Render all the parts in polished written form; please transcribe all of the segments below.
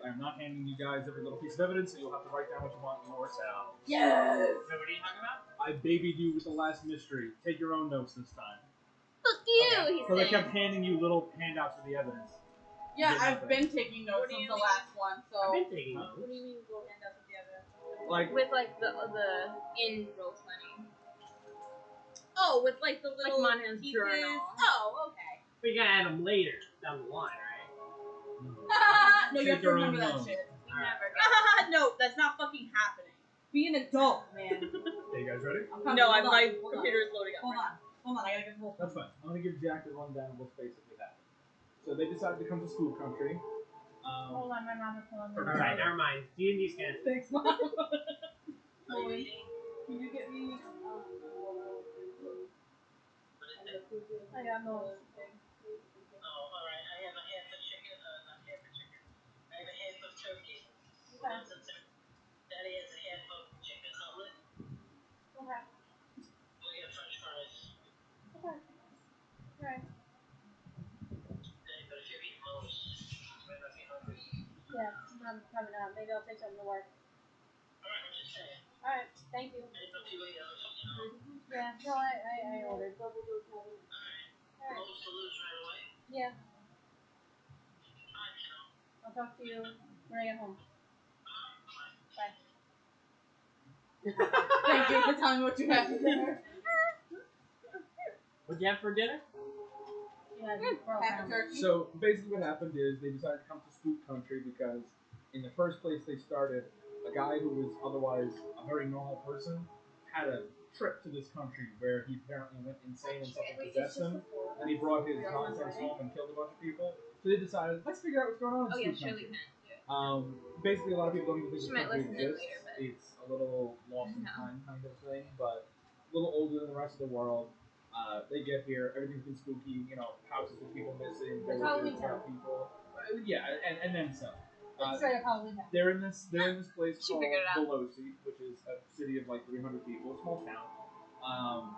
I'm not handing you guys every little piece of evidence, so you'll have to write down what you want yourselves. Yes! So what are you talking about? I babied you with the last mystery. Take your own notes this time. Fuck you, Okay. he So they said. kept handing you little handouts for the evidence. Yeah, Did I've nothing. been taking notes since the last one, so. I've been taking Huh? notes. What do you mean little handouts with the evidence? Like, With like the in Roll20. Oh, with like the little Monahan's pieces. journal. Oh, okay. But you're gonna add them later down the line, right? No, you have to your remember own that notes. shit. We never no, that's not fucking happening. Be an adult, man. Okay, you guys ready? No, my computer is loading up. Hold on, I gotta get the whole. That's fine. I'm gonna give Jack the rundown of what's basically happened. So they decided to come to school country. Hold on, my mom is calling me. Alright, never mind. D&D's canon. Thanks, Mom. Boy, can you get me? I got no. Oh, alright. I have a half a chicken, not half a chicken. I have a half of turkey. Daddy has a half of chicken cutlet. Okay. We got French fries. Okay. Right. But if you're eating most, you might not be hungry. Yeah, I'm probably not. Maybe I'll take something to work. Alright, I'm just saying. Alright, thank you. I didn't know if you ate else, you know. Yeah, no, I ordered. Alright. Alright. Most to lose right away. Yeah, Alright, kiddo. I'll talk to you when I get home. Bye. Thank you for telling me what you had for dinner. What'd you have for dinner? Yeah, Half a turkey. So basically, what happened is they decided to come to spook country because, in the first place they started, a guy who was otherwise a very normal person had a trip to this country where he apparently went insane and something possessed him, and he brought his nonsense home and killed a bunch of people. So they decided, let's figure out what's going on in Oh yeah, spook surely country. can. Basically, a lot of people don't even think She this might country listen in exists. later, but- It's a little lost in No. time kind of thing, but a little older than the rest of the world. They get here, everything's been spooky, houses with people missing, It's Halloween villages without people. Yeah, and then some. It's straight up Halloween now. They're in this place She called figured it out. Veloci, which is a city of like 300 people, a small town.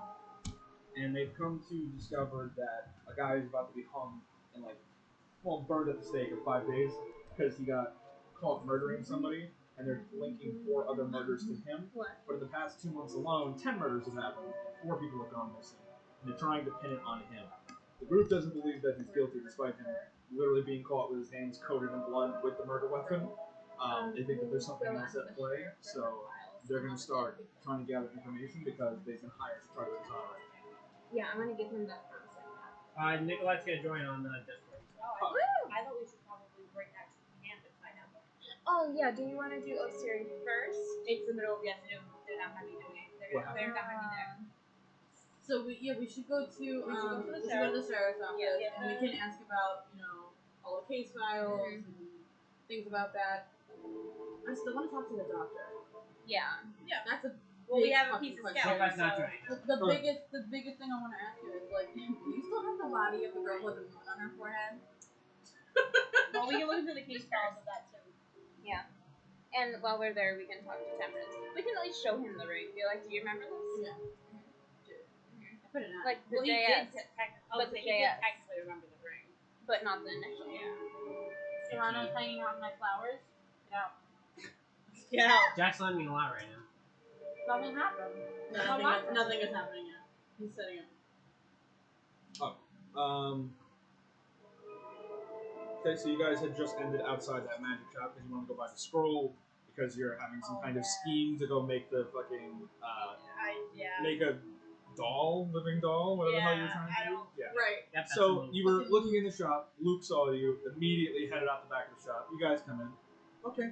And they've come to discover that a guy is about to be hung and burned at the stake in 5 days because he got caught murdering somebody, and they're linking 4 other murders to him. What? But in the past 2 months alone, 10 murders have happened. 4 people have gone missing, and they're trying to pin it on him. The group doesn't believe that he's guilty, despite him literally being caught with his hands coated in blood with the murder weapon. They think that there's something else at play, so they're going to start trying to gather information because they've been hired to try to exonerate him. Yeah, I'm gonna give him that promise like that. Nicolette's gonna join on the Discord. I thought we should probably bring that to camp and find out. Oh yeah, do you want to do Osiri first? It's the middle of the afternoon. They're not going to be doing it. They're not going to be there. So we should go to We should go to the sheriff's office Yeah. and we can ask about all the case files and things about that. I still want to talk to the doctor. Yeah. That's a Well, we big have a fucking piece of question. scalp. Nicolette's not so- joining. The biggest thing I want to ask you is do you still have the body of the girl with the moon on her forehead? Well, we can look into the case files of that too. Yeah. And while we're there, we can talk to Temperance. We can at least show him the ring. Be like, do you remember this? Yeah. I put it on. Like the Well, he JS, did But the he did JS. technically remember the ring. but not the initial. Yeah. Serrano's hanging out my flowers. Yeah. Get out. Jack's letting me a lot right now. Nothing happened. Nothing is happening yet. He's setting up. Okay, so you guys had just ended outside that magic shop because you want to go buy the scroll because you're having some kind of scheme to go make the fucking make a living doll, whatever the hell you're trying to do. Yeah. Right. Yep, that's the So move. you were looking in the shop. Luke saw you. Immediately headed out the back of the shop. You guys come in. Okay.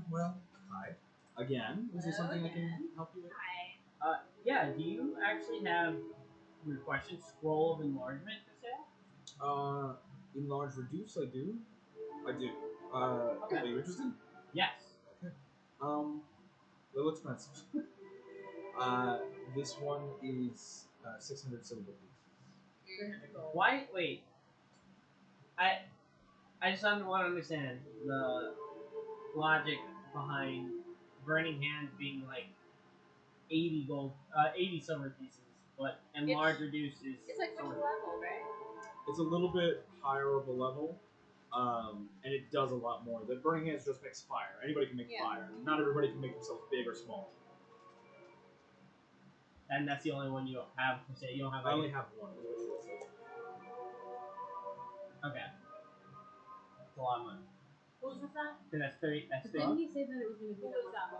Well, hi. Again, is there something I can help you with? Yeah, do you actually have weird question scroll of enlargement for sale? Enlarge, reduce. I do. Are you interested? Yes. A little expensive. This one is 600 silver pieces. Why? Wait. I just want to understand the logic behind Burning Hand being like 80 silver pieces, but enlarge reduce is It's like which silver. level, right? It's a little bit higher of a level. and it does a lot more. The burning hands just makes fire. Anybody can make Yeah. fire. Not everybody can make themselves big or small. And that's the only one you have. You don't have. I Like, only have one. okay. That's a lot of money. What was that? Then that's 30. That's But 30. didn't he say that it was going to be Who that was much that?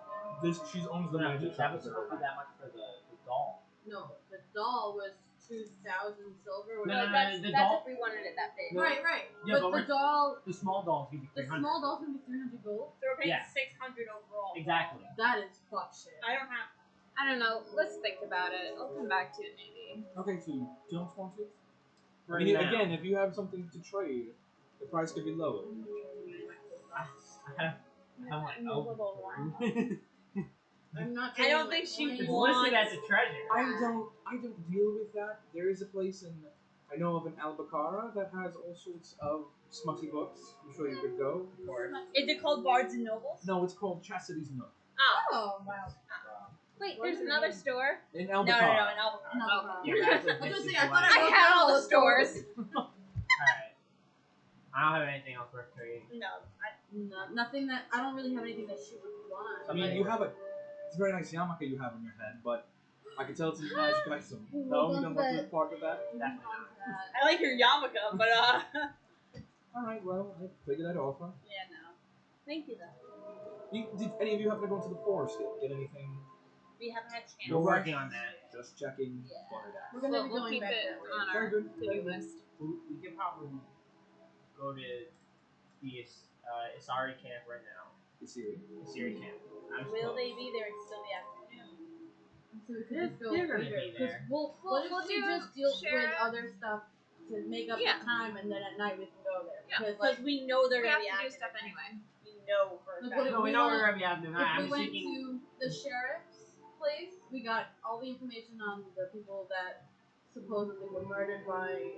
before? She owns the magic That shop. was supposed to be that much for the doll. No, the doll was 2,000 silver. No, Well, no, that's, the that's doll- if we wanted it that big. No. Right, right. Yeah, but but the doll, The small doll's gonna be the 300. small doll's going to be 300 gold. So we're paying Yeah. 600 overall. Exactly. That is fuck shit. I don't have. I don't know. Let's think about it. I'll come back to it maybe. Okay, so you don't want it? I Right mean, now. again, if you have something to trade, the price could be lower. I have like I'm not. I don't taking, think she It's wants. listed as a treasure. I don't deal with that. There is a place I know of in Albuquerque that has all sorts of smutty books. I'm sure you could go. Of course. Is it called Bards and Nobles? No, it's called Chastity's Nook Oh wow. Wait, there's another store? in No, Albuquerque. in Albuquerque. No. Yeah, that's a I was gonna business say, I thought wise. I had all the stores. Alright. I don't have anything else worth trading. No, No, nothing that I don't really have anything that she would want. I mean, you have it's a very nice yarmulke you have in your head, but I can tell it's a magic item. No, you don't want to be part of that? Definitely not. I like your yarmulke, but Alright, well, I figured I'd offer. yeah, no. Thank you though. Did any of you happen to go into the forest yet? Get anything? We haven't had chance. We're working on that. Just checking. Yeah. Find out. We're gonna be We'll going keep back it that way. on Very our good. to-do list. We could probably go to the Isari camp right now. Isiri. Isiri camp. I'm Will supposed. they be there? It's still the afternoon. So we could just go They're gonna later, be 'cause there. what We'll if we do just deal sheriff. with other stuff to make up Yeah. the time, and then at night we can go there? Yeah. Because Because we know they're We gonna have be to do active. stuff anyway. We know for a Like, fact. what if No, we we know went- we're gonna be out tonight. if I'm we went thinking. to the sheriff's place, we got all the information on the people that supposedly were murdered by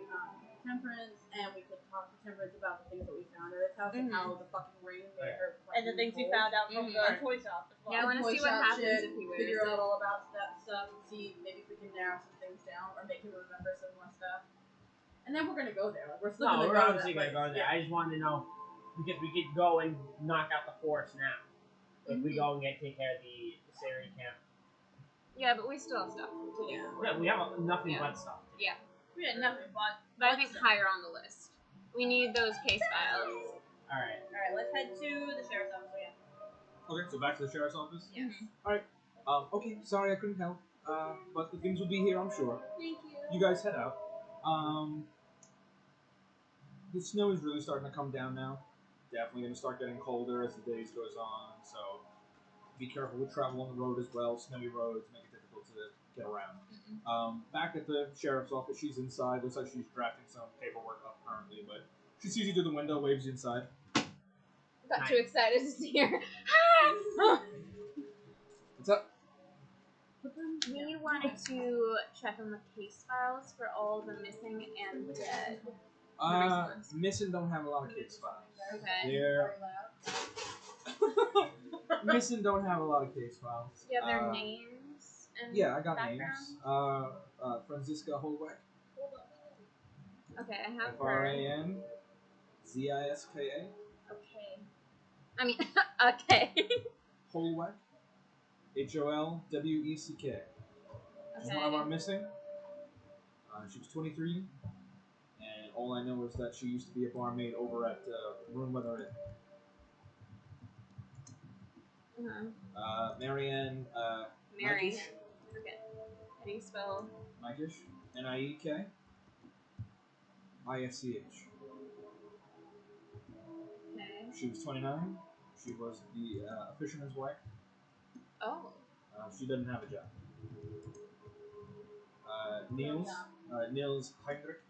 Temperance, and we could talk to Temperance about the things that we found at his house and how the fucking ring made her. And the things we found out from the toy shop as well. Yeah, I want to Toy see what shop happens shit, if he wears figure out it. all about that stuff and see maybe if we can narrow some things down or make him remember some more stuff. And then we're gonna go there. Like, we're still No, gonna we're go to obviously that gonna go place. there. I just wanted to know because we could go and knock out the forest now. If we go and take care of the Isari camp. Yeah, but we still have stuff to do. Yeah, we have nothing Yeah. but stuff. We had nothing but. But I think higher on the list. We need those case files. Alright. Alright, let's head to the sheriff's office again. Okay, so back to the sheriff's office. Yes. Okay, sorry I couldn't help. But the things will be here, I'm sure. Thank you. You guys head out. The snow is really starting to come down now. Definitely going to start getting colder as the days goes on. So be careful with travel on the road as well. Snowy roads make it difficult to get around. Back at the sheriff's office, she's inside. Looks like she's drafting some paperwork up currently, but she sees you through the window, waves you inside. Got too excited to see her. What's up? We wanted to check on the case files for all the missing and dead. Missing don't have a lot of case files. Okay. They're Missing don't have a lot of case files. Do you have their names and Yeah, I got background? names. Franziska Holweck. Okay, I have her. Franziska. Okay. I mean, okay. Holweck. Holweck. She's one of our missing. She was 23, and all I know is that she used to be a barmaid over at Room Weather Inn. Marianne Mary. Mikish. Okay. How do you spell? Mikish. Niek. Isch. Okay. She was 29. She was the a fisherman's wife. Oh. She doesn't have a job. Nils Heinrich.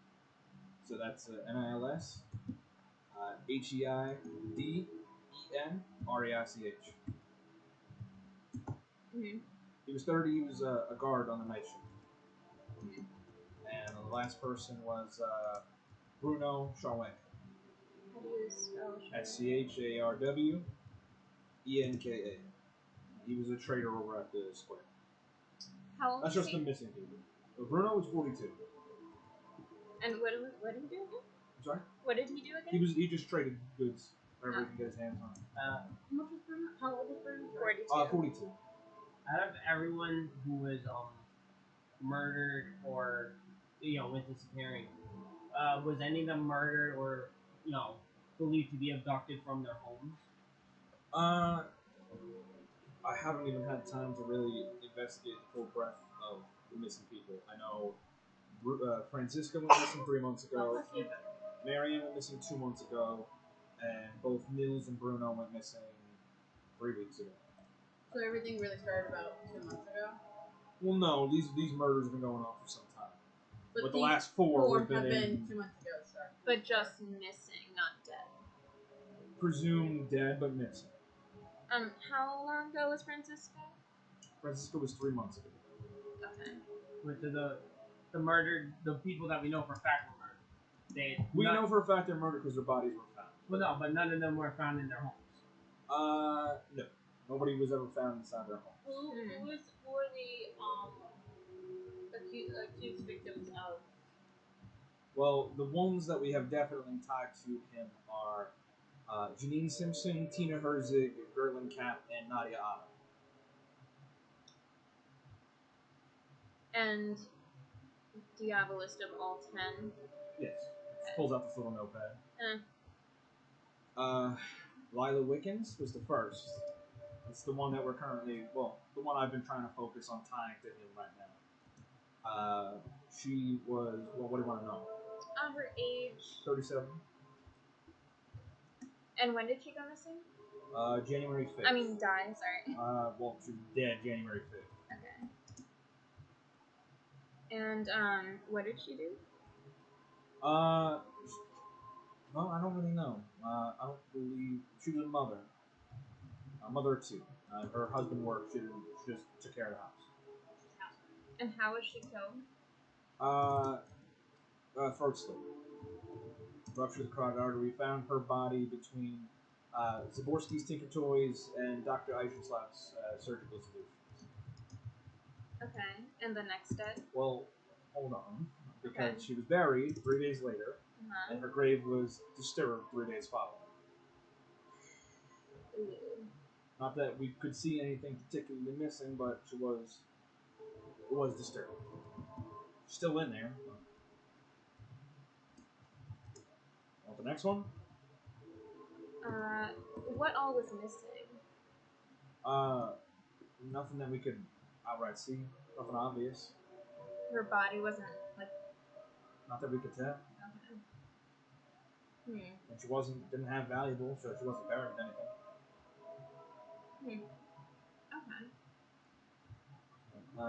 So that's Nils. Heidenreich. Mm-hmm. He was 30. He was a guard on the night shift. And the last person was Bruno Scharwenk. How do you spell? That's Charwenka. He was a trader over at the square. How old That's is just he? the missing people. So Bruno was 42. And what did he do again? Sorry? What did he do again? He just traded goods wherever he can get his hands on. How much was Bruno? How old was Bruno? 42. 42. Out of everyone who was murdered or went disappearing, was any of them murdered or believed to be abducted from their homes? I haven't even had time to really investigate the full breadth of the missing people. I know Francisca went missing 3 months ago. Marianne went missing 2 months ago, and both Nils and Bruno went missing 3 weeks ago. So everything really started about 2 months ago? Well, no, these murders have been going on for some time. But the these last four have been 2 months ago. Sorry. But just missing, not dead. presumed dead but missing. How long ago was Francisco? Francisco was 3 months ago. Okay. Which are the murdered, the people that we know for a fact were murdered. We know for a fact they're murdered because their bodies were found. Well, no, but none of them were found in their homes. No. Nobody was ever found inside their home. Who were the accused victims of? Well, the ones that we have definitely tied to him are Janine Simpson, Tina Herzig, Gerlin Kapp, and Nadia Otto. And do you have a list of all 10? Yes. Pulls out this little notepad. Eh. Lila Wickens was the first. It's the one that we're currently, the one I've been trying to focus on tying to him right now. She was, what do you want to know? Her age. 37. And when did she go missing? January 5th. I mean, die, sorry. She was dead January 5th. Okay. And, what did she do? Well, I don't really know. I don't believe she was a mother. A mother of 2. Her husband worked. She just took care of the house. And how was she killed? Throat slit. Rupture of the carotid artery. We found her body between Zaborski's Tinker Toys and Dr. Eichenslav's surgical solutions. Okay. And the next day? Well, hold on. Because she was buried 3 days later, and her grave was disturbed 3 days following. Ooh. Not that we could see anything particularly missing, but it was disturbed. Still in there. Want the next one? What all was missing? Nothing that we could outright see. Nothing obvious. Her body wasn't, Not that we could tell. Okay. And she didn't have valuable, so she wasn't buried with anything. Okay.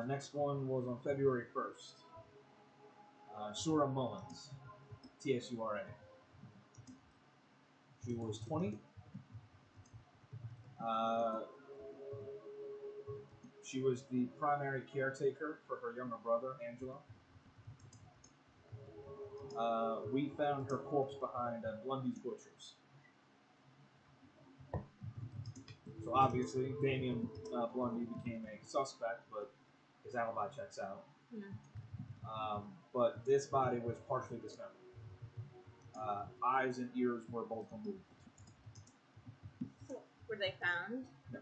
Next one was on February 1st. Sura Mullins, TSURA. She was 20. She was the primary caretaker for her younger brother, Angelo. We found her corpse behind Blundy's Butchers. So obviously, Damian Blundy became a suspect, but his alibi checks out. But this body was partially dismembered. Eyes and ears were both removed. So, were they found? No.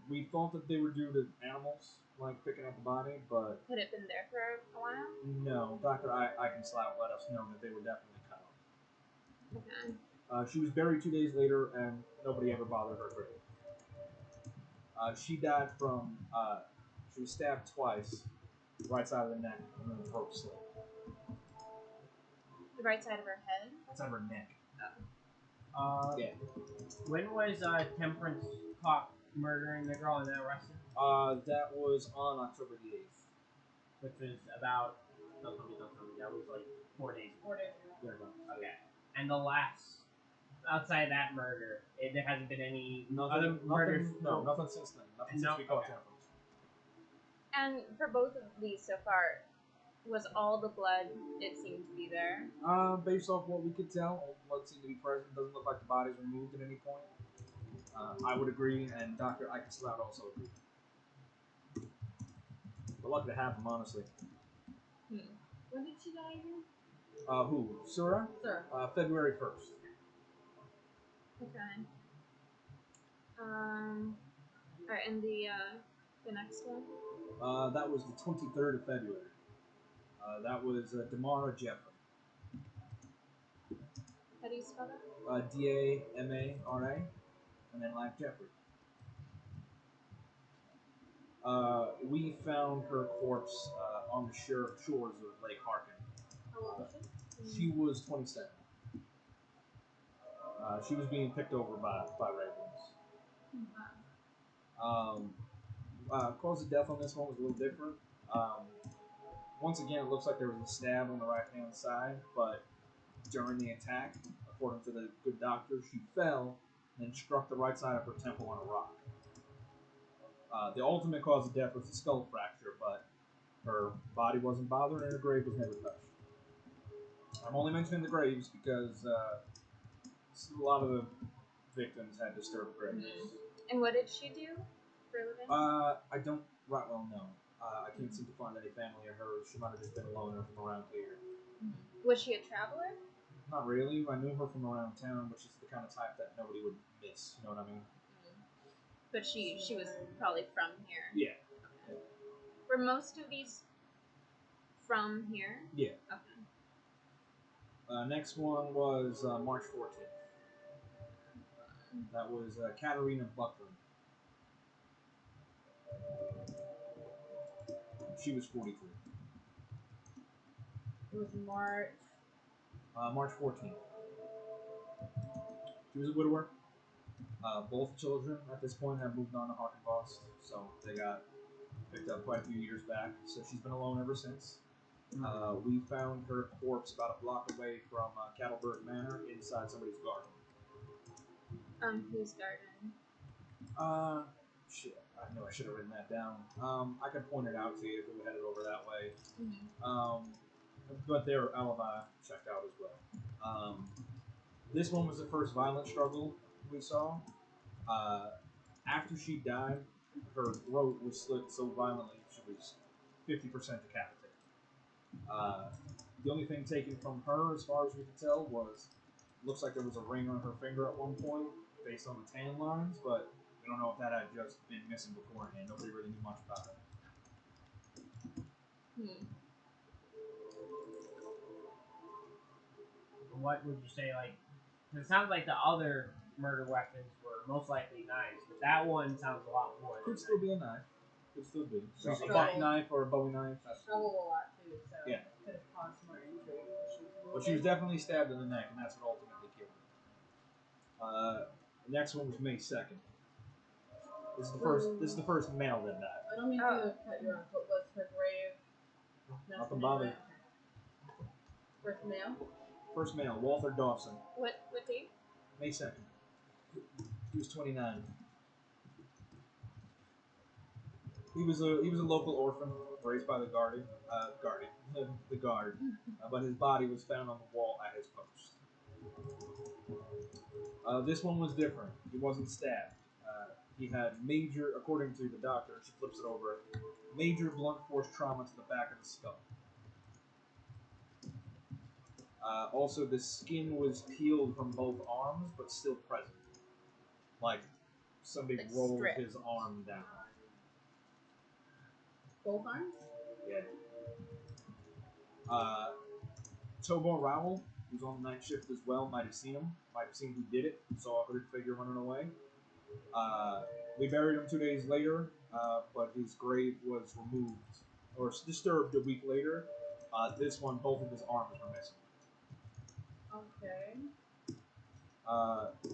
We thought that they were due to animals, like picking up the body, but Had it been there for a while? no. Dr. Eichenslau let us know that they were definitely cut off. Okay. She was buried 2 days later, and nobody ever bothered her grave. She died from, she was stabbed twice, right side of the neck, and then the throat slit. The right side of her head? Right side of her neck. Yeah. When was Temperance caught murdering the girl and then arrested? That was on October the 8th. Which was about, don't tell me, that was like 4 days. 4 days ago. Okay. And the last, outside that murder, there hasn't been any other murders? No, nothing since then. Nothing since we caught Temperance. And for both of these so far, was all the blood, it seemed to be there? Based off what we could tell, all the blood seemed to be present. Doesn't look like the bodies were moved at any point. I would agree, and Dr. Eichenslau also agreed. We're lucky to have him, honestly. When did she die again? Who? Sura? Sir. February 1st. Okay. Alright, and the next one? That was the 23rd of February. That was Damara Jeffrey. How do you spell that? Damara, and then like Jeffrey. We found her corpse on the shores of Lake Harkin. How old was she? She was 27. She was being picked over by ravens. Cause of death on this one was a little different. Once again, it looks like there was a stab on the right-hand side, but during the attack, according to the good doctor, she fell and struck the right side of her temple on a rock. The ultimate cause of death was a skull fracture, but her body wasn't bothered and her grave was never touched. I'm only mentioning the graves because a lot of the victims had disturbed graves. And what did she do for a living? I don't right well know. I can't seem to find any family of hers. She might have just been a loner from around here. Was she a traveler? Not really. I knew her from around town, but she's the kind of type that nobody would miss. You know what I mean? But she was probably from here. Yeah. Were most of these from here? Yeah. Okay. Next one was March 14th. That was Katarina Buckland. She was 43. It was March. March 14th. She was a widower. Both children at this point have moved on to Harkenvost, so they got picked up quite a few years back. So she's been alone ever since. We found her corpse about a block away from Cattleburg Manor inside somebody's garden. Whose garden? Shit. I know I should have written that down. I could point it out to you if we headed over that way. But their alibi checked out as well. This one was the first violent struggle we saw. After she died, her throat was slit so violently she was 50% decapitated. The only thing taken from her, as far as we could tell, looks like there was a ring on her finger at one point, based on the tan lines, but we don't know if that had just been missing beforehand. Nobody really knew much about it. What would you say, like, 'cause it sounds like the other murder weapons were most likely knives, but that one sounds a lot more. Could still be a knife. Could still be. So She a buck struggled. knife or a Bowie knife. She struggled a lot too, so Yeah. it could have caused more injury because she was moving. But she was definitely stabbed in the neck, and that's what ultimately killed her. The next one was May 2nd. This is the first male that died. I don't mean to cut you off, but was her grave Nothing bothered. First male? First male, Walter Dawson. What date? May 2nd. He was 29. He was a local orphan raised by the guard, but his body was found on the wall at his post. This one was different. He wasn't stabbed. He had major, according to the doctor, she flips it over, major blunt force trauma to the back of the skull. Also, the skin was peeled from both arms, but still present. Like somebody Like rolled stripped. his arm down. Both arms? Yeah. Tobor Rowell, who's on the night shift as well, might have seen him. Might have seen who did it. Saw a hooded figure running away. We buried him 2 days later, but his grave was removed or disturbed a week later. This one, both of his arms were missing. Okay.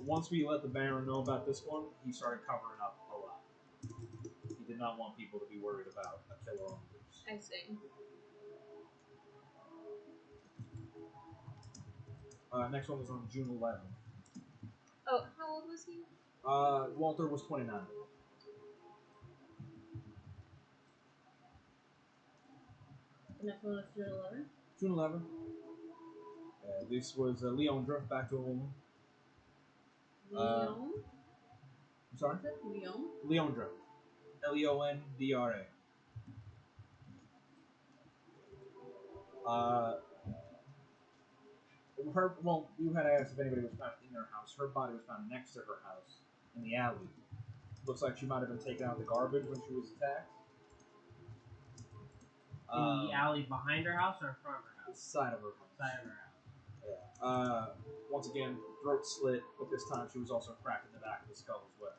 Once we let the Baron know about this one, he started covering up a lot. He did not want people to be worried about a killer on the loose. I see. Next one was on June 11th. Oh, how old was he? Walter was 29. The next one was June 11th? June 11th. This was Leondra, back to a woman. Leon? I'm sorry? Is it Leon? Leondra. Leondra. You had asked if anybody was found in their house. Her body was found next to her house in the alley. Looks like she might have been taken out of the garbage when she was attacked. In the alley behind her house or in front of her The house? side of her house. Side of her house. Yeah. Once again, throat slit, but this time she was also cracked in the back of the skull as well.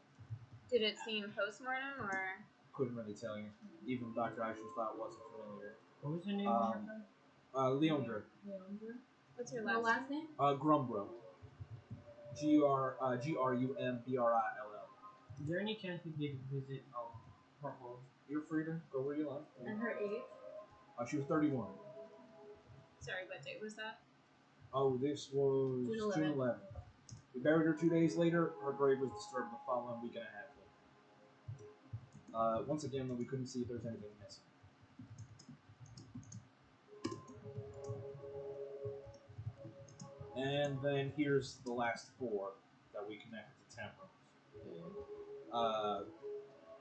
Did it seem postmortem or? Couldn't really tell you. Even Dr. Eisenstadt wasn't familiar. What was her name? One more time? Leondra. What's her Her last last name? name? Grumbro. Grumbrill. Is there any chance we could visit her home? You're free to go where you like. And her age? She was 31. Sorry, what date was that? Oh, this was June 11th. We buried her 2 days later. Her grave was disturbed the following week and a half later. Once again, though, we couldn't see if there was anything missing. And then here's the last four that we connected to Temperance.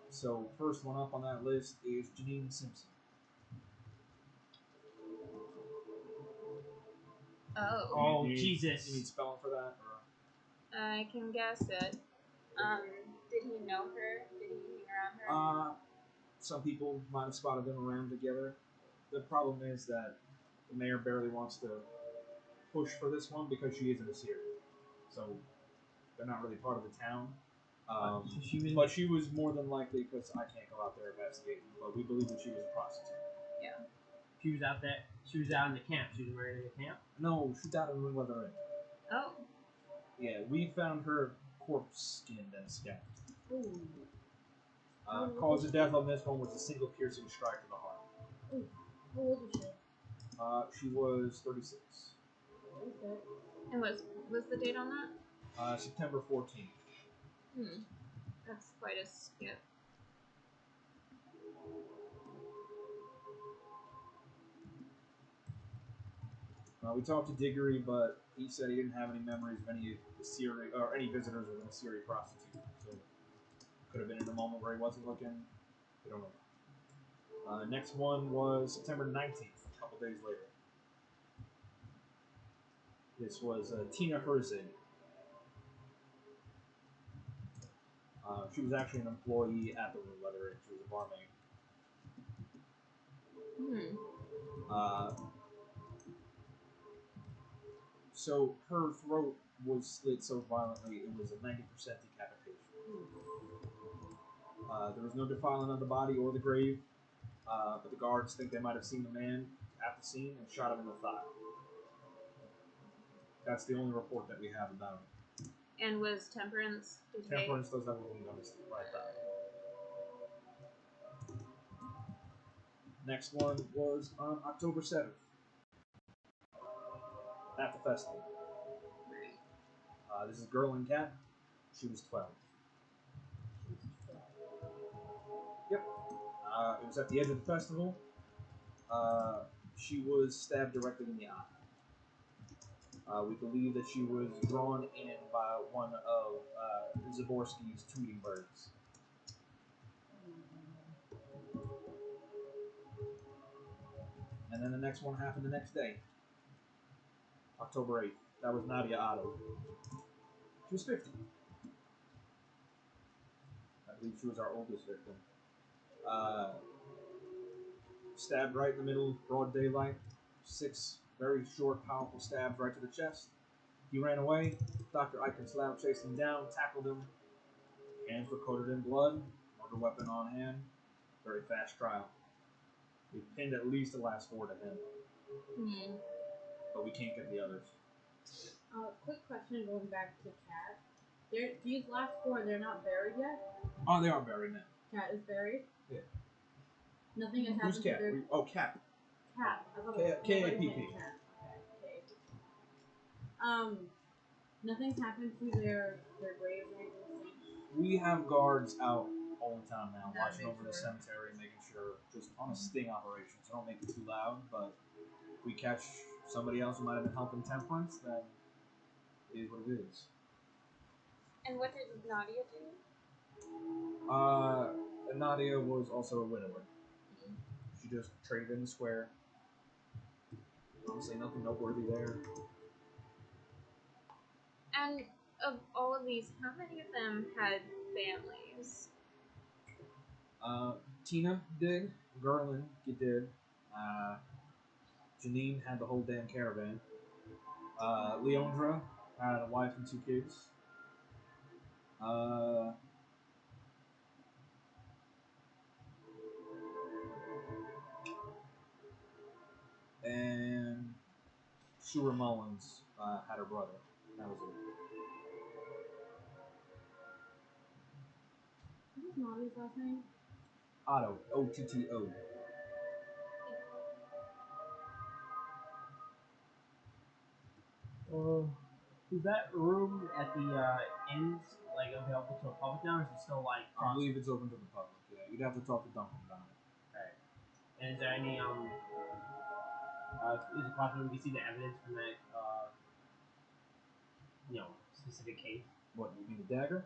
So first one up on that list is Janine Simpson. Oh. Oh, You need Jesus. spelling for that? Or? I can guess it. Did he know her? Did he hang around her? Some people might have spotted them around together. The problem is that the mayor barely wants to push for this one because she isn't a Syrian. So they're not really part of the town. But she was more than likely, because I can't go out there investigating, but we believe that she was a prostitute. Yeah. She was out there. She was out in the camp. She was murdered in the camp? No, she died in the Leather Inn. Oh. Yeah, we found her corpse skinned and scalped. Ooh. Cause of death on this one was a single piercing strike to the heart. Ooh. How old was she? She was 36. Okay. And was the date on that? September 14th. That's quite a skip. We talked to Diggory, but he said he didn't have any memories of any Siri or any visitors with a Siri prostitute. So could have been in a moment where he wasn't looking. We don't know. Next one was September 19th, a couple days later. This was Tina Herzig. She was actually an employee at the Blue Leather Inn. She was a barmaid. So her throat was slit so violently it was a 90% decapitation. There was no defiling of the body or the grave, but the guards think they might have seen the man at the scene and shot him in the thigh. That's the only report that we have about it. And was Temperance? Temperance does have a wound on his right thigh. Next one was on October 7th at the festival. This is Girl and Cat. She was 12. Yep. It was at the edge of the festival. She was stabbed directly in the eye. We believe that she was drawn in by one of Zaborski's tweeting birds. And then the next one happened the next day, October 8th. That was Nadia Otto. She was 50. I believe she was our oldest victim. Stabbed right in the middle, broad daylight. 6 very short, powerful stabs right to the chest. He ran away. Dr. Eichenslav chased him down, tackled him. Hands were coated in blood. Murder weapon on hand. Very fast trial. We pinned at least the last 4 to him. But we can't get the others. Quick question going back to Cat. These last 4, they're not buried yet? Oh, they are buried now. Cat is buried? Yeah. Nothing has happened Who's Cat? to their... Oh, Cat. Cat. I thought K-A-P-P. Okay, K-A-P-P. Nothing's happened to their graves or anything? We have guards out all the time now, Gotta watching make over the sure. cemetery, making sure, just on a sting operation, so don't make it too loud, but if we catch somebody else who might have been helping Temperance, then it is what it is. And what did Nadia do? Nadia was also a widower. She just traded in the square. Honestly, nothing noteworthy there. And of all of these, how many of them had families? Tina did. Gerlin did. Janine had the whole damn caravan. Leondra had a wife and 2 kids. And Shura Mullins had her brother. That was it. What's Molly's last name? Otto. O-T-T-O. Is that room at the inns like available to the public now, or is it still like? I believe it's open to the public. Yeah, you'd have to talk to Duncan about it. Okay. And is there any is it possible we can see the evidence from that specific case? What, you mean the dagger?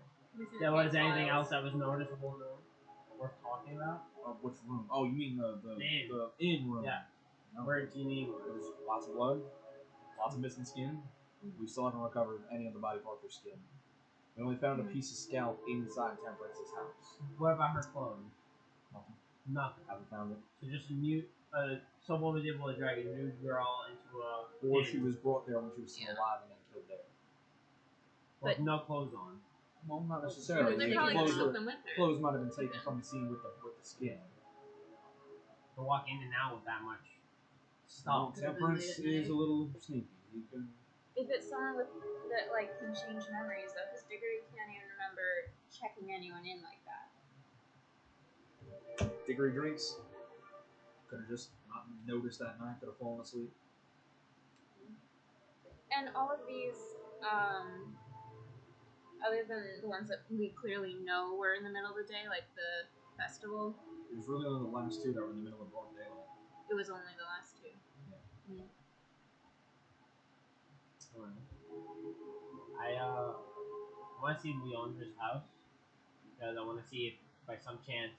Yeah. Was there anything else that was noticeable worth talking about? Which room? Oh, you mean the inn room? Yeah. No. Where do you need? There's lots of blood, lots of missing skin. We still haven't recovered any of the body parts or skin. We only found a piece of scalp inside Temperance's house. What about her clothes? Nothing. Nothing. Haven't found it. So just someone was able to drag a nude girl into a. Or she was brought there when she was still alive and then killed there. With no clothes on. Well, not necessarily. They The probably clothes, took them with her. clothes might have been taken from the scene with the skin. To walk in and out with that much Well, stuff. Temperance is a little sneaky. You can. If it's someone that like can change memories, though, because Diggory can't even remember checking anyone in like that. Diggory drinks. Could have just not noticed that night. Could have fallen asleep. And all of these, other than the ones that we clearly know were in the middle of the day, like the festival, It was really only the last 2 that were in the middle of broad daylight. it was only the last 2. I want to see Leondra's house because I want to see if by some chance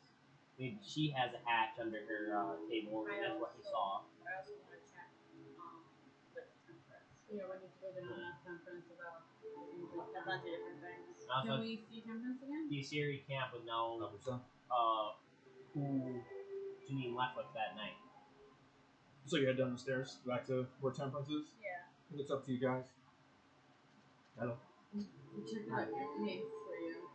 maybe she has a hatch under her table and that's what he saw. I also want to check with Temperance. Yeah, we need to go to Temperance about a bunch of different things. Also, Can we see Temperance again? the Assyri camp would know who Janine left with that night. So you head down the stairs back to where Temperance is? Yeah. It's up to you guys. Hello. Check out names for you.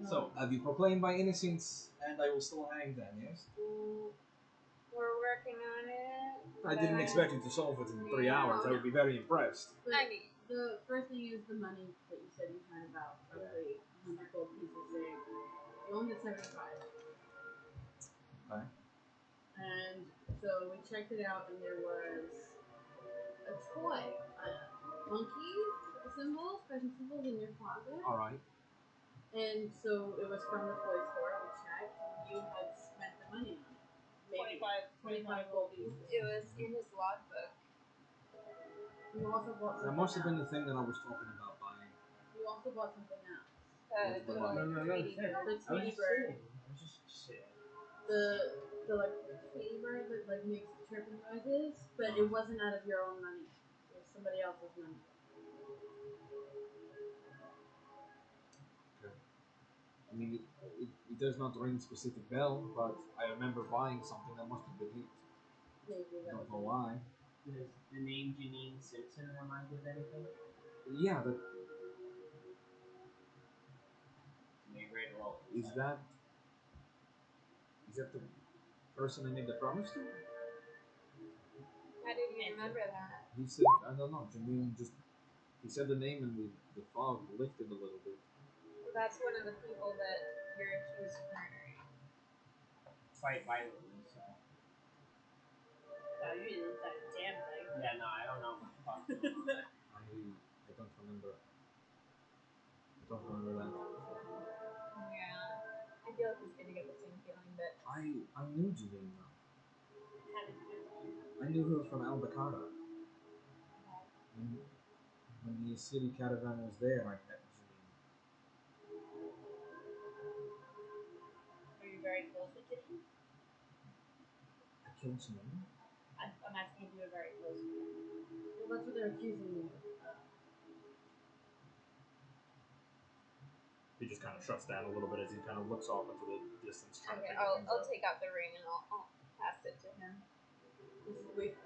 So, have you proclaimed my innocence, and I will still hang them, yes? We're working on it. I didn't expect you to solve it in 3 hours. I would be very impressed. I mean, The first thing is the money that you said you had about roughly 100 gold pieces saved. You only had 75. Okay. And so we checked it out, and there was a toy, monkey symbol, special symbols in your closet. Alright. And so it was from the toy store. We checked. You had spent the money on it. Maybe 25 gold pieces. it was in his logbook. You also bought something That must have been else. the thing that I was talking about buying. You also bought something else. The No, Tweety shit. bird. The I was Tweety just bird. saying. I was just saying. The like Tweety bird that like makes chirping noises, but it wasn't out of your own money. It was somebody else's money. I mean, it does not ring a specific bell, but I remember buying something that must have been it. Maybe I that don't was know why. Does the name Janine Simpson remind you of anything? Yeah, that Make a great roll. is that the person I made the promise to? How did you remember that? He said, I don't know, Janine just, he said the name and the fog lifted a little bit. That's one of the people that you're accused of murdering. Quite violently, so. Oh, you didn't say a damn thing. Yeah, no, I don't know. I don't remember. I don't remember that. Yeah. I feel like he's gonna get the same feeling, but I knew Janine though. I knew her from Albacata. When the city caravan was there, I met Janine. Are you very close with Janine? I killed Janine? I'm asking you a very close one. Well, that's what they're accusing me of. He just kind of shuts down a little bit as he kind of looks off into the distance trying Okay, to figure things I'll out. take out the ring and I'll pass it to him.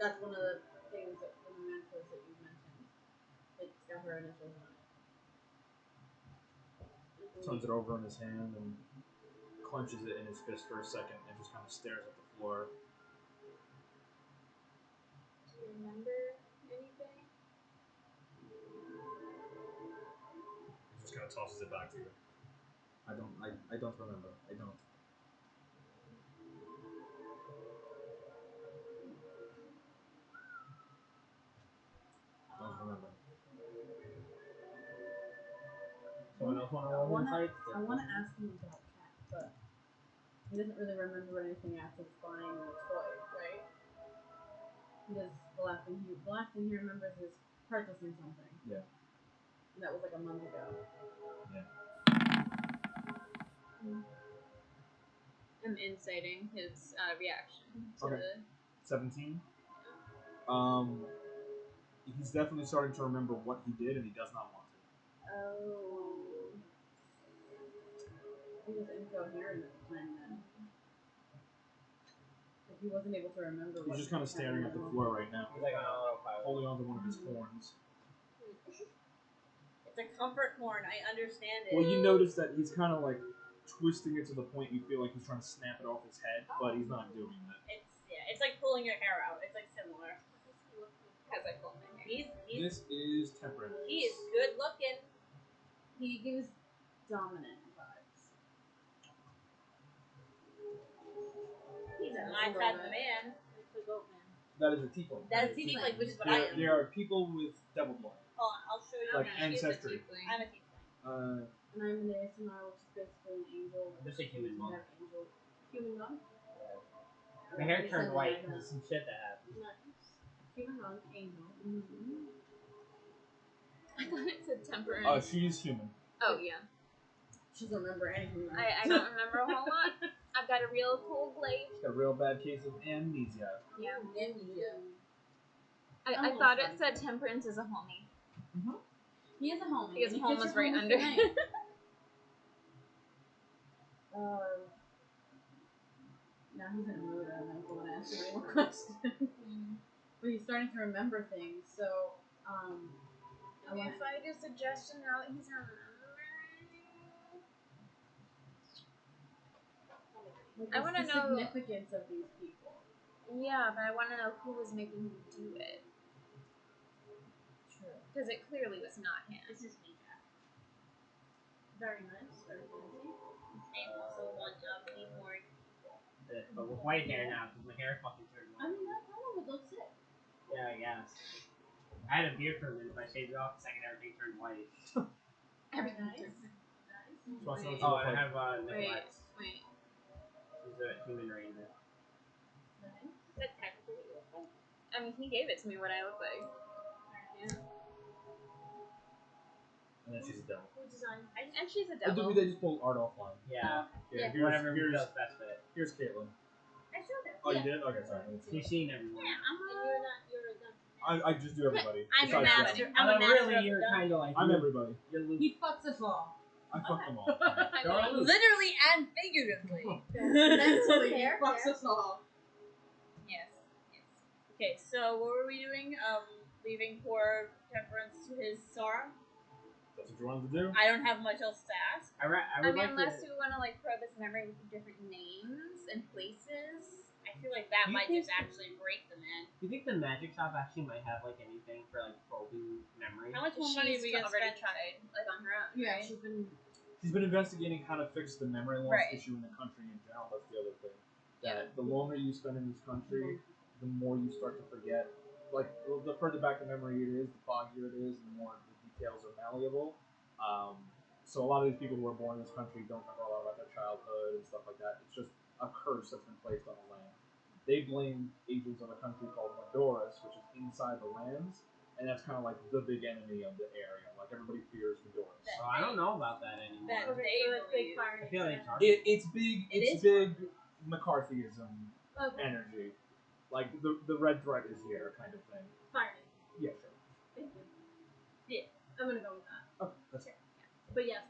That's one of the things that the mementos that you mentioned. It's got her initials on it. Turns it over in his hand and clenches it in his fist for a second and just kind of stares at the floor. Do you remember anything? He just kind of tosses it back to you. I don't remember. I don't. Don't remember. Someone else want to roll insights? I want to ask him about Cat, but he doesn't really remember anything after finding the toy, right? Because the last thing he remembers is purchasing something. Yeah. And that was like a month ago. Yeah. I'm inciting his reaction to Okay. the 17. He's definitely starting to remember what he did, and he does not want to. Oh. He was incoherent at the time then. Like he wasn't able to remember what He's just kind of staring at the floor right now, He's like on autopilot. holding on to one of his horns. It's a comfort horn. I understand it. Well, you notice that he's kind of like twisting it to the point you feel like he's trying to snap it off his head, but he's not doing that. It's like pulling your hair out. It's like similar. because I pulled my hair. This is temperance. He is good looking. He gives dominant vibes. He's Yeah, my it's a type little of bit. man. It's a goat man. That is a tiefling. That's tiefling, which is what I am. There are people with devil blood, Hold on, I'll show you. like I'm ancestry. I'm a tiefling. And I'm an ASMR, which is basically an angel. Just a human monk. Human monk? My hair turned Something white like because of that. some shit that happened. Nice. Human monk, angel. I thought it said temporary. Oh, she's human. Oh, yeah. She doesn't remember anything. I don't remember a whole lot. I've got a real cold blade. She's got a real bad case of amnesia. Yeah. Amnesia. I thought it said temperance is a homie. He is a homie. Because and home kiss was your right homie's under. name. Now he's in a mood. I don't know if I want to ask him any more questions. But he's starting to remember things, so Maybe if I do suggestion now that he's remembering. I what's wanna the know- significance of these people. Yeah, but I want to know who was making him do it. True. Because it clearly was not him. This is me, Jack. Very nice. Very fancy. I'm also one of the more. But with white hair now, because my hair fucking turned I white. mean, that kind of would look sick. Yeah, I guess. I had a beard for a minute, but I shaved it off the second everything turned white. Everything Nice. different. So I Wait, saw Oh, and I have wait, Nicholas. wait. She's a human ranger. Nice. Is that technically what you look like? I mean, he gave it to me what I look like. Yeah. And then she's a devil. Who designed? And she's a They devil. just pulled art offline. Yeah. Yeah, Whatever here's feels best fit. here's Caitlin. I saw that. Oh, you did? Okay, sorry. She's seen everyone. Yeah, you're a dungeon. I just do everybody. I'm a Besides master. them. I'm a Although master really, of you're the dungeon. kind of like I'm everybody. You're Luke. He fucks us all. I fucked them all. You're Luke. Literally and figuratively. Mentally, he Fair, fucks fair. us all. Yes. Yes. Okay, so what were we doing? Leaving poor Temperance to his sorrow. That's what you wanted to do? I don't have much else to ask. I I would mean, like unless to. you want to like probe his memory with different names and places. I feel like that Do you might think- just actually break the man. Do you think the magic shop actually might have like anything for like probing memory? How much more money are we gonna already spend? tried, like on her own. Yeah, right? She's been investigating how to fix the memory loss Right. issue in the country in general. That's the other thing. That the longer you spend in this country, the more you start to forget. Like, the further back the memory it is, the foggier it is, and the more the details are malleable. So a lot of these people who are born in this country don't remember a lot about their childhood and stuff like that. It's just a curse that's been placed on the land. They blame agents of a country called Madoras, which is inside the lands, and that's kind of like the big enemy of the area. Like, everybody fears Madoras. Oh, I don't know about that anymore. That Okay, they so it's big believe. fire. I feel like it's hard. It's big. It It's is big McCarthyism Okay. energy. Like the red threat is here, kind of thing. Fire. Yeah, sure. Thank you. Yeah, I'm gonna go with that. Oh, that's But yes.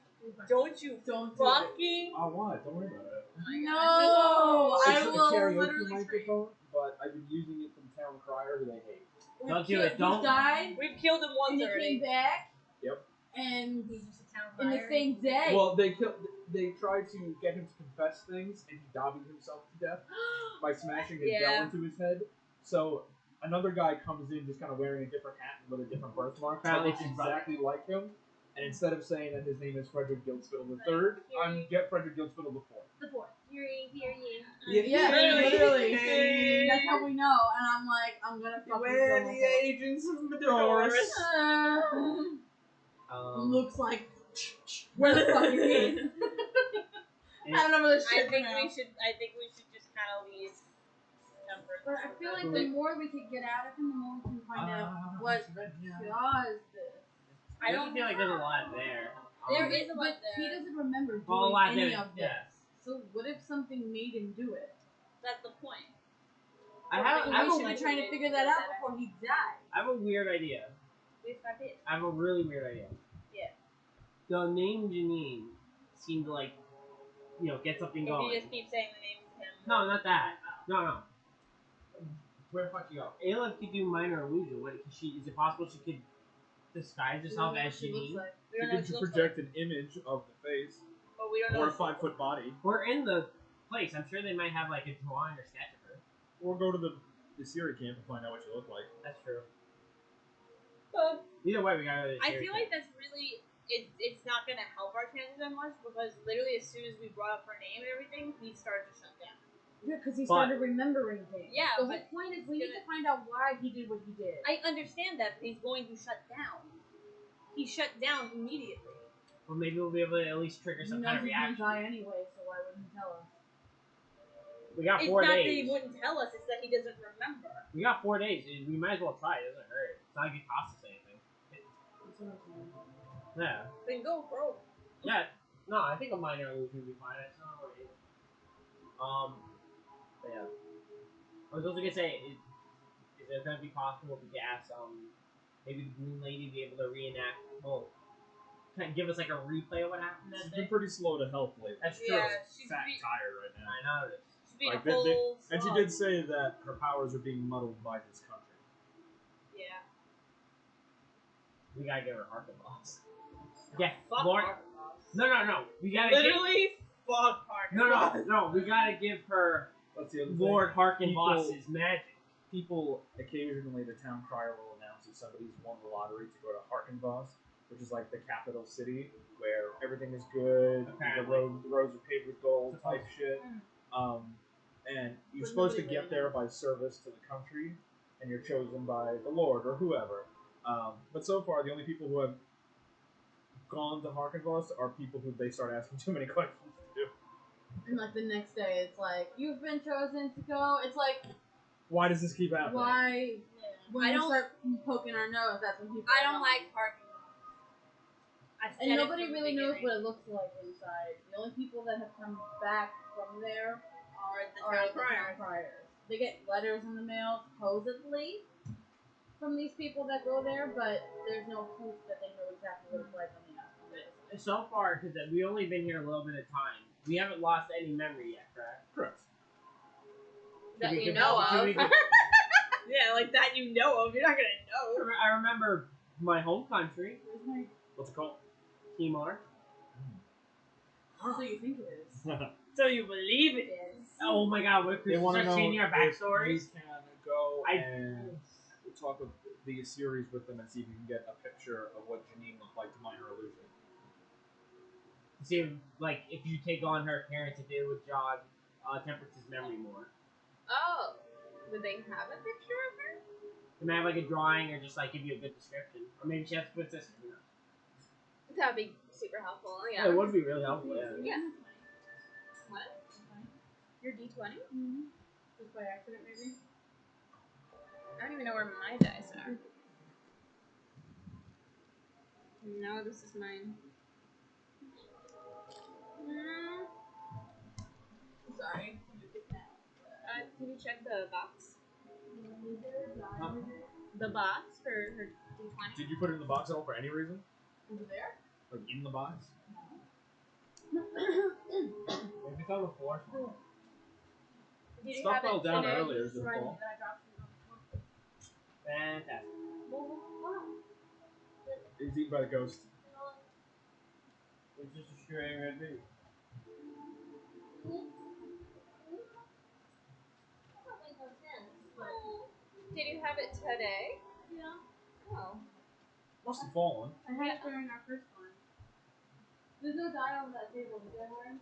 Don't you Don't do it. fucking. Oh, what? Don't worry about it. No, It's I a will karaoke literally scream. microphone, but I've been using it from Town Crier, who they hate. Don't do it, don't. He died, We've killed him and once he already. came back. Yep. And He's just a town in the crier. same day. Well, they tried to get him to confess things, and he dobbied himself to death by smashing his bell into his head. So another guy comes in just kind of wearing a different hat and with a different birthmark, that looks exactly like him. And instead of saying that his name is Frederick Giltspittle III, I'm get Frederick Giltspittle IV. The fourth. Here you. Yeah, Literally. That's how we know. And I'm like, I'm gonna fucking We're kill the myself. agents of Medorus. Looks like. Where the fuck is he? I don't know where this I shit think now. we should just kind of leave. Temperance. But I feel like the more we can get out of him, the more we can find out what caused this. I don't feel like there's a lot there. There is, but he doesn't remember doing Well, a lot any there, of this. yeah. So what if something made him do it? That's the point. I We have should be trying to figure that out before he dies. a weird idea. I have a really weird idea. Yeah. The name Janine seemed to like, get something If going. you just keep saying the name of him. No, not that. No. Where the fuck you go? Aleph could do minor illusion. What is it possible she could disguise herself as She looks Janine? like. We You don't know what could she looks project an image of the face, like, but we don't or know. a 5-foot body, We're in the place. I'm sure they might have like a drawing or sketch of her. or go to the Siri camp and find out what you look like. That's true. But Either way, we gotta. I feel like that's really it's not gonna help our chances that much because literally as soon as we brought up her name and everything, he started to shut down. Yeah, because he But- started remembering things. Yeah, The whole but point is we need to find out why he did what he did. I understand that, but he's going to shut down. He shut down immediately. Well, maybe we'll be able to at least trigger He some knows kind of he's gonna reaction. die anyway, so why wouldn't he tell us? We got It's 4 not that days. he wouldn't tell us; it's that he doesn't remember. We got 4 days. We might as well try. It doesn't hurt. It's not like it costs us anything. That's what I'm saying. Yeah. Then go, bro. Yeah. No, I think a minor illusion would be fine. It's not worried. But yeah. I was also gonna say, is it gonna be possible if we could ask maybe the Green Lady to be able to reenact? Well, kind of give us like a replay of what happened that She's day. been pretty slow to help lately. That's true. Yeah, she's Fat and tired right now. I noticed. She's being Like, a whole. And she slob. did say that her powers are being muddled by this country. Yeah. We gotta give her Harkin boss. Yeah, Fuck Lord. Harkin Boss. No. We gotta Literally, fuck Harkin Boss. No. We gotta give her That's the other Lord thing. Harkin People- boss's magic. People occasionally, the town crier will announce if somebody's won the lottery to go to Harkenvoss, which is like the capital city where everything is good, the Apparently. roads are paved with gold type shit. And you're But supposed to nobody get really there knows. by service to the country, and you're chosen by the Lord or whoever. But so far, the only people who have gone to Harkenvoss are people who they start asking too many questions to. And like the next day, it's like you've been chosen to go. It's like Why does this keep happening? why? When I we don't- start poking our nose, that's when people. I are don't wrong. like Harkin Boss. I said And it nobody from the really knows beginning. what it looks like inside. The only people that have come back from there Or the are town the crier. town criers. They get letters in the mail, supposedly, from these people that go there, but there's no proof that they know exactly what it's like on the outside. So far, because we've only been here a little bit of time, we haven't lost any memory yet, correct? Correct. That Should we you give- know should of. we give- Yeah, like that you know of. You're not gonna know. I remember my home country, Where's my? What's it called? Timor. So you think it is? So you believe it is. Oh my god, what They could want to start know changing our if backstories? you can go I- and talk with the series with them and see if you can get a picture of what Janine looked like to minor illusion. See, if, like, if you take on her appearance, if it would jog Temperance's memory more. Oh, would they have a picture of her? They might have like a drawing or just like give you a good description. Or maybe she has to put this. That would be super helpful. Yeah, Yeah. it would be really helpful. Yeah. Yeah. What? Your D20? Mm-hmm. Just by accident, maybe. I don't even know where my dice are. No, this is mine. Sorry. Can you check the box? The box for her D20. Did you put it in the box at all for any reason? Over there? Like in the box? Maybe it's on the floor. Did you Stuff have fell it down today? earlier. Did it Right, fall? that I dropped it on the floor. Fantastic. It was eaten by the ghost. It's just a string red bee. Did you have it today? Yeah. Oh. Must have fallen. I had it during our first one. There's no die on that table, is there, Lauren?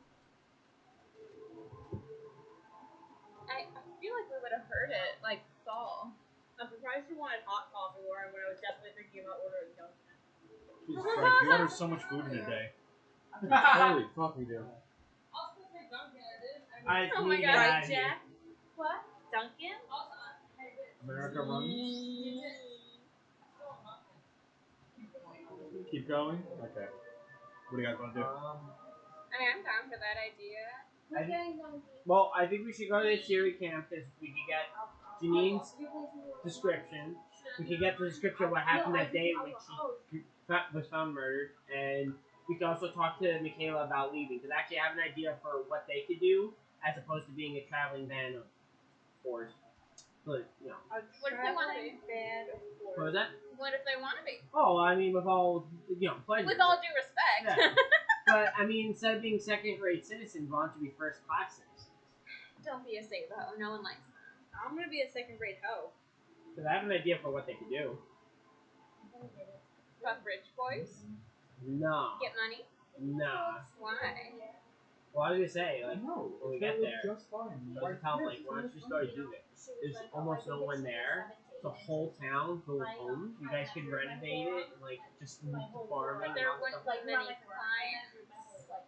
I feel like we would have heard it, like, fall. I'm surprised you wanted hot coffee, Lauren, when I was definitely thinking about ordering Dunkin'. Jesus Christ, we order so much food in a day. Holy fuck, we do. I'll still take Dunkin'. I didn't. Oh my god. Right, Jack? What? Dunkin'? Also, America runs. Keep going? Okay. What do you guys want to do? I mean, I'm down for that idea. I Well, I think we should go to the Siri camp because we could get Janine's description. We could get the description of what happened that day when she was found murdered, and we could also talk to Michaela about leaving because actually I have an idea for what they could do as opposed to being a traveling band of force. But What if they want to be? what was that? What if they want to be? Oh, I mean, with all pleasure. With all due respect. Yeah. But I mean, instead of being second-grade citizens, why don't you be first-class citizens? Don't be a save-ho. No one likes that. I'm gonna be a second-grade hoe. Because I have an idea for what they could do. Fuck rich boys. No. Get money. Nah. Why? Well, I was gonna say, like, No, when we that get was there, just fine. I was telling them, like, why don't you start doing it? There's almost no one there. It's a whole town full of homes. You guys can renovate it and, like, just move to farming. But there and all wouldn't stuff. be many clients.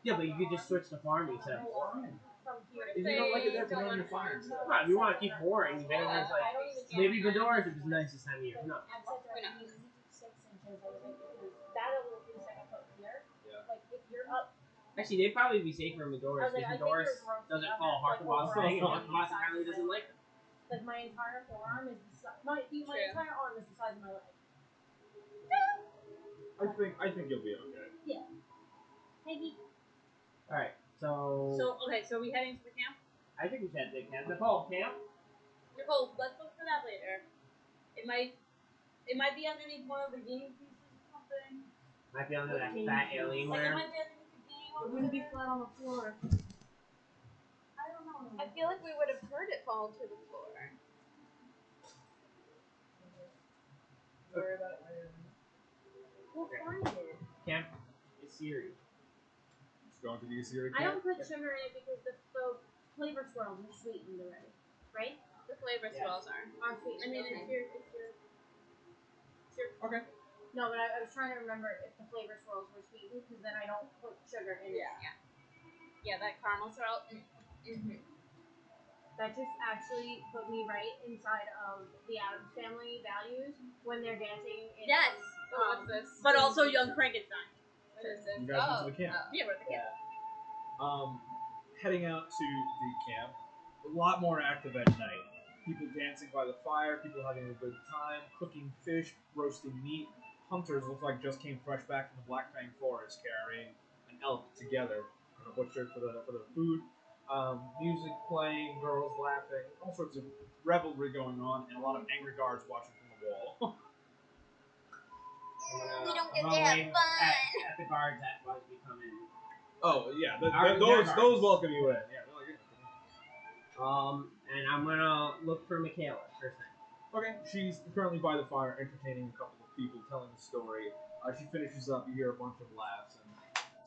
Yeah, but you could just switch to farming instead of boring. What If you don't like it there, put it on your fire. Come on, if you want to keep boring, you better like, maybe Bedora's is nice this time of year. No. Actually, they'd probably be safer in Bedora's because Bedora's doesn't call Harkabos thing, and Harkabos apparently doesn't like them. Like my entire forearm is my entire arm is the size of my leg. I think you'll be okay. Yeah. Peggy. Alright, so So we heading to the camp? I think we should head to camp. Nicole, camp? Nicole, let's look for that later. It might be underneath one of the game pieces or something. Might be under that fat alien Like it wear. might be underneath the game. It wouldn't be flat on the floor. I don't know. I feel like we would have heard it fall to the floor. Worry about it later. We'll find it. Camp is Siri. Just going to the Siri I camp. don't put sugar in it because the flavor swirls are sweetened already, right? The flavor swirls are. Are sweetened. I mean, okay. it's your. Okay. No, but I was trying to remember if the flavor swirls were sweetened because then I don't put sugar in it. Yeah, that caramel swirl. That just actually put me right inside of the Addams Family values when they're dancing. In, Yes. What's this? But also Young Frankenstein. What is this? You guys went to the camp. Yeah, we're at the camp. Heading out to the camp, a lot more active at night. People dancing by the fire, people having a good time, cooking fish, roasting meat. Hunters look like just came fresh back from the Black Fang Forest carrying an elk together and a butcher for the food. Music playing, girls laughing, all sorts of revelry going on, and a lot of angry guards watching from the wall. We don't get I'm to gonna have wave fun. at the guards that was we come in. Oh yeah, Those those welcome you in. Yeah, they're like, And I'm gonna look for Michaela first thing. okay, she's currently by the fire entertaining a couple of people, telling a story. She finishes up, you hear a bunch of laughs, and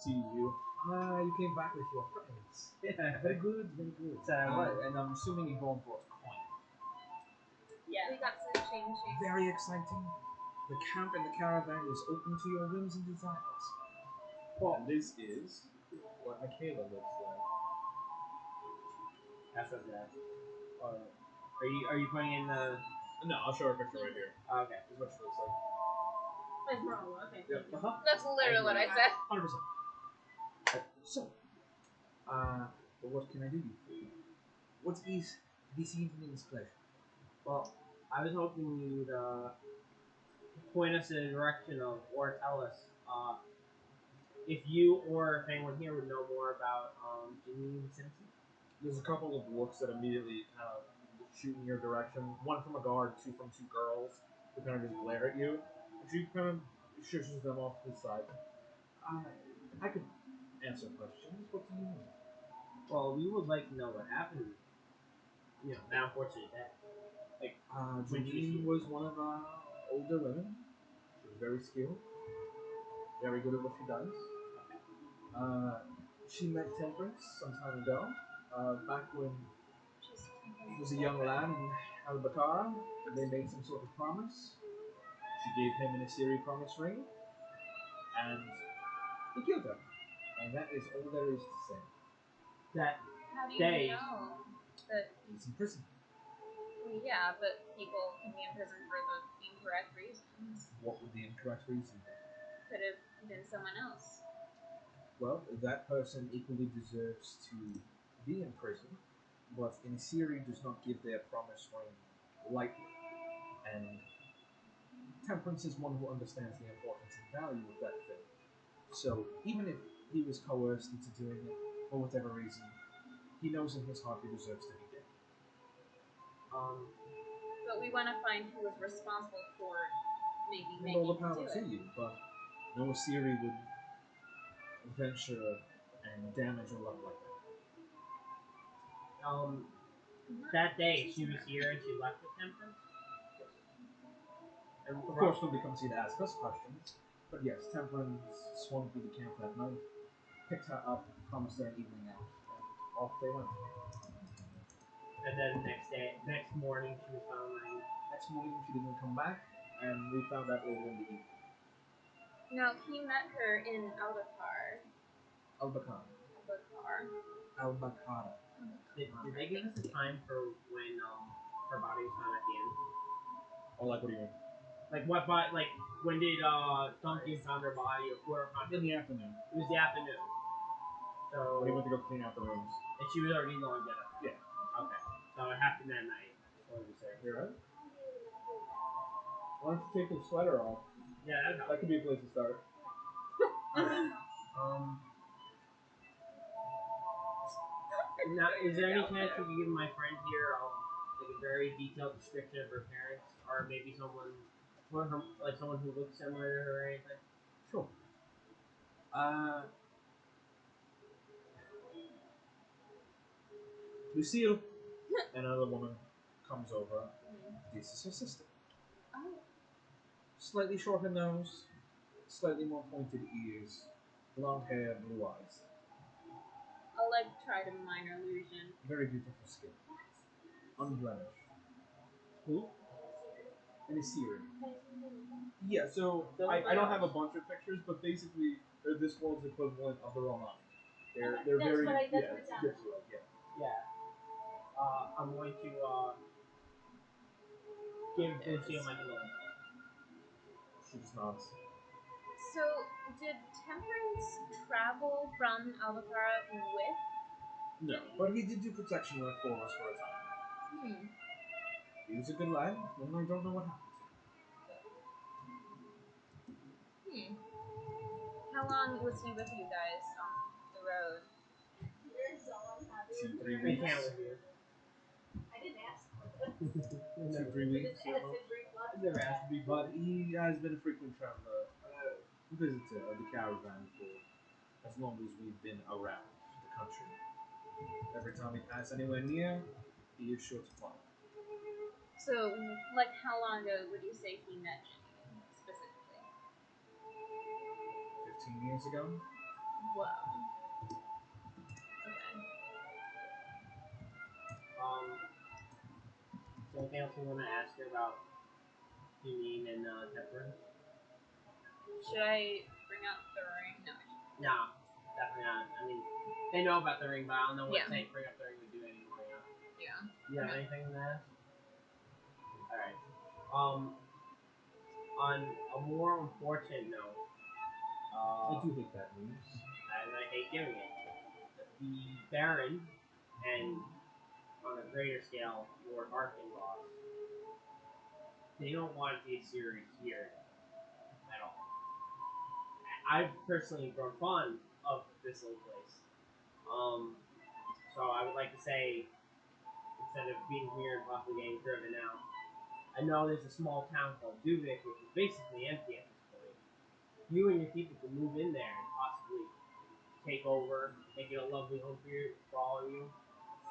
sees you. You came back with your friends. Yeah. Very good, very good. So what? And I'm assuming you're going for a coin. Yeah. We got some change. Very exciting. The camp and the caravan is open to your whims and desires. And this is what Michaela looks like. That's what that. Are you putting in the? No, I'll show her a picture right here. Okay. This is what she looks like. Okay. Yep. That's literally what I said. 100%. So, what can I do for you? What is this evening's pleasure? Well, I was hoping you'd point us in the direction of, or tell us if you or if anyone here would know more about Janine Simpson. There's a couple of looks that immediately kind of shoot in your direction. One from a guard, two from two girls who kind of just glare at you. And she kind of shushes them off to the side. I could answer questions. What do you mean? Well, we would like to know what happened. That unfortunate death. Janine was one of our older women. She was very skilled, very good at what she does. She met Temperance some time ago, back when he was a young lad in Albacara. They made some sort of promise. She gave him an Assyri promise ring, and he killed her. And that is all there is to say. That How do you Day. know that? He's in prison. Well, yeah, but people can be in prison for the incorrect reasons. What would the incorrect reason be? Could have been someone else. Well, that person equally deserves to be in prison, but in Assyri does not give their promise ring lightly. And Temperance is one who understands the importance and value of that thing. So even if he was coerced into doing it for whatever reason, he knows in his heart he deserves to be dead. But we want to find who was responsible for maybe And making all the him power do to it. you, but no Assyri would venture and damage a love like that. that day she was here and she left with Temperance. And Of course, nobody comes here to ask us questions, but yes, Temperance swung through the camp that night, picked her up, promised her an evening out, and off they went. And then next morning she was found lying. Next morning, she didn't come back, and we found out later in the evening. Now, he met her in Albacar. Albacara. Did they give us a time for when her body was found at the end? Oh, like, what do you mean? Like what body? Like when did Duncan found her body or whoever found her? In the afternoon. It was the afternoon. So When he went to go clean out the rooms. and she was already long dead. Yeah. Okay. So it happened that night. What did you say? You're right. Why don't you take your sweater off? Yeah, that'd help. That could be a place to start. Now, is there any chance you can give my friend here like a very detailed description of her parents, or maybe someone who looks similar to her or anything? Sure. Lucille, another woman, comes over. This is her sister. Oh. Slightly shorter nose, slightly more pointed ears, blonde hair, blue eyes. I'll try to minor illusion. Very beautiful skin. Unblemished. Who? And it's Siri. Yeah, so I don't have a bunch of pictures, but basically they're this world's equivalent of the Romani. They're very different. Yeah. I'm going to give Lucille my hello. She just nods. So, did Temperance travel from Albacara with? No, but he did do protection work for us for a time. He was a good lad, and I don't know what happened to him. How long was he with you guys on the road? 2, 3 We weeks. can't with you. I didn't ask. 2, 3 weeks. Never asked to be But he has been a frequent traveler, visitor of the caravan for as long as we've been around the country. Every time we pass anywhere near, he is sure to follow. So, how long ago would you say he met Janine specifically? 15 years ago. Whoa. Okay. Is there anything else you want to ask her about Janine and Temperance? Should I bring up the ring? No. No, definitely not. I mean, they know about the ring, but I don't know what Yeah. saying bring up the ring would do anymore. Yeah. You have anything to ask? Alright. On a more unfortunate note, I do hate that news. and I hate giving it, the Baron and on a greater scale, Lord Arkenboss they don't want the Assyria here at all. I've personally grown fond of this little place. So I would like to say, instead of being here and possibly getting driven out, I know there's a small town called Duvik, which is basically empty at this point. You and your people can move in there and possibly take over, make it a lovely home for all of you.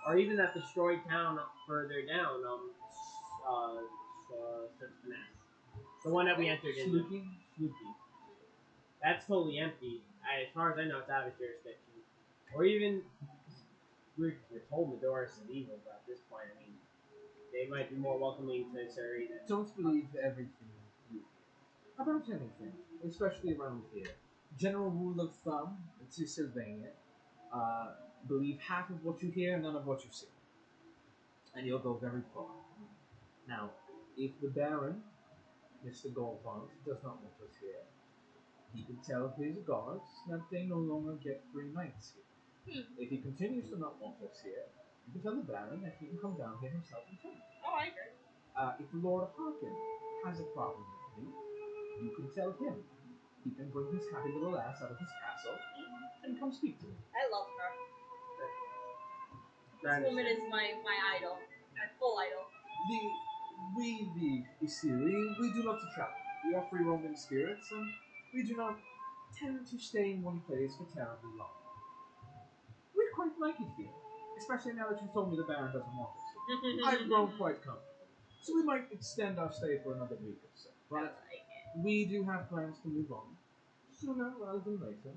Or even that destroyed town up further down, the one that we entered into. Fluky. That's totally empty. As far as I know, it's out of jurisdiction. Or even, we're told the doors is evil, but at this point, I mean, they might be more welcoming to Surrey than... Don't believe everything you hear about anything, especially around here. General rule of thumb to Sylvania: believe half of what you hear, none of what you see, and you'll go very far. Now, if the Baron, Mr. Goldhart, does not want us here, he can tell his guards that they no longer get 3 nights here. If he continues to not want us here, you can tell the Baron that he can come down here himself and tell us. Oh, I agree. If the Lord Harkin has a problem with me, you can tell him. He can bring his happy little ass out of his castle and come speak to me. I love her. This woman is my idol. My full idol. The Isiri, we do not travel. We are free roaming spirits, and we do not tend to stay in one place for terribly long. We quite like it here, especially now that you told me the Baron doesn't want us here. I've grown quite comfortable, so we might extend our stay for another week or so. But we do have plans to move on sooner rather than later.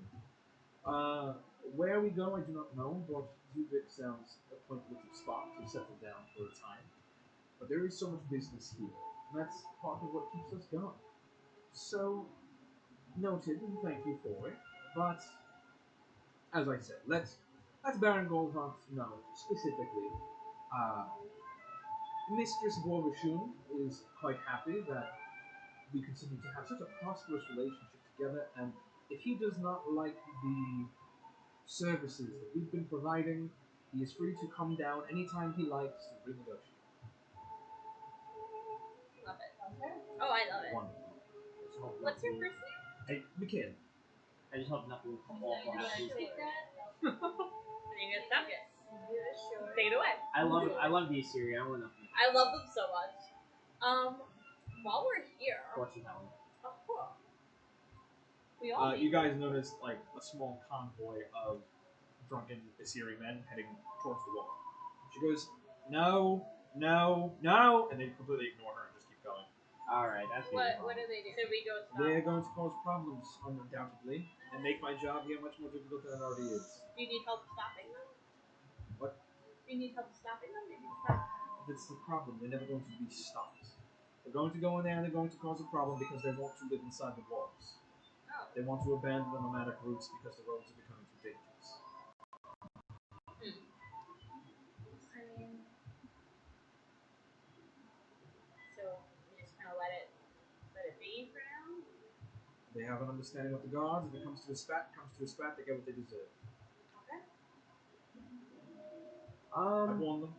Where we go, I do not know, but Zubik sounds a quaint little spot to settle down for a time. But there is so much business here, and that's part of what keeps us going. So, noted, and thank you for it. But, as I said, let's Baron Goldhart know specifically. Mistress Borvashun is quite happy that we continue to have such a prosperous relationship together, and if he does not like the services that we've been providing, he is free to come down anytime he likes to renegotiate. Love it. Oh, I love it. Wonderful. What's your first name? Hey, McKin. I just hope nothing awful happens. Take that. Are you gonna stop? Yes. Sure. Take it away. I love the Assyria. I want nothing. I love them so much. While we're here, Fortune telling. oh, cool. We all You guys notice like a small convoy of drunken Assyrian men heading towards the wall. She goes, no, no, no, and they completely ignore her and just keep going. Alright, that's What do they do? So we go stop. They're going to cause problems, undoubtedly, and make my job here much more difficult than it already is. Do you need help stopping them? What? Do you need help stopping them? Maybe stop. That's the problem. They're never going to be stopped. They're going to go in there and they're going to cause a problem because they want to live inside the walls. Oh. They want to abandon the nomadic routes because the roads are becoming too dangerous. I mean, so we just kind of let it be for now. They have an understanding of the gods. If it comes to a spat, they get what they deserve. Okay. I warned them.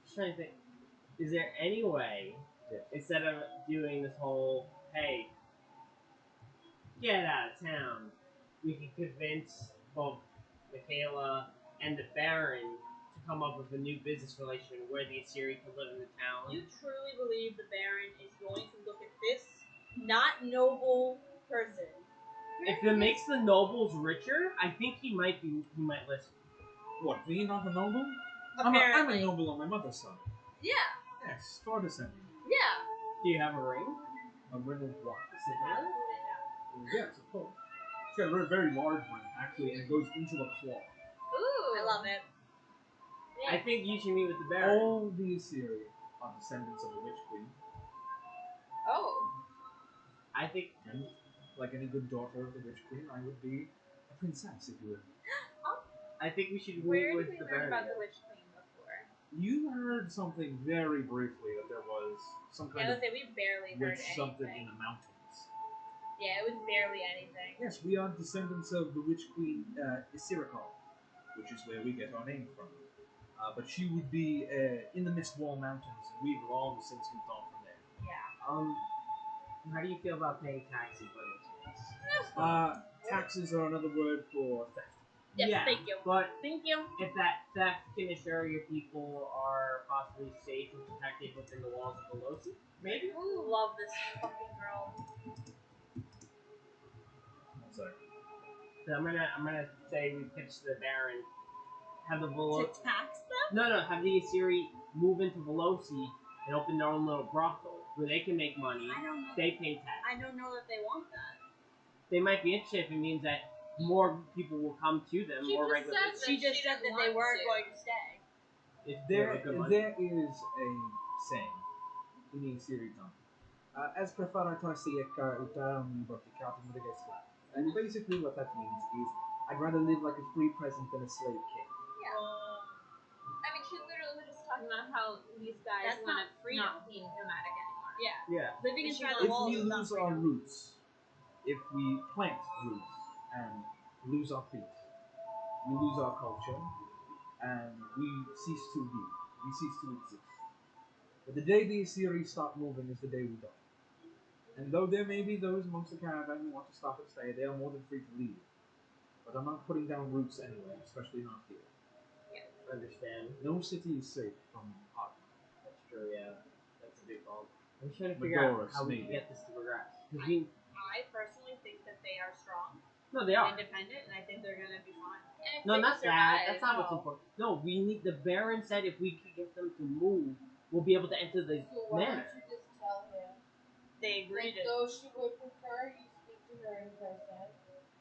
Just trying to think. Is there any way, instead of doing this whole, hey, get out of town, we can convince both Michaela and the Baron to come up with a new business relation where the Assyrian can live in the town? You truly believe the Baron is going to look at this not noble person? If it makes the nobles richer, I think he might listen. What, me not a noble? I'm Apparently. a noble on my mother's side. Yeah. Yes, far descendant. Yeah. Do you have a ring? A ring of what? Signet? Yes, of course. It's got a very large one, actually, and it goes into a claw. Ooh. I love it. I think you should meet with the Baron. All the Assyrians are descendants of the Witch Queen. Oh. I think... And, like any good daughter of the Witch Queen, I would be a princess, if you would. I think we should Where meet with did we the learn Baron. about the Witch Queen before? You heard something very briefly that there was some kind I of would say we barely heard witch something in anything. the mountains. Yeah, it was barely anything. Yes, we are descendants of the Witch Queen Isirikal, which is where we get our name from. But she would be in the Mistwall Mountains, and we've long since moved on from there. How do you feel about paying taxes on Taxes are another word for theft. Yes, yeah, thank you. but Thank you. if that theft can assure your people are possibly safe and protected within the walls of Veloci, maybe? Love this fucking girl. Sorry. So I'm gonna say we pitch the Baron, have the To Veloci. tax them? No, have the Asiri move into Veloci and open their own little brothel where they can make money. I don't know. They pay tax. I don't know that they want that. They might be interested if it means that more people will come to them, She more just regular said business. She just said that they weren't want going to stay. If There they have good money. is a saying in the Assyrian tongue. As preferred Tarsieka Utam Borticatum Madagascar. And basically what that means is I'd rather live like a free peasant than a slave king. I mean, she literally was just talking about how these guys That's want not to freedom. not be nomadic anymore. Yeah. Yeah. Living And she inside wants- the If walls we is not lose our freedom. roots, if we plant roots and lose our feet, we lose our culture, and we cease to be, we cease to exist. But the day the Assyrians stop moving is the day we die. And though there may be those amongst the caravan who want to stop and stay, they are more than free to leave. But I'm not putting down roots anyway, especially not here. I understand. No city is safe from Ottoman. That's true, yeah. That's a big problem. I'm just trying to figure out Madoris, how we can maybe. get this to progress. 'Cause we, I personally think that they are strong, no, they are. independent, and I think they're gonna be fine. And if No, they not that. survive- That's not what's no. important. No, we need. The Baron said if we could get them to move, we'll be able to enter the So why manor. don't you just tell him, They agreed like, to. though she would prefer you speak to her in person,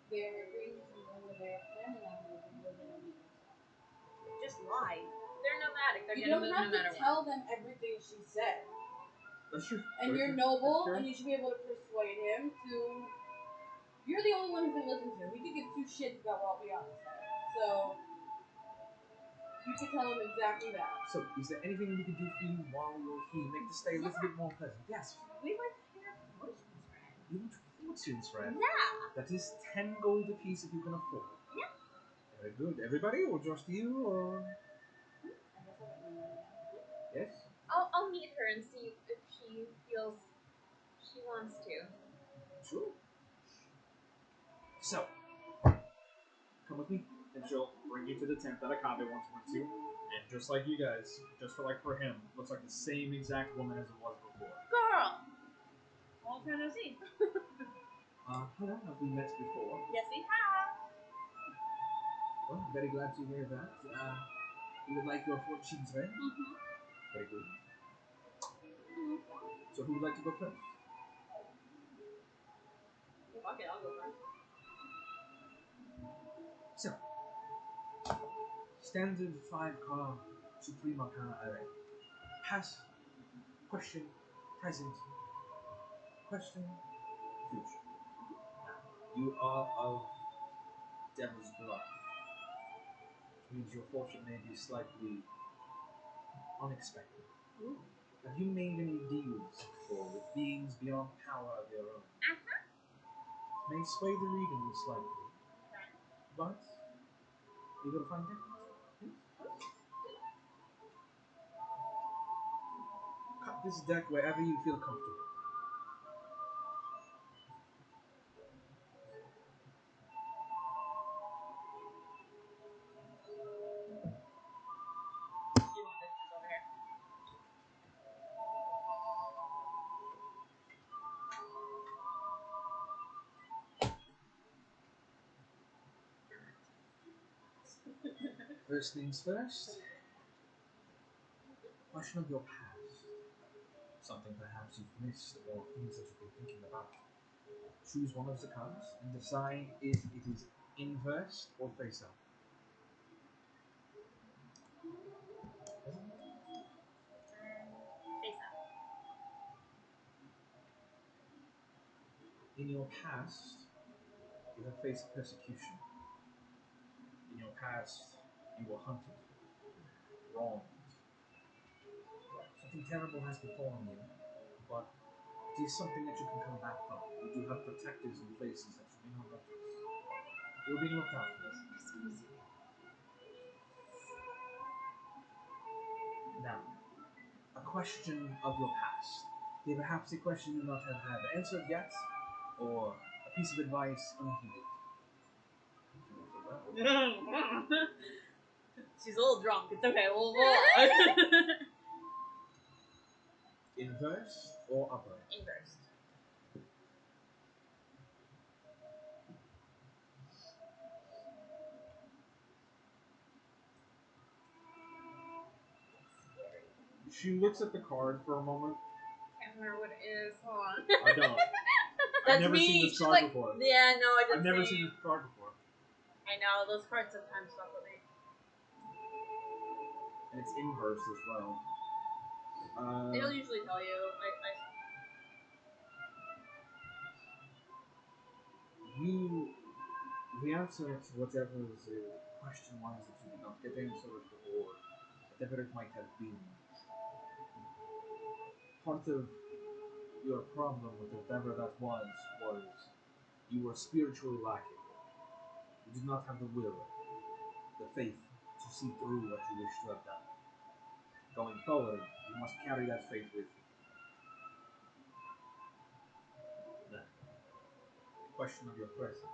they're agreeing to move and they're planning on moving within a week or so. Just lie. They're nomadic. They're You gonna don't move have no matter to what. tell them everything she said. That's true. And you're noble, and you should be able to persuade him to. You're the only one who can listen to him. He could give two shits about what we have to say. So, you could tell him exactly that. So, is there anything we can do for you while you're here? Make the stay a little bit more pleasant. Yes. We were here fortunes, right? You want fortunes, right? Yeah. That is 10 gold apiece if you can afford. Yeah. Very good. Everybody, or just you, or I guess I don't know. yes? I'll meet her and see if she feels she wants to. Sure. So, come with me, and she'll bring you to the tent that Akabe once went to. And just like you guys, just for him, looks like the same exact woman as it was before. Girl. Long time no see. Hello, have we met before? Yes, we have. Well, very glad to hear that. You would like your fortunes read? Mm-hmm. Very good. So who would like to go first? Fuck it, I'll go first. So, standard 5-car Supreme Arcana array. Past, question, present, question, future. Now, you are of Devil's Blood, which means your fortune may be slightly unexpected. Have you made any deals before with beings beyond power of your own? May sway the reading slightly, but you're going to find out. Cut this deck wherever you feel comfortable. Over here. First things first. Question of your past. Something perhaps you've missed or things that you've been thinking about. Choose one of the cards and decide if it is inverse or face up. Face up. In your past, you have faced persecution. In your past, you were hunted, wronged. Something terrible has befallen you, but it is something that you can come back from. You do have protectors in places that you may not notice. You're being looked out for. Now, a question of your past. Perhaps a question you not have had answered yet, or a piece of advice unheeded. She's a little drunk. It's okay. We'll go on. Inverse or upright? Inverse. She looks at the card for a moment. Can't remember what it is. Hold on. I don't. I've That's never me. seen this She's card like, before. yeah, no, I didn't. I've never seen this card before. I know those cards sometimes fuck with me. And it's inverse as well. It'll usually tell you. The answer to whatever the question was that you did not get answered, or whatever it might have been. Part of your problem with whatever that was you were spiritually lacking. You did not have the will, the faith to see through what you wish to have done. Going forward, you must carry that faith with you. Now, the question of your present.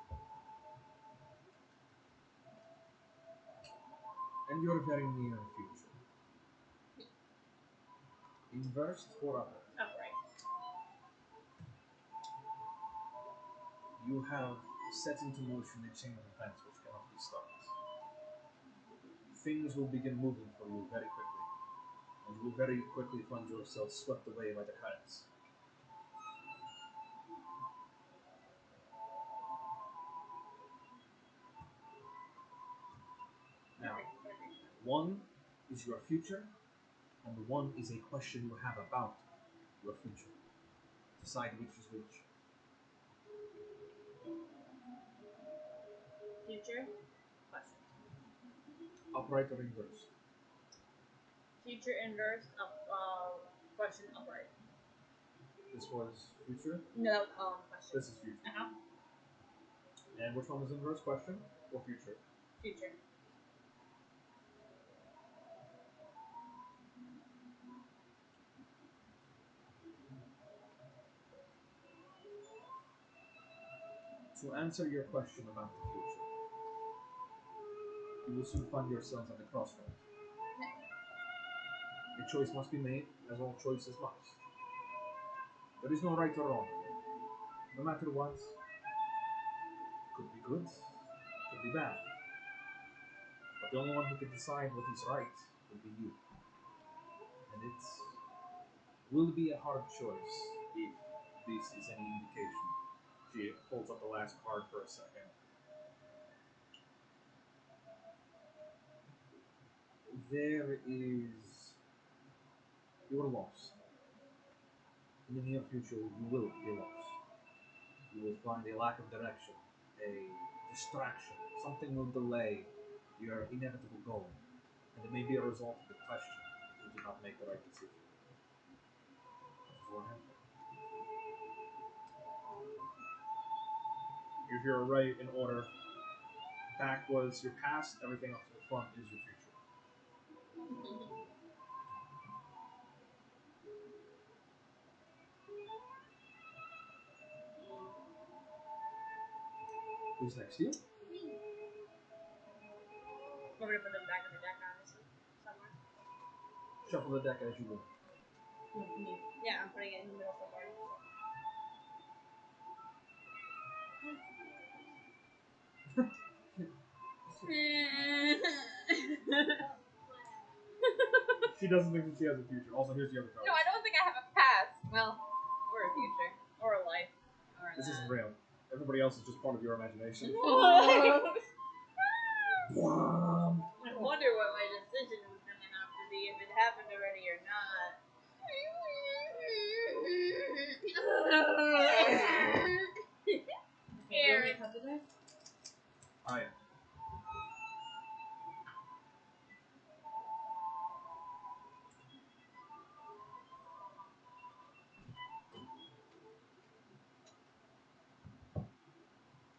And your very near future. Inversed or upright? Upright. You have set into motion a chain of events which cannot be stopped. Things will begin moving for you very quickly, and you will very quickly find yourself swept away by the currents. Now, one is your future, and one is a question you have about your future. Decide which is which. Future. Question. Upright or inverse? Future inverse. Question upright. This was future. No, that was question. This is future. And which one was inverse? Question or future? Future. To answer your question about the future, you will soon find yourselves at the crossroads. A choice must be made, as all choices must. There is no right or wrong. No matter what, could be good, could be bad. But the only one who can decide what is right will be you. And it will be a hard choice if this is any indication. She holds up the last card for a second. There is... You are lost. In the near future, you will be lost. You will find a lack of direction, a distraction. Something will delay your inevitable goal. And it may be a result of the question if you do not make the right decision. This is what happened. If you're right in order, back was your past, everything up to the front is your future. Who's next to you? We're gonna put them back in the deck, honestly. Somewhere. Shuffle the deck as you will. Yeah, I'm putting it in the middle somewhere. She doesn't think that she has a future. Also, here's the other card. No, I don't think I have a past. Well, or a future. Or a life. Or This that. isn't real. Everybody else is just part of your imagination. I wonder what my decision was gonna have to be, if it happened already or not. Aaron. Oh, yeah.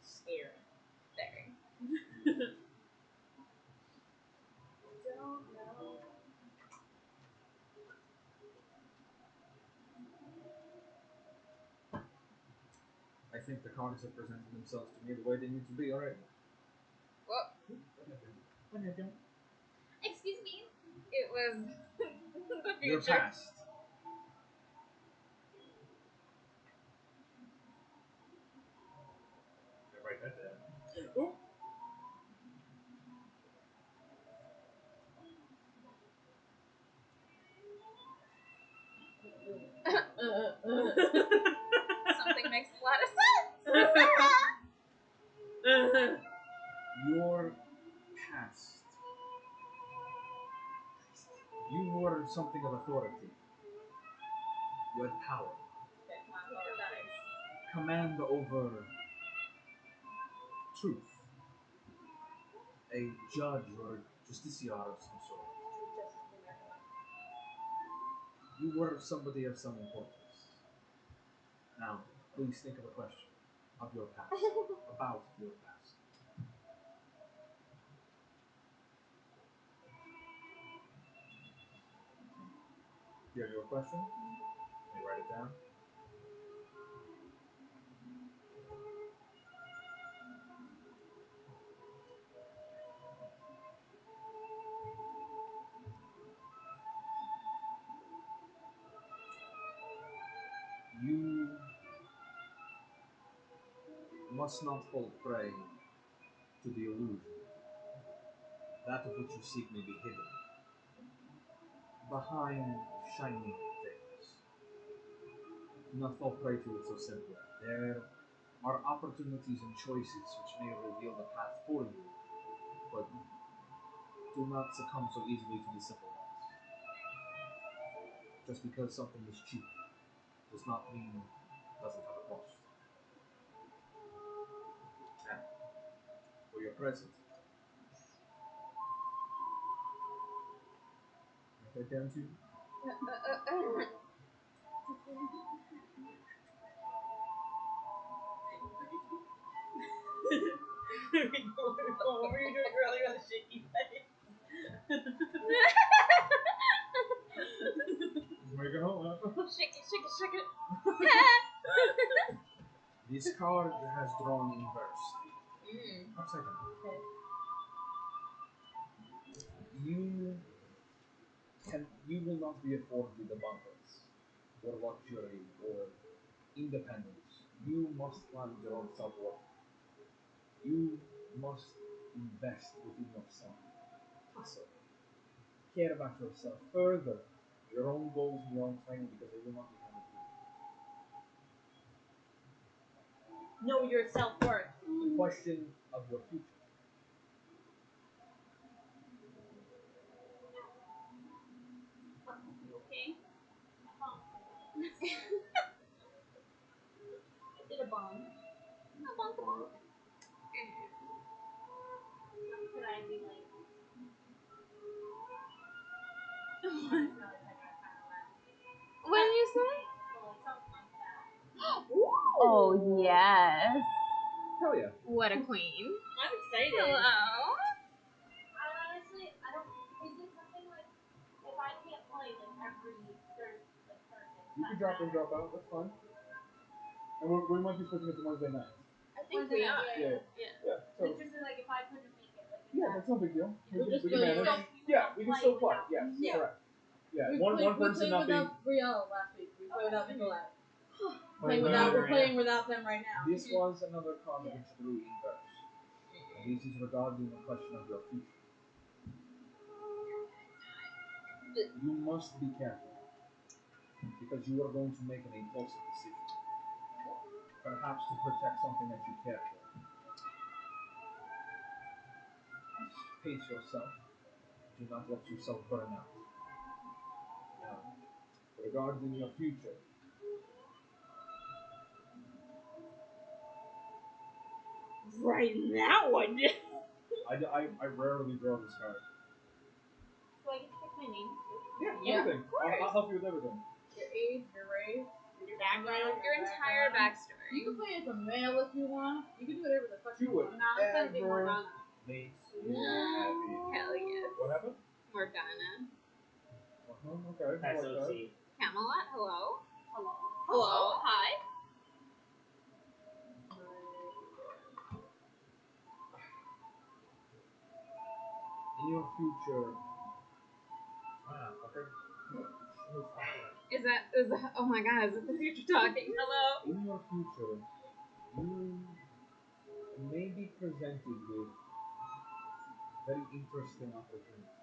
Scary. There. Don't know. think the cards have presented themselves to me the way they need to be already. What? What happened? Excuse me. It was the Your future. past. Write that down. Something makes a lot of sense. Your past. You were something of authority. You had power. Command over truth. A judge or a justiciar of some sort. You were somebody of some importance. Now, please think of a question of your past. About your past. You have your question? Can you write it down? You must not fall prey to the illusion. That of which you seek may be hidden behind shiny things. Do not fall prey to it so simply. There are opportunities and choices which may reveal the path for you, but do not succumb so easily to the simple ones. Just because something is cheap does not mean it doesn't have a cost. Now, for your present, write that down too. What were you doing earlier with the shaky face? Make it home, huh? Shake it, shake it, shake it. This card has drawn inverse. Upside down. Okay. You will not be afforded abundance, or luxury, or independence. You must find your own self-worth. You must invest within yourself. Hustle. Care about yourself. Further your own goals and your own training because they will not be handed to you. Know your self-worth. The question of your future. You okay? I did a bomb. A bonk a bonk. Could I be like... What did you say? Well, something like that. Oh, yes. Hell yeah. What a queen. I'm excited. Hello. Honestly, I don't... Is it something like... If I can't play like every Thursday... You can drop in, drop out. That's fine. And we might be switching it to Wednesday nights. I think we are. Yeah. So, It's just like if I couldn't make it, like yeah, that's no big deal. We'll just We can play manage. it. Yeah, we can still play. without- Yes, Yeah. correct. Yeah, We one played person not being. without Brielle last week. We played without Nicolette. Playing We're playing without them right now. This was another card which drew inverse. And this is regarding the question of your future. You must be careful because you are going to make an impulsive decision, perhaps to protect something that you care for. Pace yourself. Do not let yourself burn out. Now, regarding your future, Writing that one. I rarely draw this card. So I get to pick my name. Yeah, everything. I'll help you with everything. Your age, your race, Your background. Your entire You backstory. can play as a male if you want. You can do whatever the fuck Do you it. want. Now it's gonna be Ever. Morgana. Makes you happy. Hell yes. What happened? Morgana. Okay. I like that. SOC. Camelot, hello. Hello. Hello. Hi. your future, okay. Is that oh my god, is it the future talking? Hello? In your future, you may be presented with very interesting opportunity.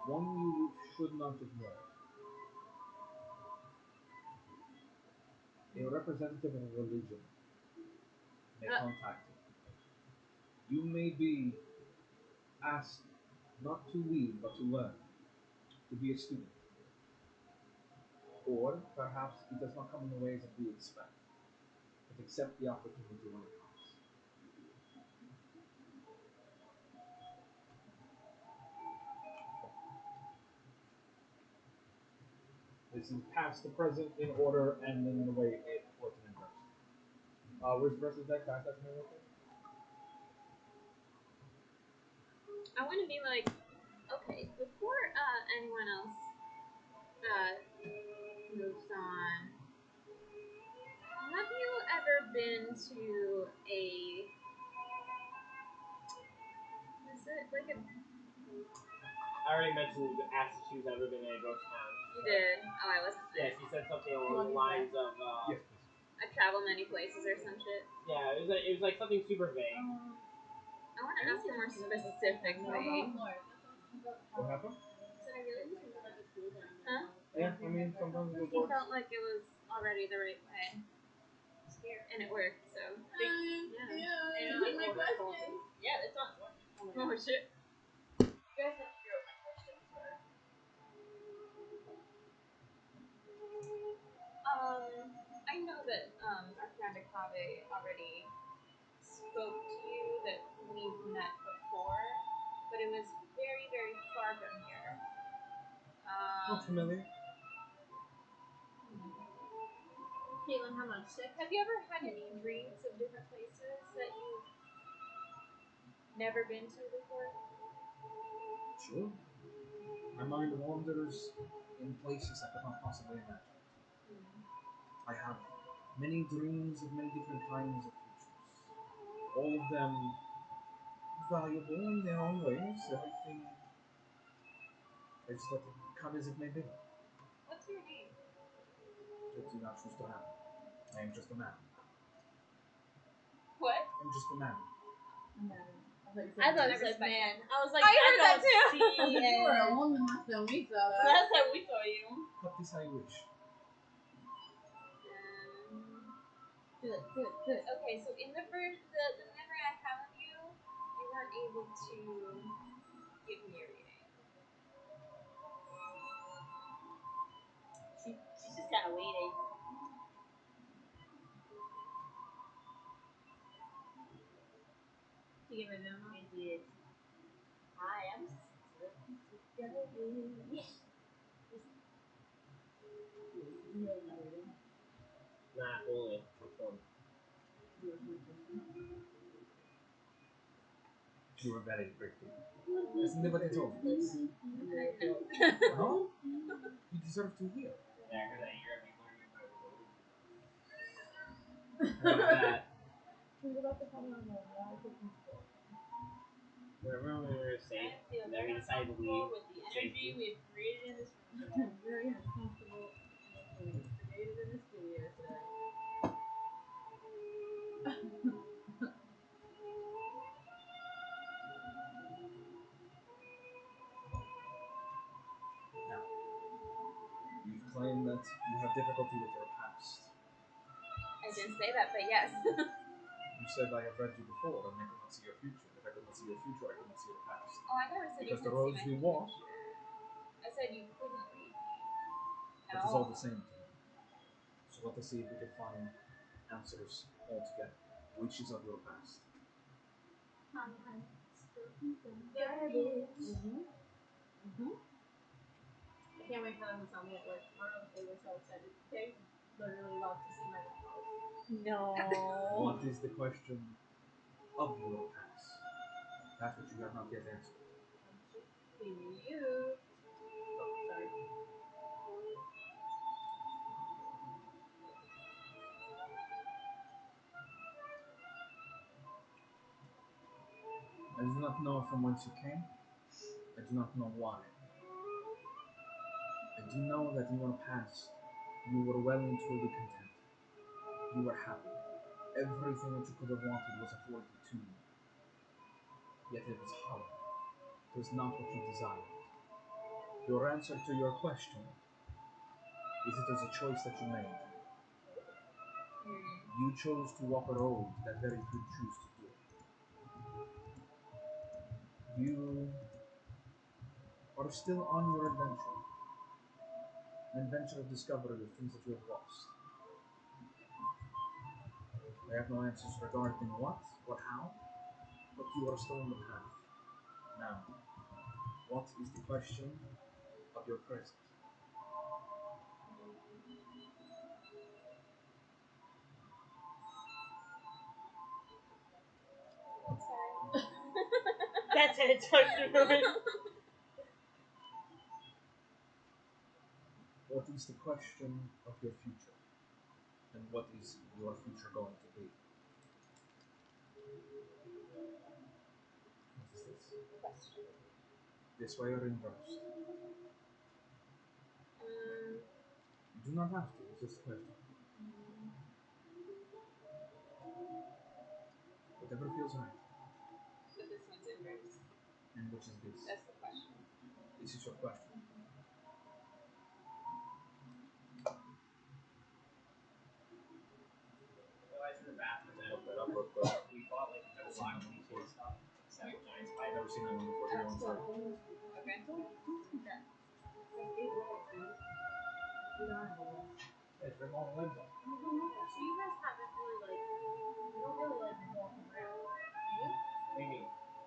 One you should not ignore. A representative of a religion may contact you. You may be asked not to leave but to learn, to be a student. Or perhaps it does not come in the ways that we expect, but accept the opportunity when it comes. This is past the present in order and then in the way it works in person. Where's versus deck? That's me real quick. I want to be like, okay, before anyone else moves on, have you ever been to a, is it like a, I already mentioned asked if she's ever been in a ghost town. you did, oh I wasn't Yeah, there. she said something along the lines of. Yes, please. I travel many places or some shit. Yeah, it was like something super vague. I want to ask her more specifically. What happened? Huh? Yeah, I mean, sometimes it He works. felt like it was already the right way. And it worked, so. Yeah. You took my question. Yeah, that's not one. Oh shit. You guys have to hear what my questions were. I know that our friend Akabe already spoke to you, that we've met before, but it was very, very far from here. Not familiar. Caitlin, how much? 6? Have you ever had any dreams of different places that you've never been to before? Sure. My mind wanders in places I could not possibly imagine. I have many dreams of many different kinds of futures. All of them valuable in their own ways. Everything is let it come as it may be. What's your name? I do not choose to have. I am just a man. What? I'm just a man. I thought it said man. I was like, I heard that don't too. see You were a it. woman last time we saw that. Last time we saw you. Cut this I wish. Good. Okay, so in the memory I have of you, you weren't able to give me a reading. She's just kind of waiting. To give a demo. I did. Hi, I'm Not fully. You were very pretty. Isn't that what I told you? No? You deserve to hear. Yeah, because that year we learned about that. Whenever we were safe, I feel then very we decided to uncomfortable leave. with the energy we've created in this room today. Very uncomfortable. Created in the studio today. Now, you've claimed that you have difficulty with your past. I didn't say that, but yes. You said I have read you before, and I could not see your future. If I could not see your future, I could not see your past. Oh, I never said Because you the couldn't roads see we my walk, future. I said you couldn't read me. it is all the same to me. So let us see if we can find answers altogether. Which is of your past? I can't wait for them to tell me it like tomorrow. They were so excited. They literally love to see my videos. No. What is the question of your past? That's what you have not yet answered. You. Oh, sorry. I do not know from whence you came. I do not know why. I do know that in your past, you were well and truly content. You were happy. Everything that you could have wanted was afforded to you. Yet it was hollow. It was not what you desired. Your answer to your question is it was a choice that you made. You chose to walk a road that very few choose to do. You are still on your adventure. An adventure of discovery of things that you have lost. I have no answers regarding what or how, but you are still on the path. Now, what is the question of your present? That's it. It's like the moment. What is the question of your future? And what is your future going to be? What is this? Question. This way or inverse? You do not have to, it's just a question. Whatever feels right. But this one's inverse. And which is this? That's the question. This is your question. Realize in the bathroom that Look that up real quick. we bought like no block and stuff. Except giant I've never seen that one before. Go inside. Okay. It's from all limbs. So you guys haven't really like, you don't really like walk around, do you? Maybe.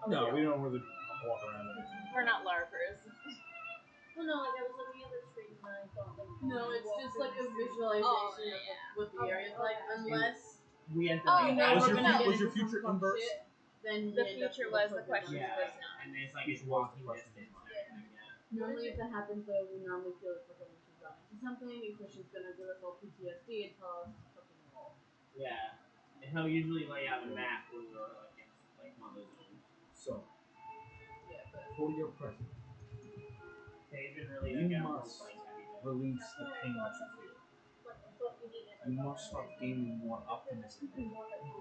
No, we don't really walk around it. We're not larpers. Well, no, like I was looking at the street and I thought like. No, it's walk just through like the a street. visualization Oh, of yeah. like, what the area is like, unless We have to. Oh, you no, know Was we're your gonna fu- get was your into some future fuck inverse? shit, then The we end up future with was a the fucking question Yeah, was not. and it's like Future it's was walking the question. distance and everything. Yeah. Normally, if that happens, though, we normally feel like we're going to run into something, and Christian's gonna give us all PTSD and tell us to fucking roll. Yeah. And he'll usually lay out a map when we're like in like one of those zones. So, Yeah, but for your present, They've been really you like must release the pain that you feel. You must start gaining more optimism.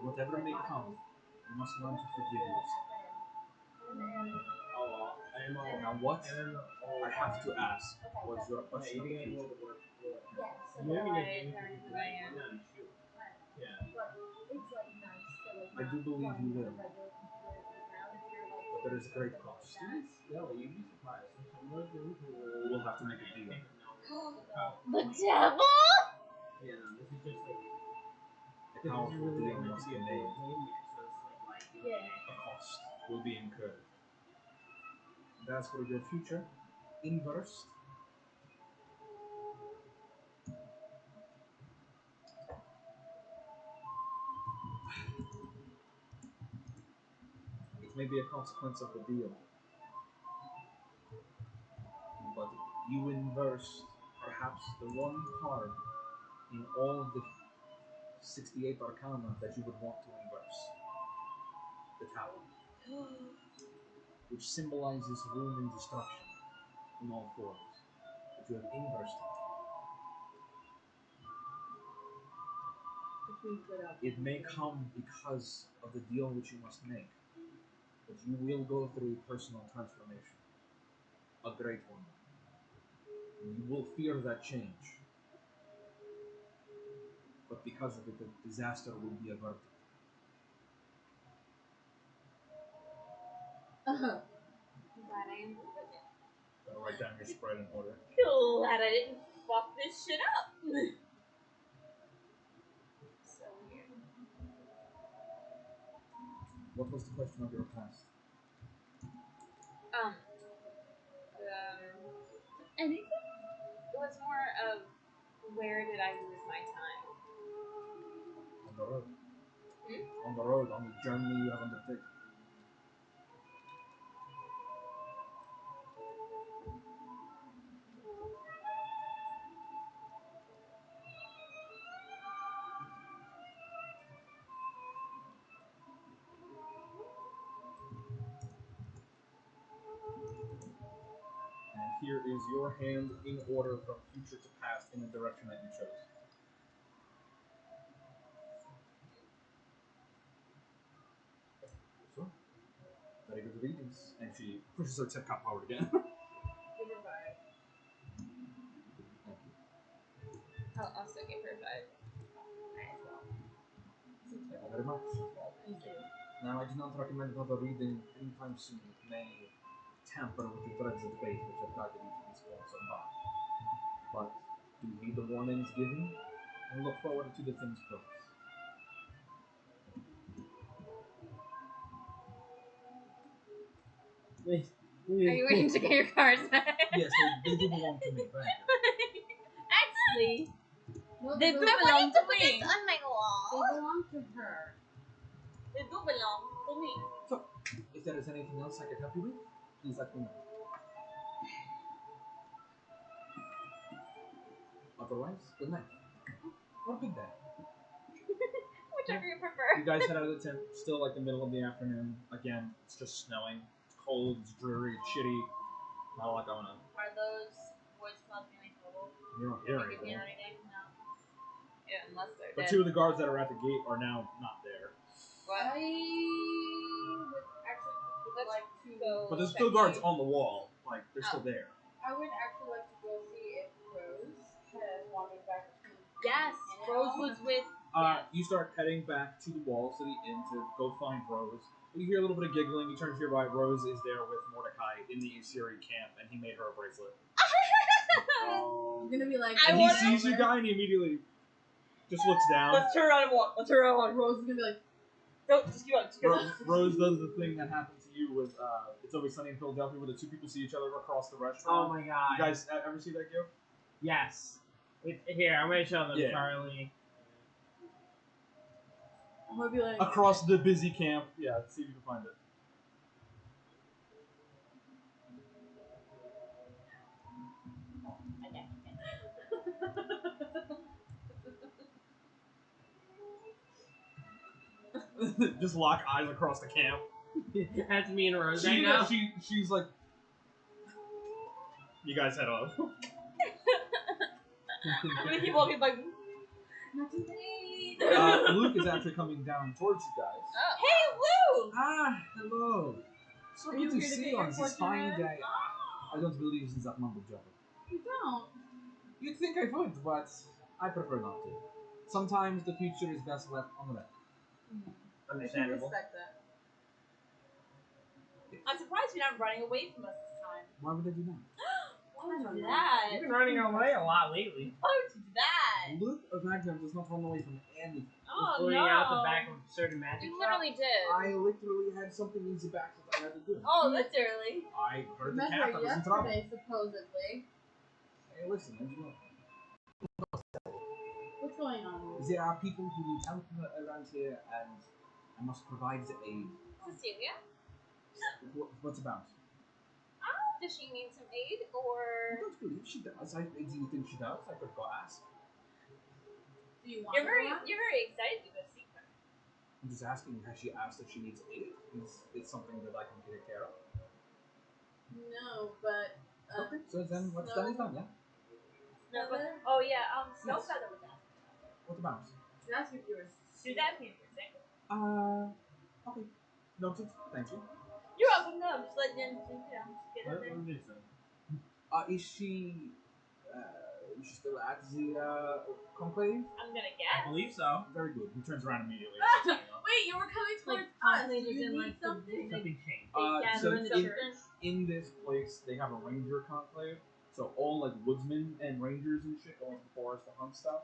Whatever may come, you must learn to forgive yourself. Oh, I am all. Now, what Oh, I have to ask was your question of the You future. go to work. Right, You haven't learn who I am. Yeah. I do believe you will, but there is a great cost. No, you'd be surprised. Some of those dudes You will have to make a deal. The devil? Yeah, no, this is just like. A powerful deal must be made. So it's like. A cost will be incurred. And as for your future, inverse, it may be a consequence of the deal, but you inverse perhaps the one card in all of the 68 arcana that you would want to inverse. The Tower, which symbolizes ruin and destruction in all forms. But you have inversed it. It may come because of the deal which you must make, but you will go through a personal transformation. A great one. You will fear that change. But because of it, the disaster will be averted. Glad I am. Gotta write down your spread in order. Glad I didn't fuck this shit up. So weird. What was the question of your past? Anything? It was more of where did I lose my time? On the road. On the road, on the journey you have undertaken. here is your hand in order from future to past in the direction that you chose. So, very good readings. And she pushes her tip cup forward again. Give her 5. I'll also give her 5. Thank you very much. Thank you. Now, I do not recommend another reading anytime soon. It may tamper with the threads of faith which have guided you to this point so far. But do heed the warnings given and look forward to the things promised. Are you waiting to get your cards back? Yes, they do belong to me. Thank you. Actually, No, they do belong, I belong wanted to to put me. this on my they wall. belong to her. They do belong to me. So, if there is anything else I can help you with, please let me know. Otherwise, good night. Or good day. Whichever you prefer. You guys head out of the tent, still like the middle of the afternoon. Again, it's just snowing. It's cold, it's dreary, it's shitty. Not a lot going on. Are those woods causing any trouble? You don't hear Like, if you anything. hear anything? No. Yeah, unless they're But dead. 2 of the guards that are at the gate are now not there. What? I would actually like to go But there's check still guards in. on the wall. Like, they're still there. I would actually like to go see if Rose has wandered back to. Yes, Rose was with. You start heading back to the walls to the inn to go find Rose. You hear a little bit of giggling. You turn to your right. Rose is there with Mordecai in the Assyri camp, and he made her a bracelet. I'm gonna be like. And he sees you guy, and he immediately just looks down. Let's turn around and walk. Let's turn around and walk. Rose is gonna be like. Don't just keep on. Just keep on. Rose does the thing that happened to you with It's Always Sunny in Philadelphia, where the 2 people see each other across the restaurant. Oh my god. You guys ever see that gift? Yes. Here, I'm gonna show them, Yeah. Charlie. I'm gonna be like. Across the busy camp. Yeah, let's see if you can find it. Just lock eyes across the camp. That's me and Rose right now. She's like, you guys head up. I'm gonna keep walking like. Not today. Luke is actually coming down towards you guys. Oh. Hey, Lou! Ah, hello. So Are you good to here to see get you on your this fortune fine read? day. I don't believe this is that mumble jumper. You don't. You'd think I would, but I prefer not to. Sometimes the future is best left unread. I can Understandable. respect that. I'm surprised you're not running away from us this time. Why would I do that? Why would you do that? You've been running away a lot lately. Why would you do that? Luke of Magnum does not run away from anything. Oh Including no! out the back of certain magic You literally did. I literally had something easy back that I had to do. Oh, literally. I heard the Met cat her that was in trouble. yesterday, supposedly. Hey, listen, Angela. What's going on? There are people who need help around here, and I must provide aid. Cecilia? What's about? Does she need some aid I or don't believe she does. Do you think she does? I could go ask. Do you want You're to very, go out? you're very excited to go see her. I'm just asking, has she asked if she needs aid? Is it something that I can take care of? No, but. Okay, so then what's done is done, yeah? No, but, Feather? oh yeah, Yes. Snowfeather was asking. What about? That's if you're. She's asking if you're sick. Okay. Noted. Thank you. You're welcome. No, I'm just letting you, just get in there. Is she still at the conclave? I'm gonna I guess. believe so. Very good. He turns around immediately. Wait, you were coming towards us. conclave Do is you in, need like, the something? Something changed. Yeah, So they're in the church. in this place, they have a ranger conclave. So all like woodsmen and rangers and shit go into the forest to hunt stuff.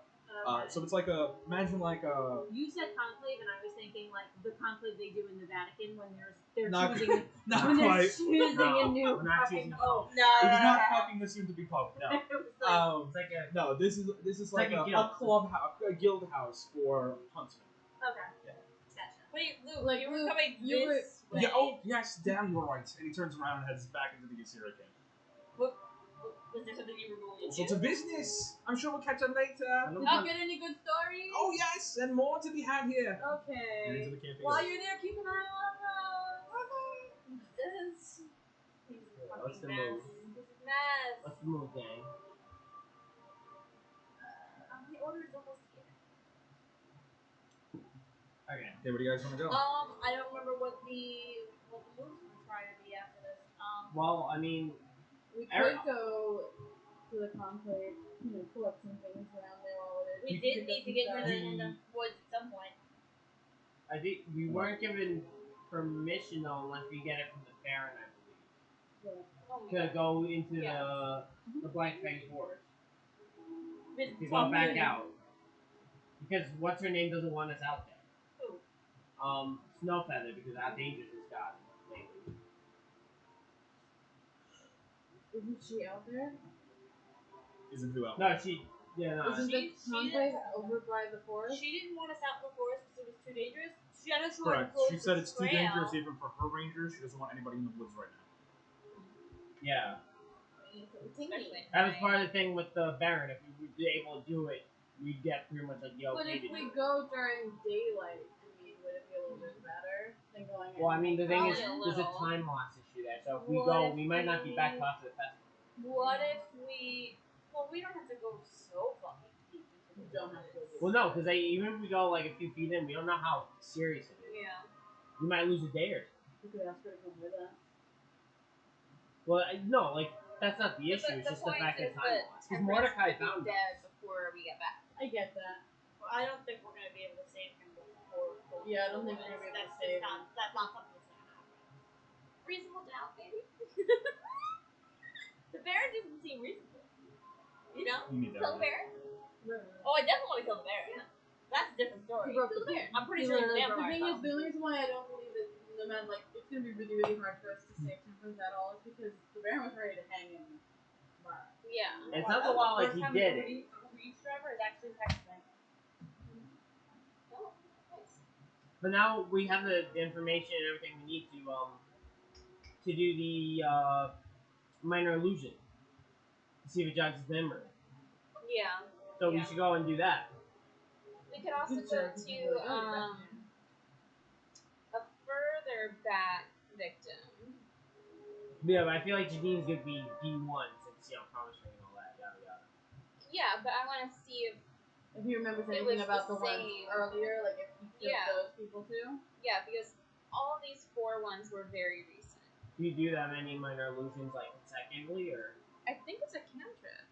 So it's like imagine like a You said conclave, and I was thinking like the conclave they do in the Vatican when they're not, choosing not when they're quite. choosing No, a new we're not fucking choosing a pope. No. It is not fucking the soon to be pope. No. It was like, It's like a No, this is like, like a a guild. clubhouse, a guild house for huntsmen. okay, Yeah. gotcha. Wait, Luke, Like, you were Luke, coming you this were- way. Yeah. Oh yes, damn, you're right. And he turns around and heads back into the Assyria camp. Was there something you were going All to sorts do? of business. I'm sure we'll catch up later. Did you get any good stories? Oh yes, and more to be had here. You're Okay. into the camp. While you're there, keep an eye on Rose. This What's the fucking move? mess. This is mess. Let's move, gang. The order is almost here. Okay. Okay, where do you guys want to go? I don't remember what the moves were trying to be after this. Well, I mean, We Eric- could go to the conclave, collect some things around there while it is. We did need to get to We- the woods at some point. I think we weren't given permission though unless we get it from the Baron, I believe, Oh my to god. go into Yeah. the Black Fang Forest. With To go back out. Because what's her name doesn't want us out there. Who? Snowfeather, because of how dangerous it's gotten lately. Isn't she out there? Isn't who else? No, no. Isn't the she conclave didn't- over by the forest? She didn't want us out in the forest because it was too dangerous. She had us Correct. close She to said it's too trail. dangerous even for her rangers. She doesn't want anybody in the woods right now. Yeah. Especially That was part of the thing with the Baron. If we were able to do it, we'd get pretty much like the But okay if to we do it. go during daylight, would it be a little bit better than going? Well, I mean, the thing is, Probably a there's a little. time loss issue there. So if we What go, if we might not be back we- till after the festival. What if we? Well, we don't have to go so fucking deep into You the don't have to woods. go Well, no, because even if we go like a few feet in, we don't know how serious it is. Yeah. We might lose a day or two. You could ask her to come with us. Well, no, like that's not the But issue. It's just the point fact is that time that loss. Because Temperance Mordecai could be found dead us. before we get back. I get that. Well, I don't think we're gonna be able to save him before. Yeah, I don't think we're gonna be able to That's save just him. not. That's not something that's gonna happen. Reasonable doubt, maybe. The Baron doesn't seem reasonable. You know? You need that. Kill the Baron? Oh, I definitely want to kill the Baron. That's a different story. He broke Kill the the Baron. thing. I'm pretty sure he's a The vampire. thing is, though. the only reason why I don't believe that no matter it's gonna be really, really hard for us to save Temperance at all is because the Baron was ready to hang him. Yeah. It's Wow, not the that's law the like first he time did a it. Reach driver is actually texting. Oh, nice. But now we have the information and everything we need to do the minor illusion. To see if it jogs his memory. Yeah. So we Yeah. should go and do that. We could also Good go job. to a further back victim. Yeah, but I feel like Janine's gonna be D1 since promise ring and all that, yada yada. Yeah, but I want to see if he remembers It anything was about the the ones same. earlier, like if he killed Yeah. those people too. yeah, because all these 4 ones were very recent. Do you do that many minor illusions like consecutively or? I think it's a cantrip.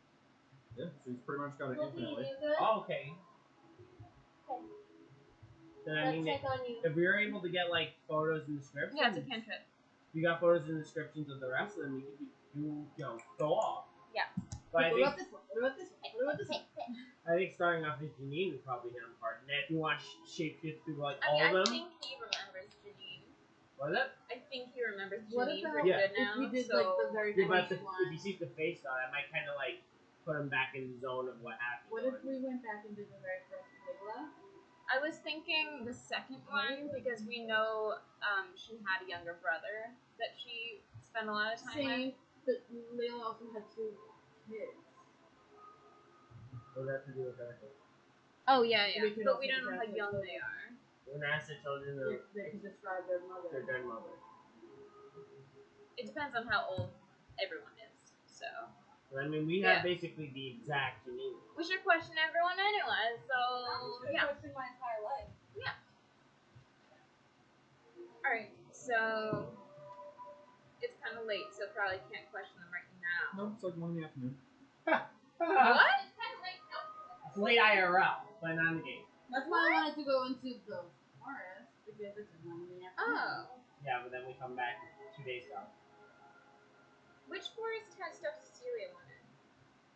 Yeah, she's pretty much got it infinitely. Oh, okay. Then I mean, Let's check on you. if we were able to get like photos and descriptions, Yeah, it's a cantrip. we got photos and descriptions of the rest of them, we could go off. Yeah. But What about this one? What about this one? What about this one? I think starting off with Janine would probably hit him hard. And then if you want shapeshift through like I all mean, of I them, think he remembers Janine. what is that? I think he remembers What Janine about pretty Yeah. good now. if we did so like the very Yeah, but first if one? you see the face on it, might kind of like put him back in the zone of what happened. What if we went back and did the very first Layla? I was thinking the second one because we know she had a younger brother that she spent a lot of time with. Same, but Layla also had 2 kids. What does that have to do with that? Oh yeah, yeah. We could But also we don't know how describe young their they are. When I asked the children They could describe their mother. their grandmother. It depends on how old everyone is. So I mean, we have basically the exact Janine. we should question everyone anyway. So yeah. Questioned my entire life. All right. So it's kind of late, so probably can't question them right now. No, it's like 1 in the afternoon. What? It's late IRL, but not in the game. That's why I wanted to go into the forest because it's 1 in the afternoon. Oh. Yeah, but then we come back 2 days ago. Which forest has stuff Cecilia wanted?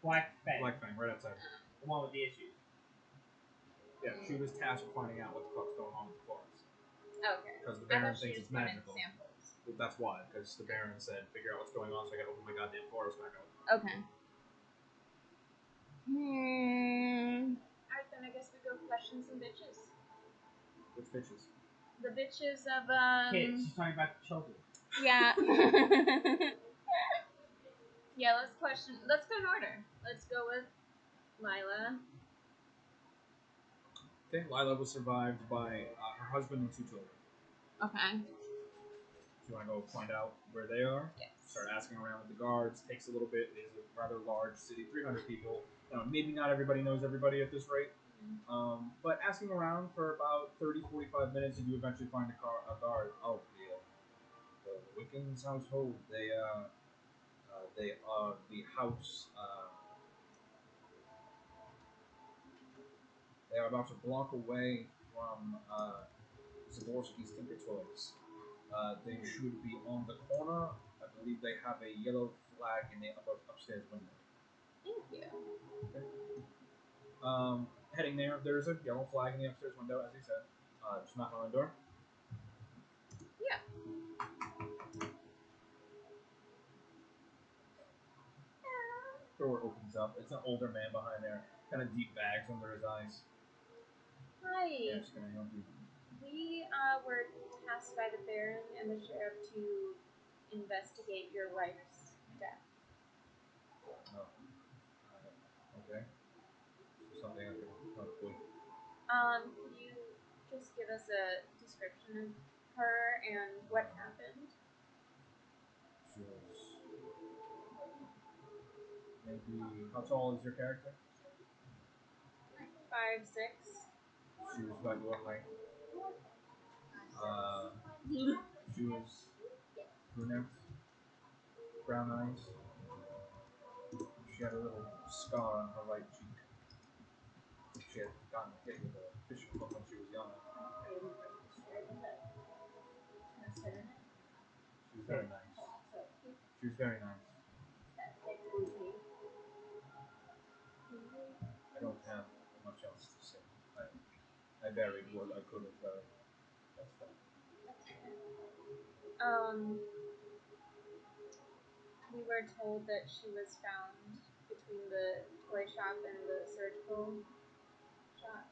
Black Fang. Black Fang, right outside. The one with the issues. Yeah, she was tasked with finding out what the fuck's going on with the forest. Okay. Because the I Baron thought she thinks just it's wanted magical. samples. Well, that's why, because the Baron said, figure out what's going on so I can open my goddamn forest back up. Okay. Alright, then I guess we go question some bitches. Which bitches? The bitches of Kids, she's talking about children. Yeah. Yeah, let's go in order. Let's go with Lila. Okay, Lila was survived by her husband and 2 children. Okay. Do you want to go find out where they are? Yes. Start asking around with the guards. Takes a little bit. It is a rather large city, 300 people. Maybe not everybody knows everybody at this rate. But asking around for about 30, 45 minutes, and you eventually find a guard. Oh, the Wiccans household. They are the house. They are about a block away from Zaborski's Tinker Toys. They should be on the corner. I believe they have a yellow flag in the upstairs window. Thank you. Heading there, there's a yellow flag in the upstairs window, as he said. Just knock on the door. Yeah. Door opens up. It's an older man behind there, kind of deep bags under his eyes. Hi. Yeah, just gonna help you. We were tasked by the Baron and the Sheriff to investigate your wife's death. Oh, okay. Something I could probably. Could you just give us a description of her and what happened? She was maybe. How tall is your character? 5'6". She was about your height. She was brunette, brown eyes. She had a little scar on her right cheek. She had gotten hit with a fishing hook when she was young. She was very nice. She was very nice. I don't have much else to say. I buried what I could have buried. That's fine. We were told that she was found between the toy shop and the surgical shop.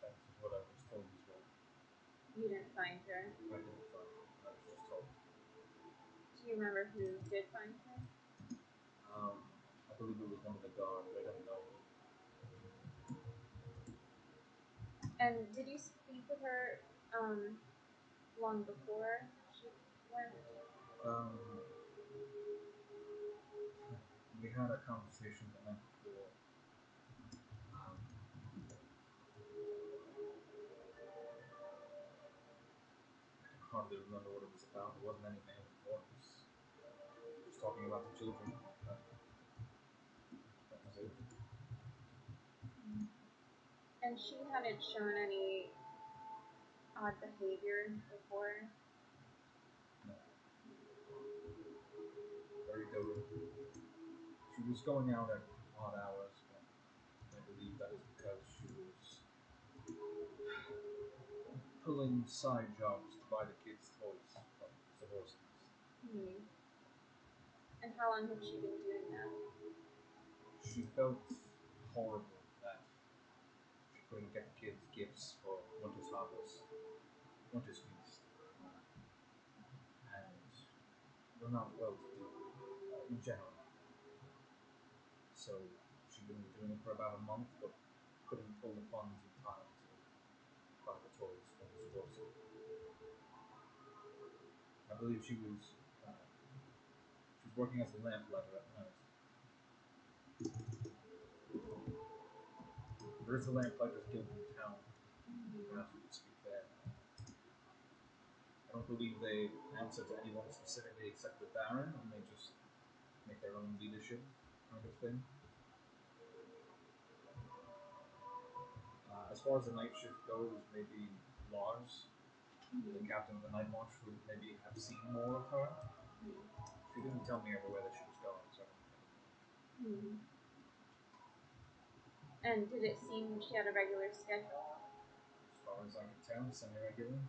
That's what I was told as well. You didn't find her. I didn't find her. I was just told. Do you remember who did find her? I believe it was one of the guards. I don't know. And did you speak with her long before she went? We had a conversation the night before. I hardly remember what it was about. It wasn't anything important. Just talking about the children. That was it. And she hadn't shown any odd behavior before? No. Very doting. She was going out at odd hours, but I believe that is because she was pulling side jobs to buy the kids' toys from Zaborski's. And how long had she been doing that? She felt horrible that she couldn't get the kids gifts for Winter's Harvest, Winter's Feast. And we're not well to do in general. So she'd been doing it for about a month, but couldn't pull the funds in time to buy the toys for the Zaborski. I believe she was working as a lamplighter at night. There is a lamplighter's guild in town. Perhaps we could speak there. I don't believe they answer to anyone specifically except the Baron, and they just make their own leadership kind of thing. As far as the night shift goes, maybe Lars, the captain of the night watch, would maybe have seen more of her. She didn't tell me everywhere that she was going, so. And did it seem she had a regular schedule? As far as I can tell, semi-regular.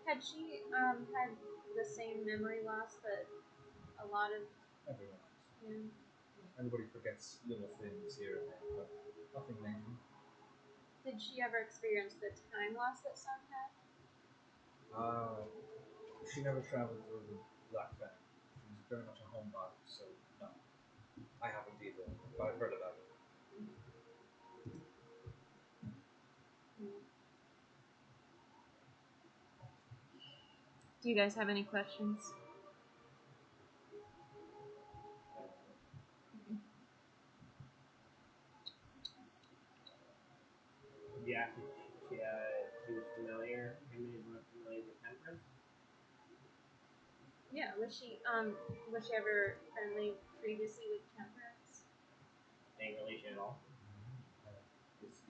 Had she had the same memory loss that a lot of Everyone else. Everybody forgets little things here and there, but nothing major. Did she ever experience the time loss that some had? She never traveled through the Black Fan. She was very much a homebody, so no. I haven't either, but I've heard about it. Do you guys have any questions? Yeah, she was familiar. I mean, was familiar with Temperance. Yeah, was she ever friendly previously with Temperance? Any relation at all?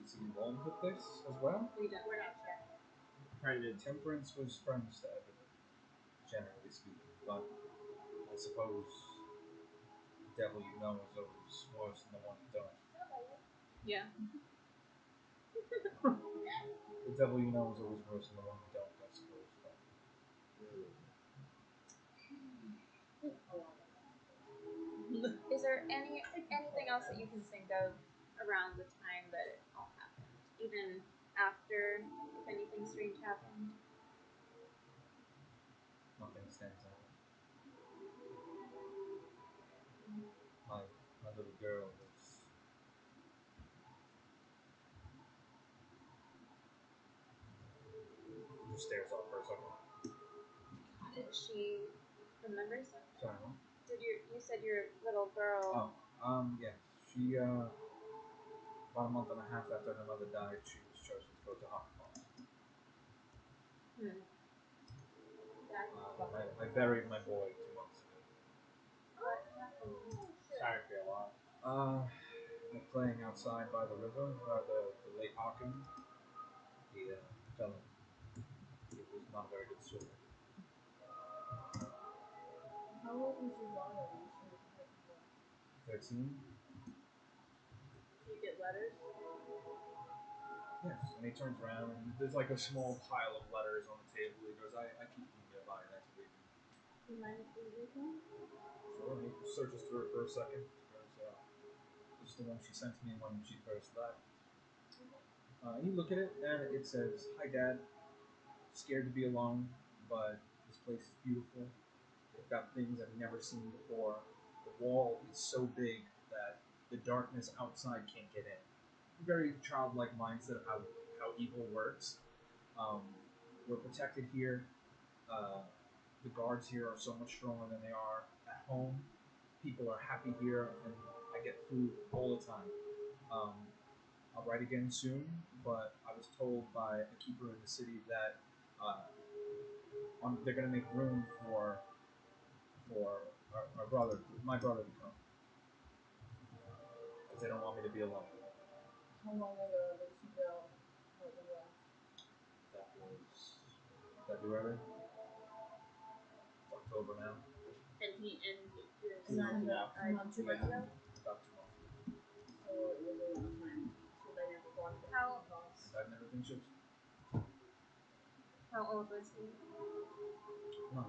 Is he involved with this as well? We're not sure. Temperance was friends to everybody, generally speaking, but I suppose the devil you know is always worse than the one you don't. Yeah. The devil you know is always worse than the one you don't, I suppose. But Is there anything else that you can think of around the time that it all happened? Even after, if anything strange happened? nothing stands out. My little girl was. Just stares off for a second. Did she remember something? Sorry, what? You said your little girl? Yeah. She, about a month and a half after her mother died, she was chosen to go to Holocaust. I buried my boy 2 months ago. What happened? Sorry for your loss. Like playing outside by the river, the Lake Hocking. He fell in. He was not a very good swimmer. How old was your daughter when she was born? 13? Do you get letters? Yes. And he turns around and there's like a small pile of letters on the table. He goes, I keep them nearby and I can read them. Do you mind if we read them? Sure. And he searches through it for a second. Goes, this is the one she sent to me when she first left. You look at it and it says, "Hi, Dad. Scared to be alone, but this place is beautiful. They've got things I've never seen before. The wall is so big that the darkness outside can't get in." Very childlike mindset of how evil works. Um, we're protected here. The guards here are so much stronger than they are at home. People are happy here, and I get food all the time. Um, I'll write again soon, but I was told by a keeper in the city that they're going to make room for my brother to come, because they don't want me to be alone. How long ago did she go? Out the west? That was February. It's October now. And during Two months ago. 2 months ago? About 2 months. So it was a long time. So they never brought it How- across. I've never been shipped. How old was he? No.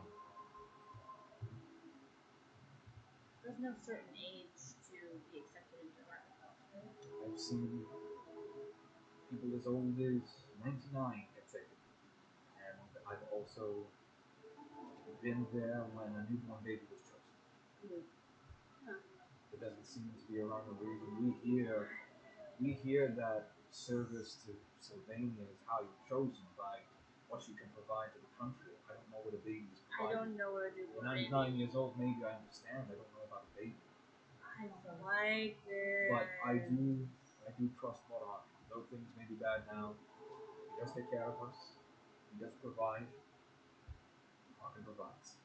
There's no certain age to be accepted into Arkansas, right? I've seen people as old as 99 get taken. And I've also been there when a newborn baby was chosen. There doesn't seem to be a rhyme or reason. We hear that service to Sylvania is how you're chosen by what you can provide to the country. I don't know what a baby is I provided. don't know what a At newborn 99 baby. years old, maybe I understand. I don't know about a baby. I don't like this. But I do trust Morlock. Though things may be bad now, he does take care of us. He does provide. Morlock provides.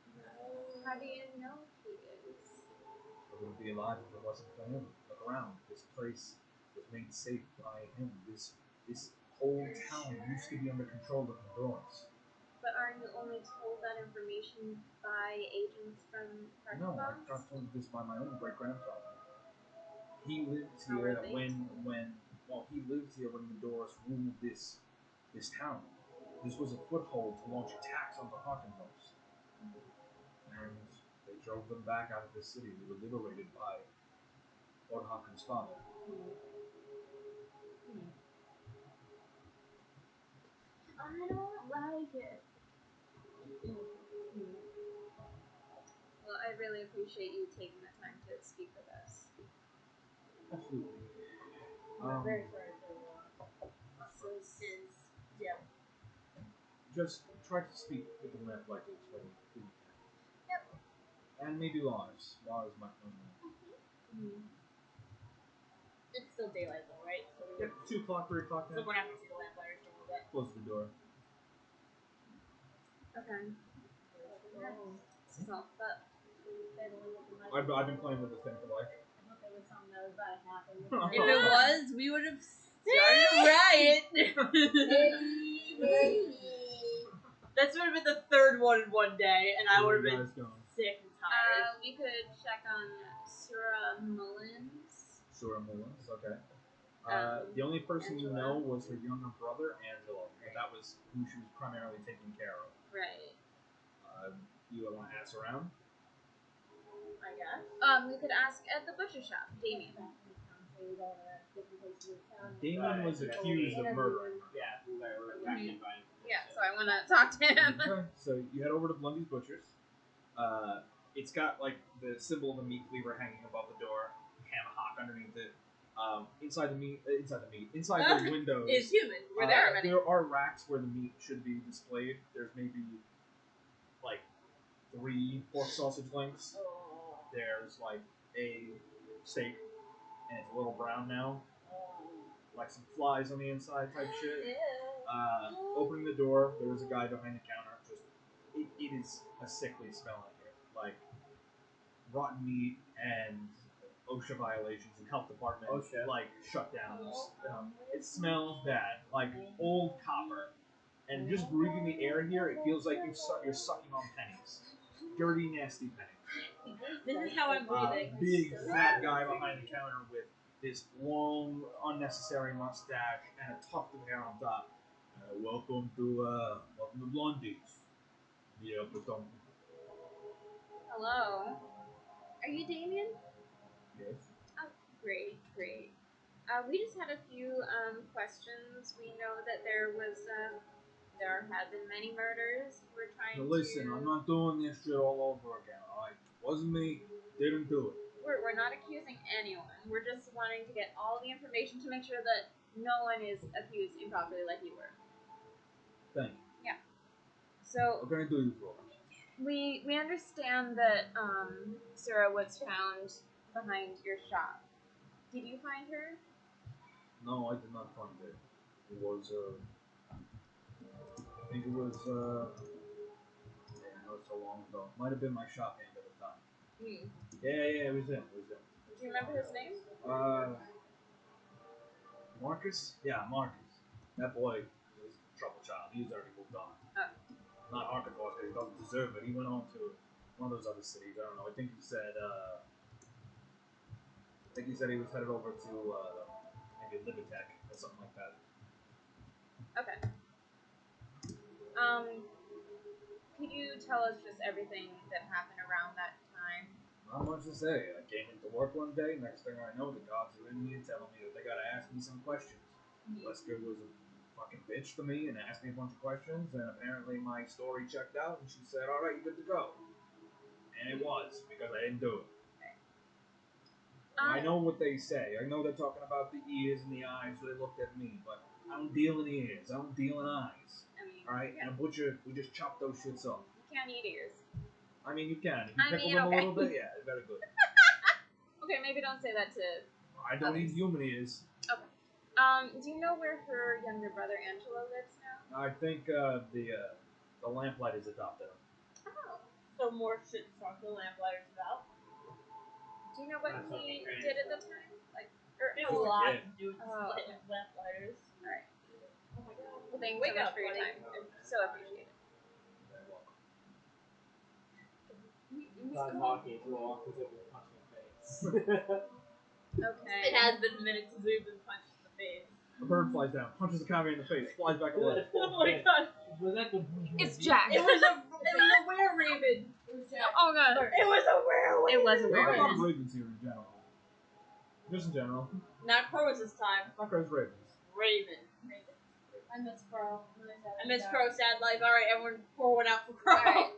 How do you know he is? I wouldn't be alive if it wasn't for him. Look around. This place was made safe by him. This whole town used to be under control of the Bruins. But are you only told that information by agents from No, I Arkansas? got told this by my own great grandfather. He lived How here are they he lived here when the Doris ruled this town. This was a foothold to launch attacks on the Hawkenhills. And they drove them back out of the city. We were liberated by Lord Hawken's father. I don't like it. Well, I really appreciate you taking the time to speak with us. Absolutely. I'm very sorry for your losses. Just try to speak with the lamplighters when you can. Yep. And maybe Lars. Lars might know more. It's still daylight though, right? So Yep, 2 o'clock, 3 o'clock so now. we're not gonna see the lamplighters for a little bit. Close the door. Okay. So, but I've been playing with this thing for like. I thought there was something that was about to happen. If it was, we would have started a riot. That would have been the third one in one day, and I would have been sick and tired. we could check on Sura Mullins. Sura Mullins, okay. The only person you Angela. know was her younger brother, Angelo. But that was who she was primarily taking care of. Right. You want to ask around? I guess. We could ask at the butcher shop, Damien. Damon was accused of murder. Yeah, we were actually invited. Yeah, so I want to talk to him. Okay, so you head over to Blundy's Butchers. It's got like the symbol of the meat cleaver hanging above the door, ham hock underneath it. Inside the windows Is human. We're there already. There are racks where the meat should be displayed. There's maybe like 3 pork sausage links. There's like a steak, and it's a little brown now. Like some flies on the inside type shit. Opening the door, there was a guy behind the counter. It is a sickly smell in here. Like rotten meat and OSHA violations and health department like shutdowns. It smells bad, like old copper. And just breathing the air here, it feels like you're sucking on pennies. Dirty, nasty pennies. This is how I'm breathing. Big fat guy behind the counter with this long, unnecessary mustache and a tuft of hair on top. Welcome to Blondie's. Yeah, but Hello. Are you Damien? yes. Oh, great. We just had a few questions. We know that there have been many murders. We're trying Now listen, I'm not doing this shit all over again, alright? Wasn't me, didn't do it. We're not accusing anyone. We're just wanting to get all the information to make sure that no one is accused improperly like you were. Thank you. Yeah. So What can I do you for? we understand that Sarah was found behind your shop. Did you find her? No, I did not find it. It was, I think it was, man, that was so long ago. Might have been my shop hand at the time. Yeah, it was him. Do you remember his name? Marcus? Yeah, Marcus. That boy was a trouble child. He's already moved on. Oh. Not Arkansas because he doesn't deserve it. He went on to one of those other cities. I don't know. I think he said he was headed over to maybe Libitech or something like that. Okay. Could you tell us just everything that happened around that time? Not much to say. I came into work one day. Next thing I know, the cops are in me and telling me that they gotta ask me some questions. Wesker was a fucking bitch to me and asked me a bunch of questions, and apparently my story checked out, and she said, "All right, you're good to go." And it was because I didn't do it. I know what they say. I know they're talking about the ears and the eyes, so they looked at me, but I don't deal in ears. I don't deal in eyes. I mean, All right, and a butcher, we just chop those shits off. you can't eat ears. I mean, you can. If you I pickle mean, them okay. a little bit, yeah, it's very good. Okay, maybe don't say that to. I don't eat human ears. Okay. Do you know where her younger brother Angelo lives now? I think the lamplighters adopted him. Oh. So more shit to talk to the lamplighters about. Do you know what That's he okay. did at the time? There's a Just a lot kid. to do with these lamplighters. Alright. Oh my god. Well, thanks Wake so much up, for your buddy. time. I so appreciate it. Not talking, it's a little awkward to get punched in the face. Okay. It has been minutes since we've been punched in the face. A bird flies down, punches the convict in the face, flies back away. Oh my god. Was that the It's Jack. It was a were raven. Oh god. It was a were It was a There are a lot of werewolf. ravens here in general. Just in general. Not crows this time. Not crows, ravens. Raven. I miss Crow. I miss Crow, sad life. Alright, everyone pour one out for Crow. Alright.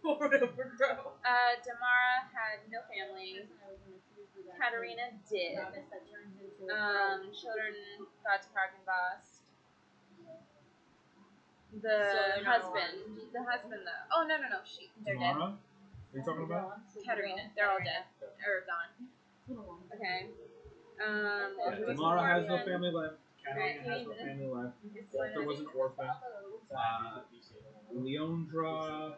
Pour one out for Crow. Damara had no family. Katarina did. Children got to Hagenbast. The they're not husband. The husband, though. Oh, no. They're dead. Tamara? Are you talking about? Katerina. They're all dead. Or gone. Okay. Yeah, Tamara has no family left. Katerina has no family left. Walter was an orphan. Leondra,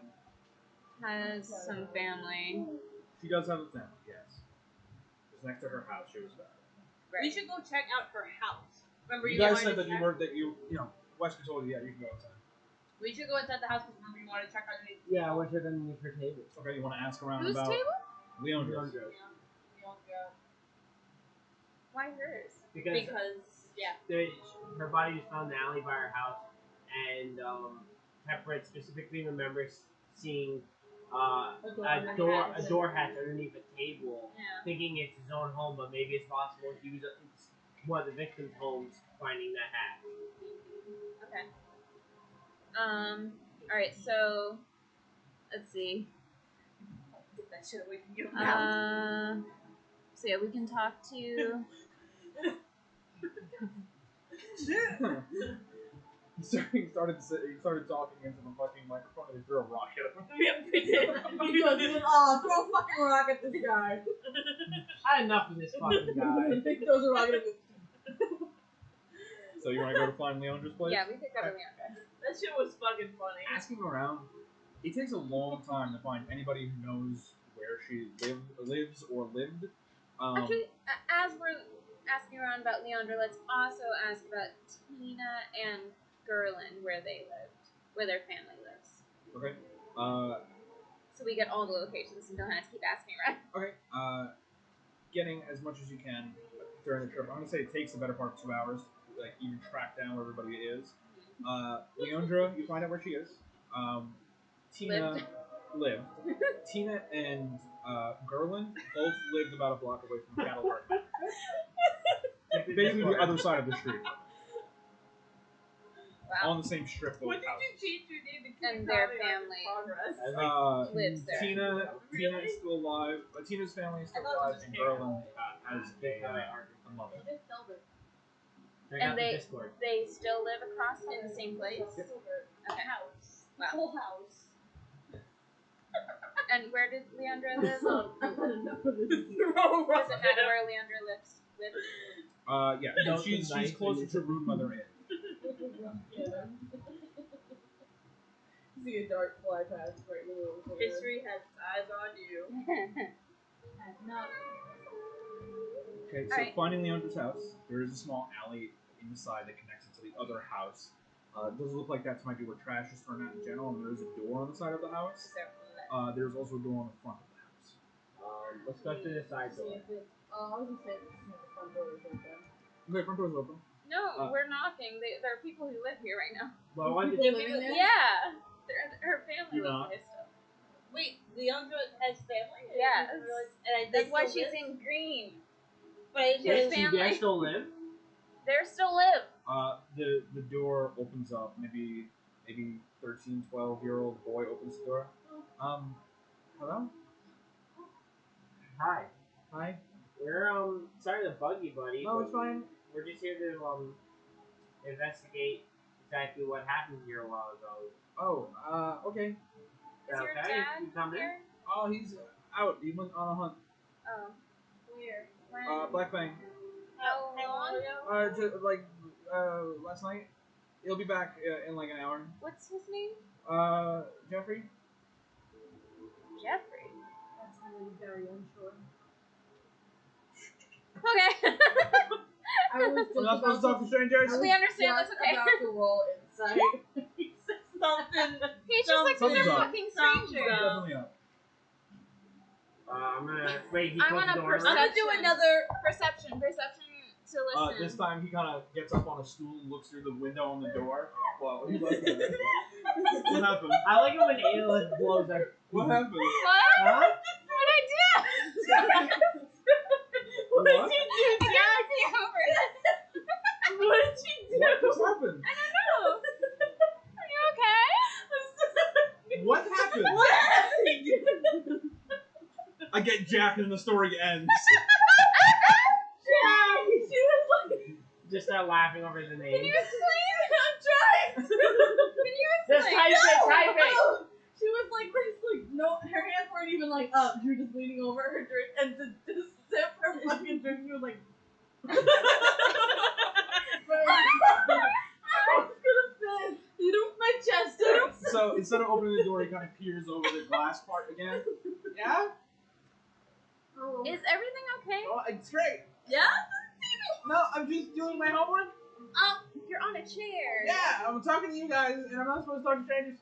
Has some family. she does have a family, yes. It's next to her house. She was back. We should go check out her house. Remember You guys wanted said to that check? you know, Wesker told you, yeah, you can go outside. We should go inside the house because remember you wanted to check out the Yeah, I went to them with her table. Okay, you want to ask around Whose about table? Leondra's. Why hers? Because yeah. her body was found in the alley by her house, and Temperate specifically remembers seeing a door hatch underneath a table, thinking it's his own home, but maybe it's possible he was it's one of the victims' homes finding that hatch. Okay. Alright, so let's see. Get that shit away from you now. So yeah, we can talk to He started talking into the fucking microphone and he threw a rock at him. We did. Oh, throw a fucking rock at this guy. I had enough of this fucking guy. He throws a rock at him. So you want to go to find Leondra's place? yeah, we could go to Leandra. That shit was fucking funny. Asking around, it takes a long time to find anybody who knows where she lives or lived. Actually, as we're asking around about Leandra, let's also ask about Tina and Gerlin, where they lived, where their family lives. Okay. So we get all the locations and don't have to keep asking around. Okay. Getting as much as you can during the trip. I'm gonna say it takes the better part of 2 hours to like even track down where everybody is. Leondra, you find out where she is. Tina lived. Tina and Gerlin both lived about a block away from Cattle Heart Manor. Basically the other side of the street. Wow. On the same strip of When did houses. you change your name to keep And their Tommy on family. progress? Lives there. Tina is still alive. Tina's family is still alive, and Gerlin has a mother. And they still live across in the same place? Yep. Okay. House. Wow. Whole house. And where did Leandra live? Throw Does it matter where Leandra lives? Yeah, Don't she's invite closer me. to Rude Mother Inn. See a dart fly past right in the middle of the History has eyes on you. Okay, so Alright. finding Leondra's house, there is a small alley inside that connects it to the other house. It doesn't look like that's might be where trash is thrown out in general, and there is a door on the side of the house. There's also a door on the front of the house. Let's go to the side door. I was gonna say the front door is open. Okay, front door's open. No, we're knocking. There are people who live here right now. Well, I People living there? Yeah. Her family You're lives not. here still. Wait, Leandra has family? Yes. And That's why she's in green. But She has Wait, family. you guys still live? They still live. The door opens up. Maybe 13, 12-year-old boy opens the door. Hello? Hi. Hi? We're sorry to bug you, buddy. No, but it's fine. We're just here to investigate exactly what happened here a while ago. Oh, okay. Is your Okay, dad you come in? here? Oh, he's out. He went on a hunt. Oh. Where? When? Black Fang. How long? Last night. He'll be back in like an hour. What's his name? Jeffrey? Jeffrey. That's really very unsure. Okay. I was We're not supposed to talk to strangers? We understand, that's okay. About to roll insight. something. He's just like Something's some up. fucking Something's stranger. Definitely up. I'm gonna wait. He I closed want the a door. perception. I'm gonna do another. Perception to listen. This time he kind of gets up on a stool and looks through the window on the door. Well, he likes that. What happened? I like it when Ayla blows her. What happened? What? Huh? What did I do? What did What? you do, I Jack? can't see over. What did you do? What just happened? I don't know. Are you okay? What happened? What happened? I get Jack and the story ends. Jack, she was like, Just start laughing over the Can name. you explain? I'm trying. Can you She was just leaning over her drink and to sip her fucking drink. She was like, I was gonna piss. You know, my chest hurts. So instead of opening the door, he kind of peers over the glass part again. Yeah? Oh. Is everything okay? Oh, it's great. Yeah? No, I'm just doing my homework. You're on a chair. Yeah, I'm talking to you guys, and I'm not supposed to talk to strangers.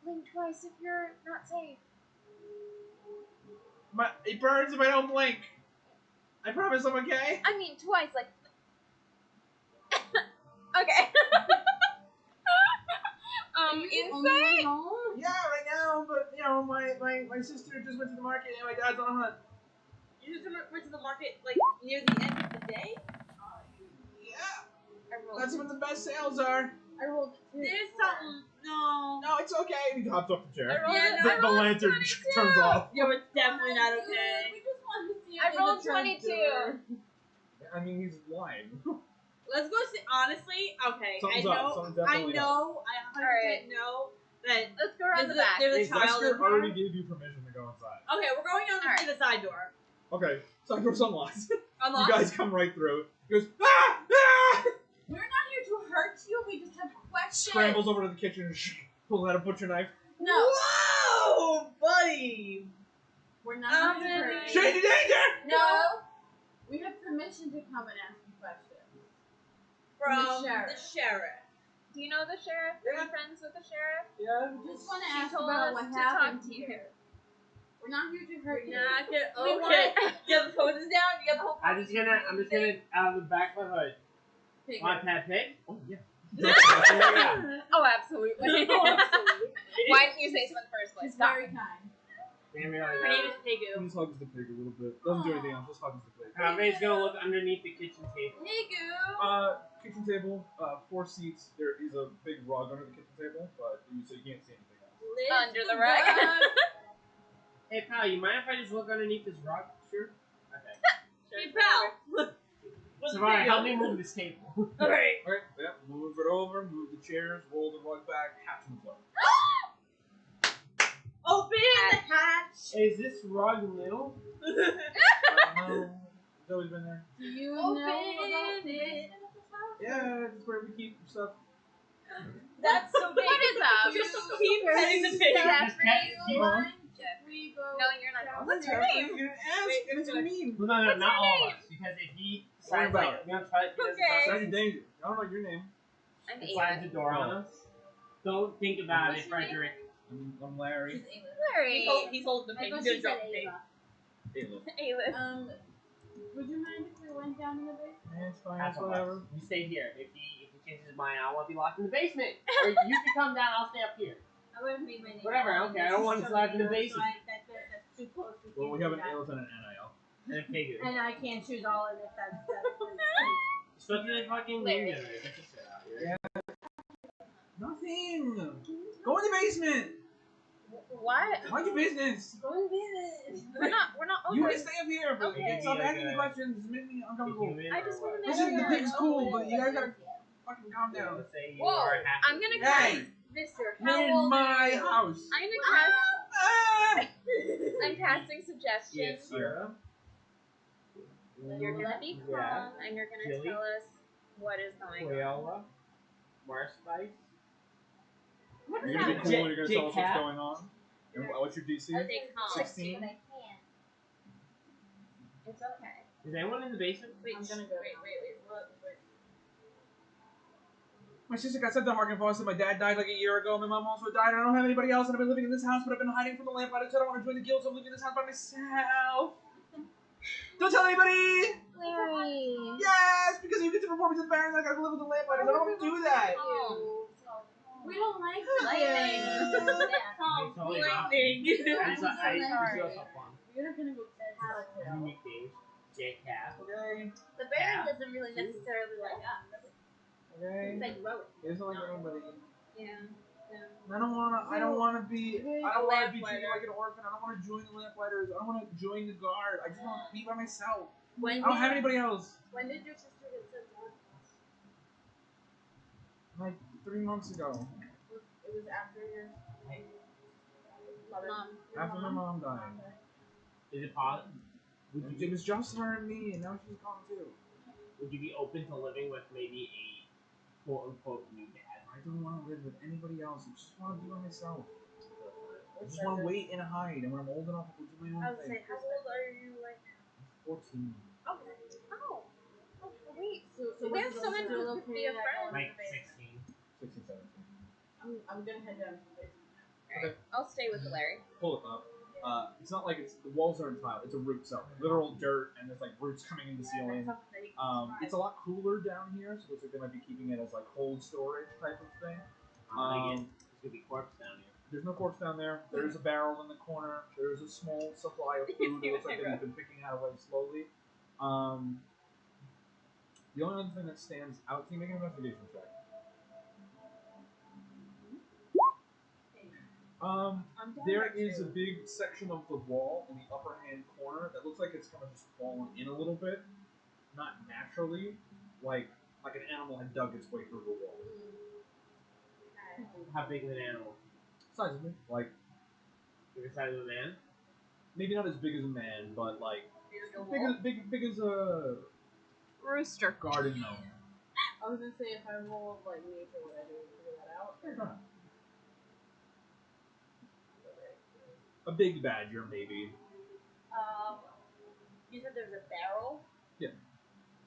Blink twice if you're not safe. It burns if I don't blink. I promise I'm okay. I mean, twice, like. Okay. Insight? Yeah, right now, but you know, my sister just went to the market and my dad's on a hunt. You just went to the market like near the end of the day? Yeah, that's when the best sales are. I rolled 2. There's something. No. No, it's okay. And he hops off the chair. Yeah, no, The lantern turns off. Yo, it's definitely not okay. We just wanted to see if I they rolled could turn 22. to- I mean, he's lying. Let's go see. Honestly, okay. Something's I up. know. Something's I definitely up. know. I 100% know that. Let's go around the back. There's a Hey, child Lester in already there. gave you permission to go inside. Okay, we're going on Alright. to the side door. Okay, side door's unlocked. You Unlock. guys come right through. He goes, ah! Ah! We're not here to hurt you. We just have questions. Scrambles over to the kitchen and pulls out a butcher knife. No, Whoa, buddy. we're not here to really- hurt you. Shady danger! No, we have permission to come and ask you questions. From The sheriff. the sheriff. Do you know the sheriff? Are you friends with the sheriff? Yeah. We just want to She ask told about us what to happened talk to you. here. We're not here to hurt you. Not good. We Okay. want- You got the poses down. You got the whole. I'm just gonna out of the back of my hood. Pick Want it. Pat Pig? Oh, yeah. Oh, absolutely. Why didn't you say so in the first place? She's very kind. Damn it, Her name is He Pegu. just hugs the pig a little bit. Doesn't do anything else, just hugs the pig. Everybody's gonna look underneath the kitchen table. Hey, Goo. Kitchen table, 4 seats. There is a big rug under the kitchen table, but so you can't see anything else. Under the rug. Hey pal, you mind if I just look underneath this rug? Sure. Okay. Hey, pal. What's the Savannah, video? help me move this table. Alright. Alright, yeah, move it over, move the chairs, roll the rug back, hatch on the floor. Open the hatch. Is this rug new? No, it's always been there. Do you Open know about it. the basement of this house? Yeah, that's where we keep stuff. That's so big. What is up? Just keep petting the pig. Keep on. We go. No, you're not. What's your You're name? gonna ask, and it's mean. Well, no, What's not your all name? of us. Because if he Worry decides about like, it. you know, try to Okay. Stranger danger. I don't know your name. I'm slides the Ava. door on us, don't think about What's it, your name? Frederick. I'm Larry. Larry. He's holding the I pig. thought He's she gonna said drop the pig. Ava. Hey, look. Ava. Would you mind if we went down in the basement? Yeah, it's fine, Half it's of whatever. us. You stay here. If he changes his mind, I won't be locked in the basement. Or you can come down. I'll stay up here. I wouldn't be my name. Whatever, okay, I don't want to slide in the basement. That's too close. Well, we have an A lieutenant NIL. And a pig. And I can't choose all of it. That's Especially the fucking Larry. window. That's just shit out here. Nothing. Go in the basement. What? Mind your business. Go in business. We're not. You Okay. can stay up here, but Okay. stop Like asking me a- questions. It's making me uncomfortable. I just want to make Listen, the sure. pig's cool, but you guys gotta fucking calm Yeah, down. let's say you Whoa, are half I'm gonna Hey, cast. Mister, you're how in old my are you? house. I'm gonna cast. Ah! I'm casting suggestions. Yes, Sierra. You're gonna be calm, Yeah. and you're gonna Chili. tell us what is going on. Crayola. Marspice. What You're is gonna be that? cool and you're gonna tell us what's J-Cat. going on. And what's your DC? Stay calm. 16. But I can't. It's okay. Is anyone in the basement? Wait, I'm gonna go. Wait. What? My sister got sent to Harkin Foster. My dad died like a year ago. My mom also died. I don't have anybody else, and I've been living in this house, but I've been hiding from the lamplighter, so I don't want to join the guild, so I'm living in this house by myself. Don't tell anybody! Larry. Yes! Because you get to report me to the Baron, and I gotta live with the lamplighters. I don't want to do that! We don't like Lightning. Yeah. It's only not. Lightning. I just sorry. fun. We're gonna go to Unique names. J-Cat. Okay? The Baron doesn't really necessarily like us. Okay? He's like Rowan. He doesn't like anybody. Yeah. I don't wanna be treated like an orphan. I don't wanna join the lamplighters. I don't wanna join the guard. I just wanna be by myself. When I don't have anybody else. When did your sister get sent to us? Like 3 months ago. It was after your. Mom. After my mom died. Is it possible? It was just her and me, and now she's gone too. Would you be open to living with maybe a quote unquote new dad? I don't want to live with anybody else. I just want to be by myself. I just want to wait and hide, and when I'm old enough, I'll do my I own would thing. say, how old are you right now? 14. Okay. Oh. Oh, wait. So We have someone who still could be a okay friend. Like 16. 16, 17. I'm gonna head down to the basement. Okay. I'll stay with Larry. Pull it up. It's not like the walls are in tile. It's a root cell, literal dirt, and there's like roots coming in the ceiling. It's a lot cooler down here, so it looks like they might be keeping it as like cold storage type of thing. There's gonna be corpse down here. There's no corpse down there. There's a barrel in the corner. There's a small supply of food. It looks like they've been picking out away slowly. The only other thing that stands out, can you make an investigation check? There is a big section of the wall in the upper hand corner that looks like it's kind of just fallen in a little bit. Not naturally, like an animal had dug its way through the wall. How big is an animal? Sizable. Like, The size of a man? maybe not as big as a man, but like big as a Rooster. garden gnome. I was gonna say if I roll like nature, would I be able to figure that out? Fair enough. A big badger, maybe. You said there's a barrel? Yeah.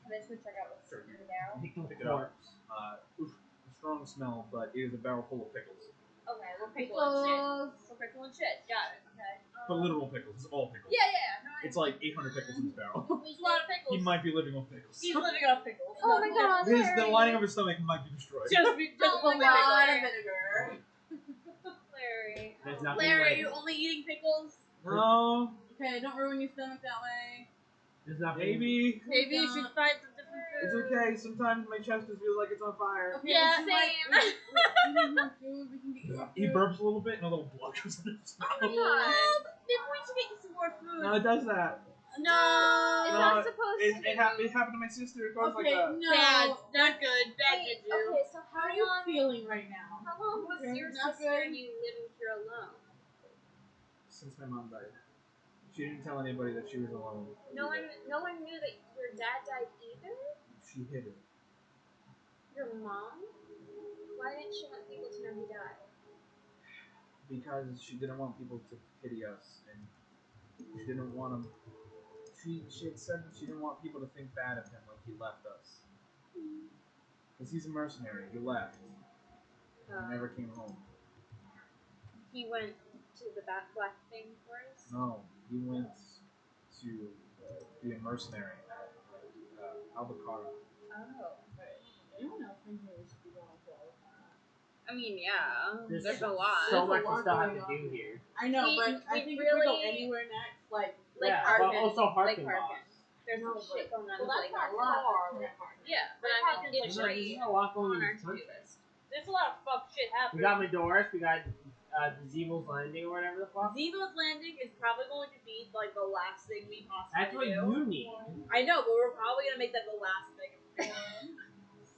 Can I just go check out what's in the barrel? Pick it up. A strong smell, but it is a barrel full of pickles. Okay, we're pickling shit. We're pickling shit. Got it. Okay. But literal pickles. It's all pickles. Yeah. No, It's like 800 pickles in this barrel. It's a lot of pickles. He might be living on pickles. He's living off pickles. Oh my god, The lining of his stomach might be destroyed. Just Oh only my god, pickles. vinegar. Larry. There's nothing Larry, like are you only eating pickles? No, Okay, don't ruin your stomach that way. There's nothing. maybe. Maybe you should find some different food. It's okay. Sometimes my chest just feels like it's on fire. Okay, Yeah, would you like- same. we need more food. We can get you more He food. burps a little bit and a little blood comes in his Oh mouth. my god. Maybe we should get you some more food. No, it does that. No. It's No, not supposed to. It happened to my sister. It goes Okay, like that. no. Bad. Not good. Bad Wait, juju. okay, so How are you feeling right now? how long was Okay, your not sister good. and you living here alone? Since my mom died, she didn't tell anybody that she was alone. No one knew that your dad died either? She hid it Your mom? Why didn't she want people to know he died? because she didn't want people to pity us, and she didn't want him. She had said that she didn't want people to think bad of him, like he left us. Because he's a mercenary. He left. And he never came home. He went to the black thing for us? No, he went to be a mercenary at Albuquerque. Oh. Anyone else think we should be going to all of that? I mean, yeah. There's There's a lot. So There's a much lot we still have going to on do here. I know, We- but I we think if we go really- anywhere next, like Yeah, Harkin. but also Harkin Like lost. Harkin. There's No, some shit but- going on well, with that's Lake not Harkin. far. Yeah, but Like I Harkin, mean, like, it's There's pretty a lot on going our on. to-do list. There's a lot of fuck shit We happening. got Medoras, we got the Zeebel's Landing or whatever the fuck. Zevo's Landing is probably going to be like the last thing we possibly That's what do. you need. I know, but we're probably gonna make that the last thing.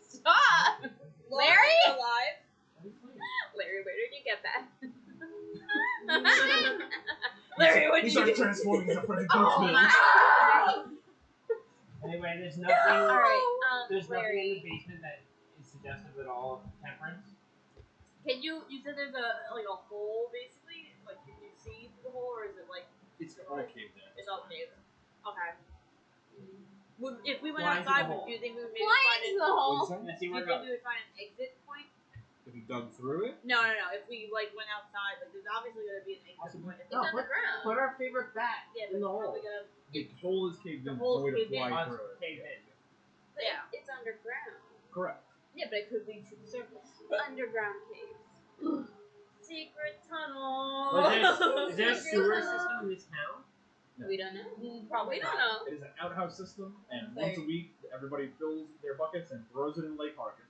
Stop! Larry? Alive? Larry, where did you get that? Larry, what He did you starts get? transforming into Freddy Oh Ghostman. my god! Anyway, there's nothing. Alright, There's nothing in Larry. the basement that is suggestive at all of temperance. Can you said there's a hole basically? Like, can you see through the hole, or is it like It's all caved in. it's all caved? Okay. If we went Fly into outside, the hole. do you think we would maybe Fly find into it? the hole. What'd you say? Let's see Do where you it think goes. we would find an exit point? If you dug through it, No. If we went outside, like there's obviously gonna be an exit Possibly. point. If No, it's put, underground. put our favorite bat Yeah, in but the we're hole. probably gonna. the hole is caved The in. hole's There's no way to caved in. fly Oh, through it's it. caved in. But Yeah. it's underground. Correct. Yeah, but it could lead to the surface. Underground caves. Secret tunnel. Is there a sewer system in this town? We don't know. Probably don't know. It is an outhouse system, and Say- once a week, everybody fills their buckets and throws it in Lake Harkin.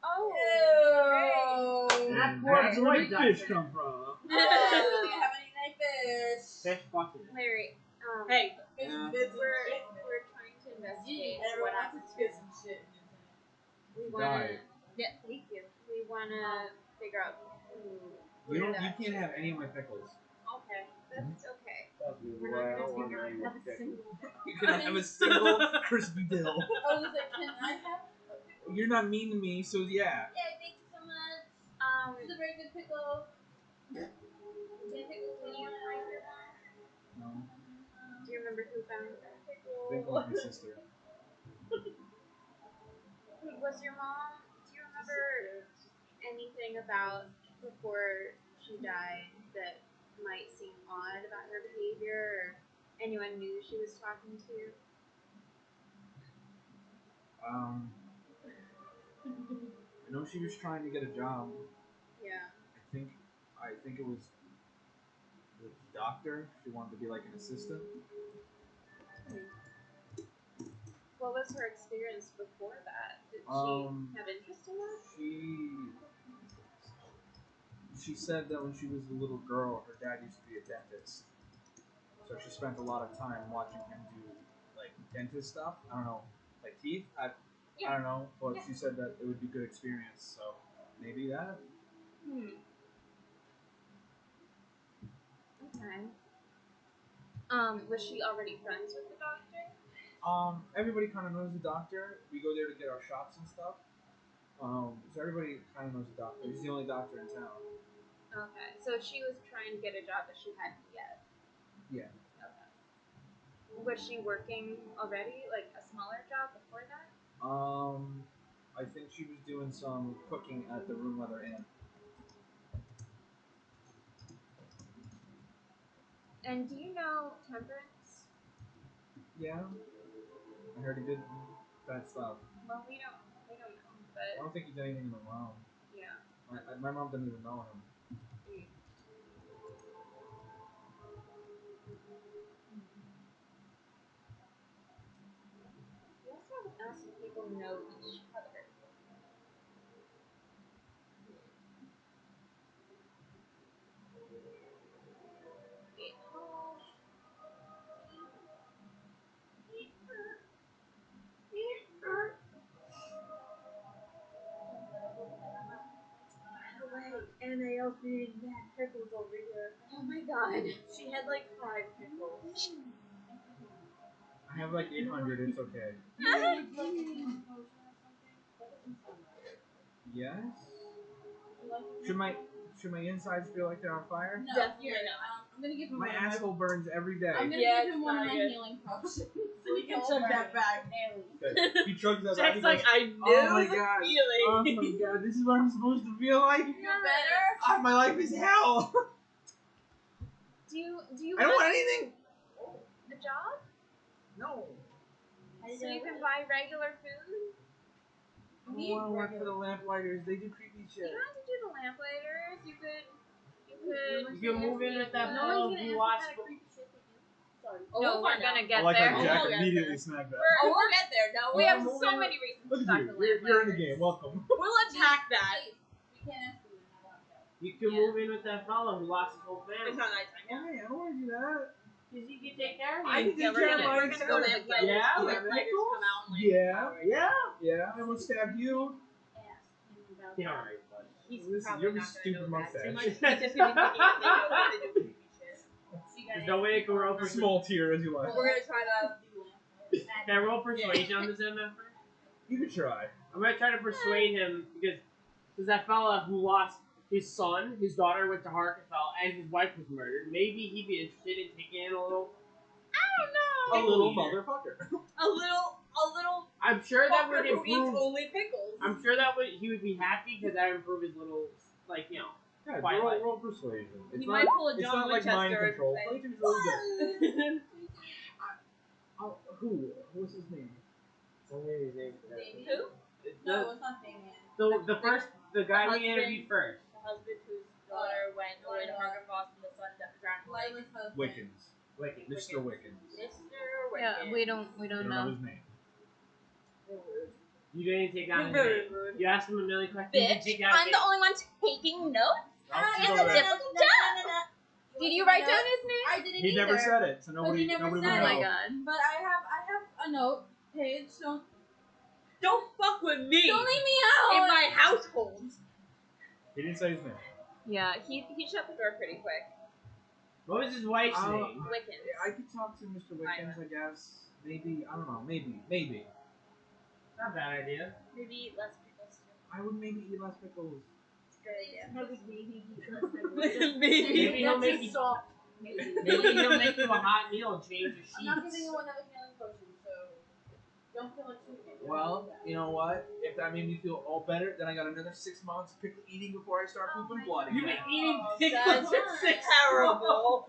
Oh. And poor that's boy where the doesn't. fish come from. I haven't eaten any fish. Fish bucket. Larry, Hey, Fish Yeah. bits and we're shit. trying to investigate Everyone what else happened is to fish him. and shit. We He wanna died. yeah, thank you. we wanna figure out who You can't have any of my pickles. Oh That's okay. You You can have a single crispy dill. Oh, was it? Can I have a pickle? You're not mean to me, so yeah. Yeah, thank you so much. This is a very good pickle. Did you find your mom? No, Do you remember who found her I pickle? think it was my sister. Was your mom? Do you remember anything about before she died that might seem odd about her behavior, or anyone knew she was talking to? I know she was trying to get a job. Yeah. I think it was the doctor. She wanted to be like an assistant. What was her experience before that? Did she have interest in that? She said that when she was a little girl, her dad used to be a dentist. So she spent a lot of time watching him do like dentist stuff. I don't know, like teeth. I don't know, but she said that it would be good experience. So maybe that. Okay. Was she already friends with the doctor? Everybody kind of knows the doctor. We go there to get our shots and stuff. So everybody kind of knows the doctor. He's the only doctor in town. Okay. So she was trying to get a job that she hadn't yet. Yeah. Okay. Was she working already, like a smaller job before that? I think she was doing some cooking at the Room Leather Inn. And do you know Temperance? Yeah. I heard he did bad stuff. Well, we don't know, I but don't think he did anything to my mom. yeah. My mom didn't even know him. We also haven't asked if people know each other. Wait, NAL's being mad pickles over here. Oh my god. She had like 5 pickles. I have like 800. It's okay. Yes. Should my insides feel like they're on fire? No, Definitely here, not. I'm gonna give him My one of my. asshole burns every day. I'm gonna Yeah, give him it's one of not my good. healing potions. So we can chug that back. Okay. He chugs that back. Jack's like, I knew oh my the god. feeling. Oh my god. This is what I'm supposed to feel like. You feel better? My life is hell. Do you I don't want anything. a job? No. So you can buy regular food? I don't want to work for the lamplighters. They do creepy You shit. don't have to do the lamplighters. You could You can move in with that No fellow one's who gonna lost. ask what kind of creepy shit they do. Sorry. No, we're gonna get I like there. how Jack immediately snagged that. Oh, we'll get there. No, We have We're so moving- many reasons Look to at talk to you. You're in the lamplighters. game. Welcome. We'll attack that. We can't ask you that. You can move in with that fellow who lost his whole It's family. not nighttime. Hey, I don't want to do that. Because he can take care of I you. can take care of we're myself. gonna go lamplighters. Yeah, too. with Lamplighters pickles? come out and like Yeah. Yeah. I will stab you. Yeah, alright, bud. He's Listen, probably you have a not gonna stupid know that too much. mustache. He's just gonna be thinking that they know that they do creepy shit. There's no way it can roll persuasion. Small tear as you like. We're gonna try to. Can I roll persuasion on this MF? You can try. I'm gonna try to persuade him because that fella who lost his son, his daughter went to Harkenfell, and his wife was murdered. Maybe he'd be interested in taking in a little. A little Pickle motherfucker. A little. I'm sure that would fucker who eats improve. only pickles. I'm sure that would he would be happy because that would improve his little, like, you know. Yeah, Twilight. roll persuasion. He might pull a It's John not like mind Winchester control. and Playthrough's really good. Who? What's his name? What was his name? Who? No, it's not Damien. The guy we husband. interviewed first. The husband whose daughter went away to Hargenvoss and the son drowned. Lila's husband. Wickens. Wicked. Mr. Wickens. Mr. Wicked. Yeah, we don't I don't know his name. You didn't take down his Very name. rude. You asked him a million questions. You Bitch, take down I'm his the name. only one taking notes. She's And over the there. difficult job. Did you write down his name? I didn't He either. never said it, so nobody never would said Oh know. my god. But I have a note page, so Don't fuck with me. don't leave me out. In my household. He didn't say his name. Yeah, he shut the door pretty quick. What was his wife's name? Wickens. I could talk to Mr. Wickens, I guess. Maybe, I don't know, maybe. Not a bad idea. Maybe eat less pickles too. I would maybe eat less pickles. Good idea. Maybe Maybe he'll make you. soft. Maybe he'll make you a hot meal and change your I'm not giving sheets. you another healing potion, so don't feel like shooting. Well, you know what? If that made me feel all better, then I got another 6 months of pickle eating before I start pooping blood You've again. been eating That's pickles for 6 terrible.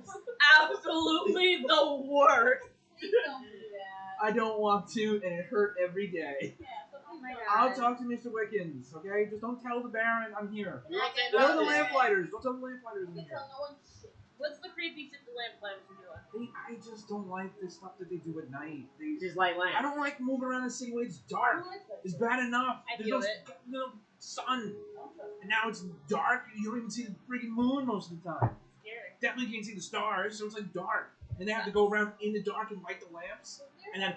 Absolutely the worst. Please don't do that. I don't want to, and it hurt every day. Yeah, so please my don't. God. I'll talk to Mr. Wickens, okay? Just don't tell the Baron I'm here. You won't say Or the nothing. lamplighters. Don't tell the lamplighters You I'm can here. tell no one shit. What's the creepy shit the lamplighters are doing? I just don't like the stuff that they do at night. They Just light lamp. I don't like moving around the city when it's dark. Who likes that It's shit? bad enough. I There's feel no, it. no sun. Don't trust And now it's dark. You don't even see the freaking moon most of the time. Scary. Definitely can't see the stars, so it's like dark. And they have to go around in the dark and light the lamps. And then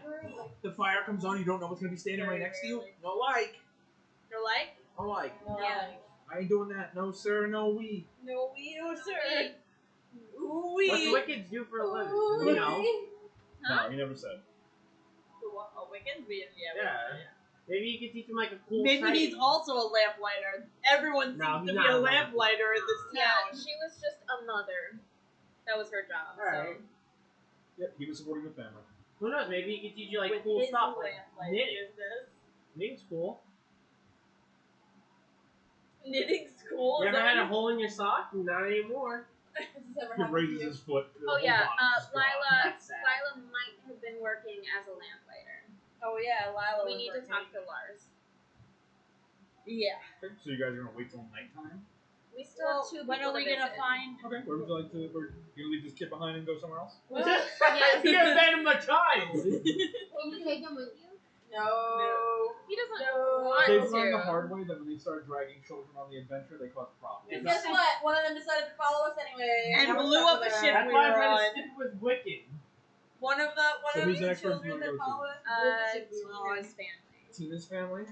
the fire comes on, you don't know what's going to be standing right next to you. No like. You're like? No like. Yeah. I ain't doing that. No sir, no we. No, we no sir. What's We. Wickens do for a living? Do we know? Huh? No, he never said. The what? A Wiccans? Yeah. Maybe you could teach him like a cool Maybe trade. he's also a lamplighter. Everyone No, seems he's to be not a a lamplighter in this Yeah, town. she was just a mother. That was her job. Alright. Yep, he was supporting the family. Who knows? Maybe he could teach you like With cool his stuff, like lamplighter knitting. business. Knitting's cool. Knitting school. You is ever that had a what hole in your sock? Not anymore. Has this ever He happened raises to you? his foot. the Oh whole yeah, bottom's just gone. Lila That's sad. might have been working as a lamplighter. Oh yeah, Lila. We was need to working. talk to Lars. Yeah. Okay, so you guys are going to wait till nighttime? We still Well, have 2 when people are we to gonna visit. find? Okay, where would you like to... Where, you leave this kid behind and go somewhere else? You abandoned my child. Can you take him with you? No. He doesn't No. want They've to. learned the hard way that when they start dragging children on the adventure, they cause problems. And guess what? One of them decided to follow us anyway. And now we're blew stuck up with a her. ship. That's We why I'm were trying to on. stick with Wicked. One of the So who's the next person children you that wanna go to? follow us. Tina's family. Tina's family?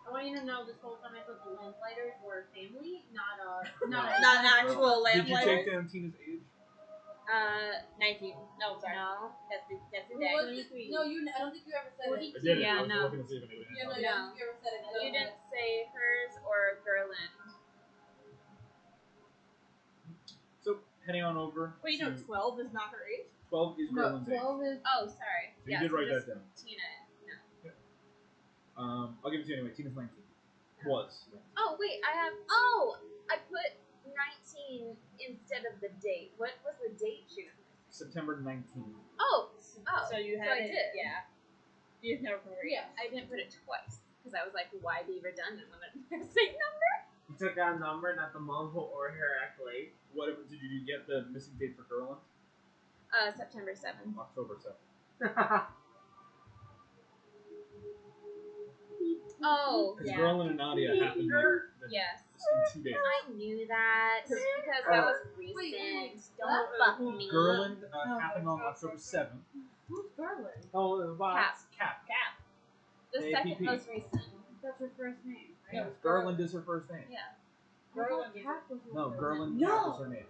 I want you to know this whole time I thought the lamplighters were family, not Not an actual Did you take lamplighter. down Tina's age? 19. No, sorry. No. That's the Who day. was it? No, I don't think you ever said it. I did it. Yeah, I was no. looking to see if anybody Yeah, had no, it. I don't think you ever said it. You didn't say hers or Gerland. So, heading on over Wait, to... no, 12 is not her age. 12 is No, Gerland's age. 12 is. Oh, sorry. So you did write just that down. Tina. I'll give it to you anyway. Tina's 19. Was. Oh, wait, I put 19 instead of the date. What was the date she was missing? September 19th. Oh. So you So had I it. did. Yeah. You've never heard. Yeah. I didn't put it twice because I was like, why be redundant when it's the same number? You took down a number, not the month or her actual age. What did you get the missing date for Gerland? September 7th. October 7th. Oh, Because yeah. Gerland and Nadia happened Yes. in 2 days. I knew that because that was recent. wait. Don't fuck me. Gerland happened on October 7th. Who's Garland? Oh, wow. Cap. Cap. The APP. second most recent. That's her first name, right? Yes, Gerland is her first name. Yeah. Garland Cat was her No, first Gerland name. Cap is her name.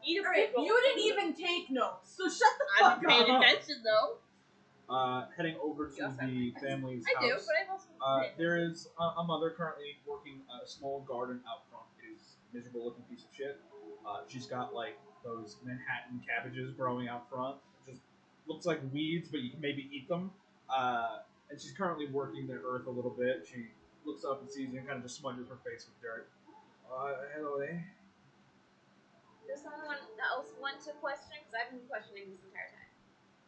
Eat a Alright, pickle. you didn't even take notes, so shut the I'm fuck paying up. attention though. Heading over to You also have the my family's I do, house. but I'm also. There is a mother currently working a small garden out front. It is a miserable looking piece of shit. She's got like those Manhattan cabbages growing out front. Just looks like weeds, but you can maybe eat them. And she's currently working the earth a little bit. She looks up and sees you and kind of just smudges her face with dirt. Hello there. Does someone else want to question? Because I've been questioning this entire time.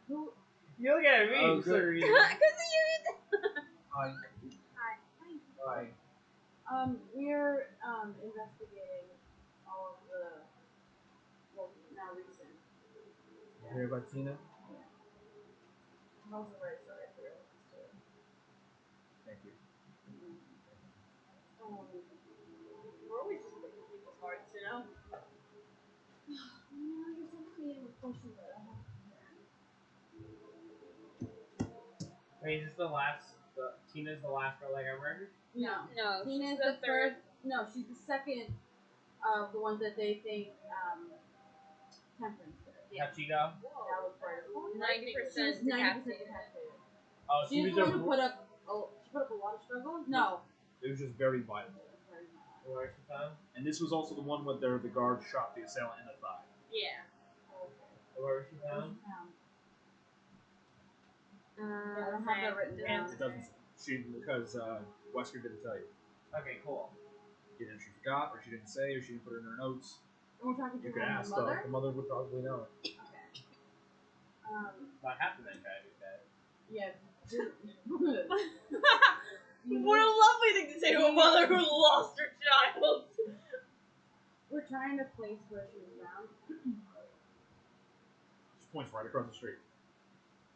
Who? You look at me. Oh, for good. a reason. Because of you. Hi. Hi. We're investigating all of the now recent. You hear about Tina? I'm also very sorry for your story. Thank you. We're always just breaking people's hearts, you know. I guess I'm creating a question that I have. Wait, is this the last? Tina's the last girl that got murdered? No. No, Tina's she's the the first. No, she's the second of the ones that they think Temperance did. How'd she go? That was part of it. 90% 90% decapitated. decapitated. Oh, She's the one who put up. Oh, she put up a lot of struggle. No. It was just very violent. Where she found? And this was also the one where the guard shot the assailant in the thigh. Yeah. Where she found? I don't have that written down. It doesn't. Because Wesker didn't tell you. Okay, cool. Either she forgot, or she didn't say, or she didn't put it in her notes. We're talking You to could her ask though. mother. The mother would probably know. About half the men try to do that. Yeah. What a lovely thing to say to a mother who lost her child. We're trying to place where she was found She points right across the street.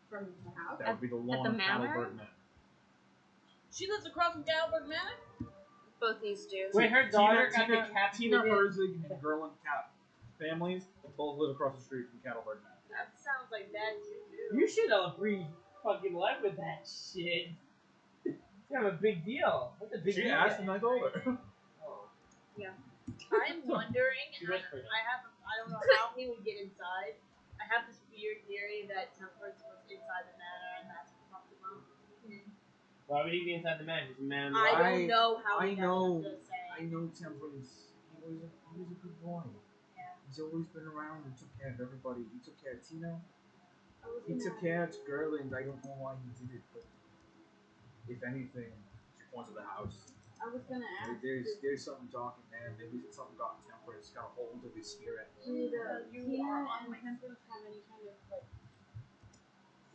from the house. That would be the lawn the of manor? Paddleburg Manor. She lives across from Galberg Manor? Both these do. Wait, her daughter got Tina decapitated. Herzig and Gerlin Cat families both live across the street from Cattleburg Manor. That sounds like bad too. You should have breathed fucking life with that shit. It's kind of a big deal. That's a big She deal. asked and I told her. Oh. I'm wondering, She and whispered it. I don't know how he would get inside. I have this weird theory that Temperance was inside the manor and that's what fucked him up. Why would he be inside the man? He's a man. I don't know how I he got know. up to say. I know Temperance. He was a good boy. Yeah. He's always been around and took care of everybody. He took care of Tina. I was He gonna- took care of Gerland. I don't know why he did it, but if anything, she points to the house. I was gonna ask. There's something talking there. Maybe something got Temperance got a hold of his spirit. Did You Tina are and Temperance have any kind of like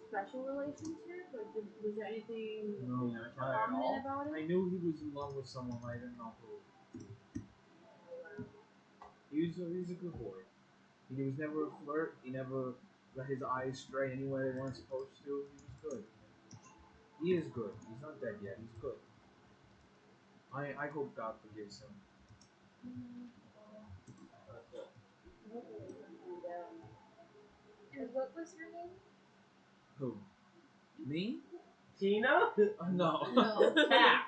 special relationship? Like, was there anything No, prominent about I it? knew he was in love with someone. I didn't know who. He's a good boy. He was never a flirt. He never let his eyes stray anywhere they weren't supposed to. He was good. He is good. He's not dead yet. He's good. I hope God forgives him. And what was her name? Who? Me? Tina? No. No. Cat.